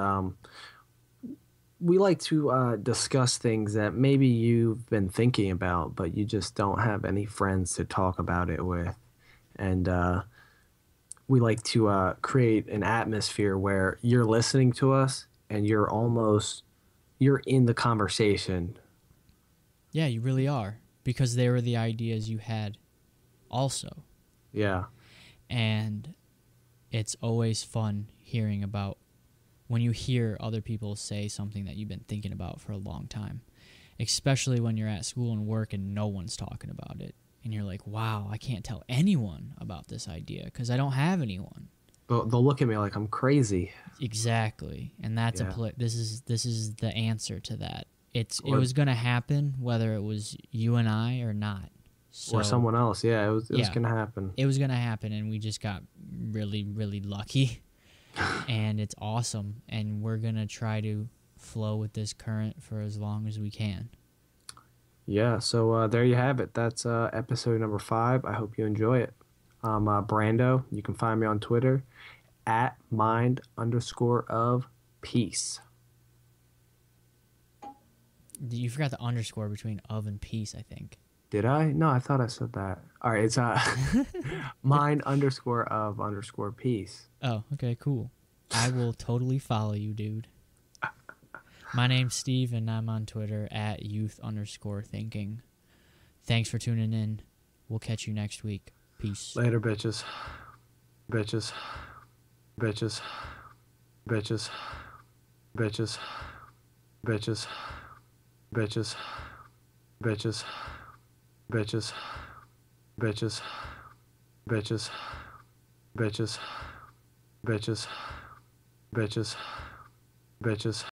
we like to discuss things that maybe you've been thinking about, but you just don't have any friends to talk about it with. And we like to create an atmosphere where you're listening to us and you're in the conversation. Yeah, you really are, because they were the ideas you had also. Yeah. And it's always fun hearing about when you hear other people say something that you've been thinking about for a long time, especially when you're at school and work and no one's talking about it. And you're like, wow, I can't tell anyone about this idea because I don't have anyone. They'll look at me like I'm crazy. Exactly. And that's Yeah. this is the answer to that. It was going to happen whether it was you and I or not. So Or someone else. Yeah, it was going to happen. It was going to happen, and we just got really, really lucky. And it's awesome, and we're going to try to flow with this current for as long as we can. Yeah, so there you have it. That's episode number 5. I hope you enjoy it. Brando. You can find me on Twitter at mind_of_peace. You forgot the underscore between of and peace, I think. Did I? No, I thought I said that. All right, it's mind_of_peace. Oh, okay, cool. I will totally follow you, dude. My name's Steve, and I'm on Twitter at youth_thinking. Thanks for tuning in. We'll catch you next week. Peace. Later, bitches. Bitches. Bitches. Bitches. Bitches. Bitches. Bitches. Bitches. Bitches. Bitches. Bitches. Bitches. Bitches. Bitches. Bitches.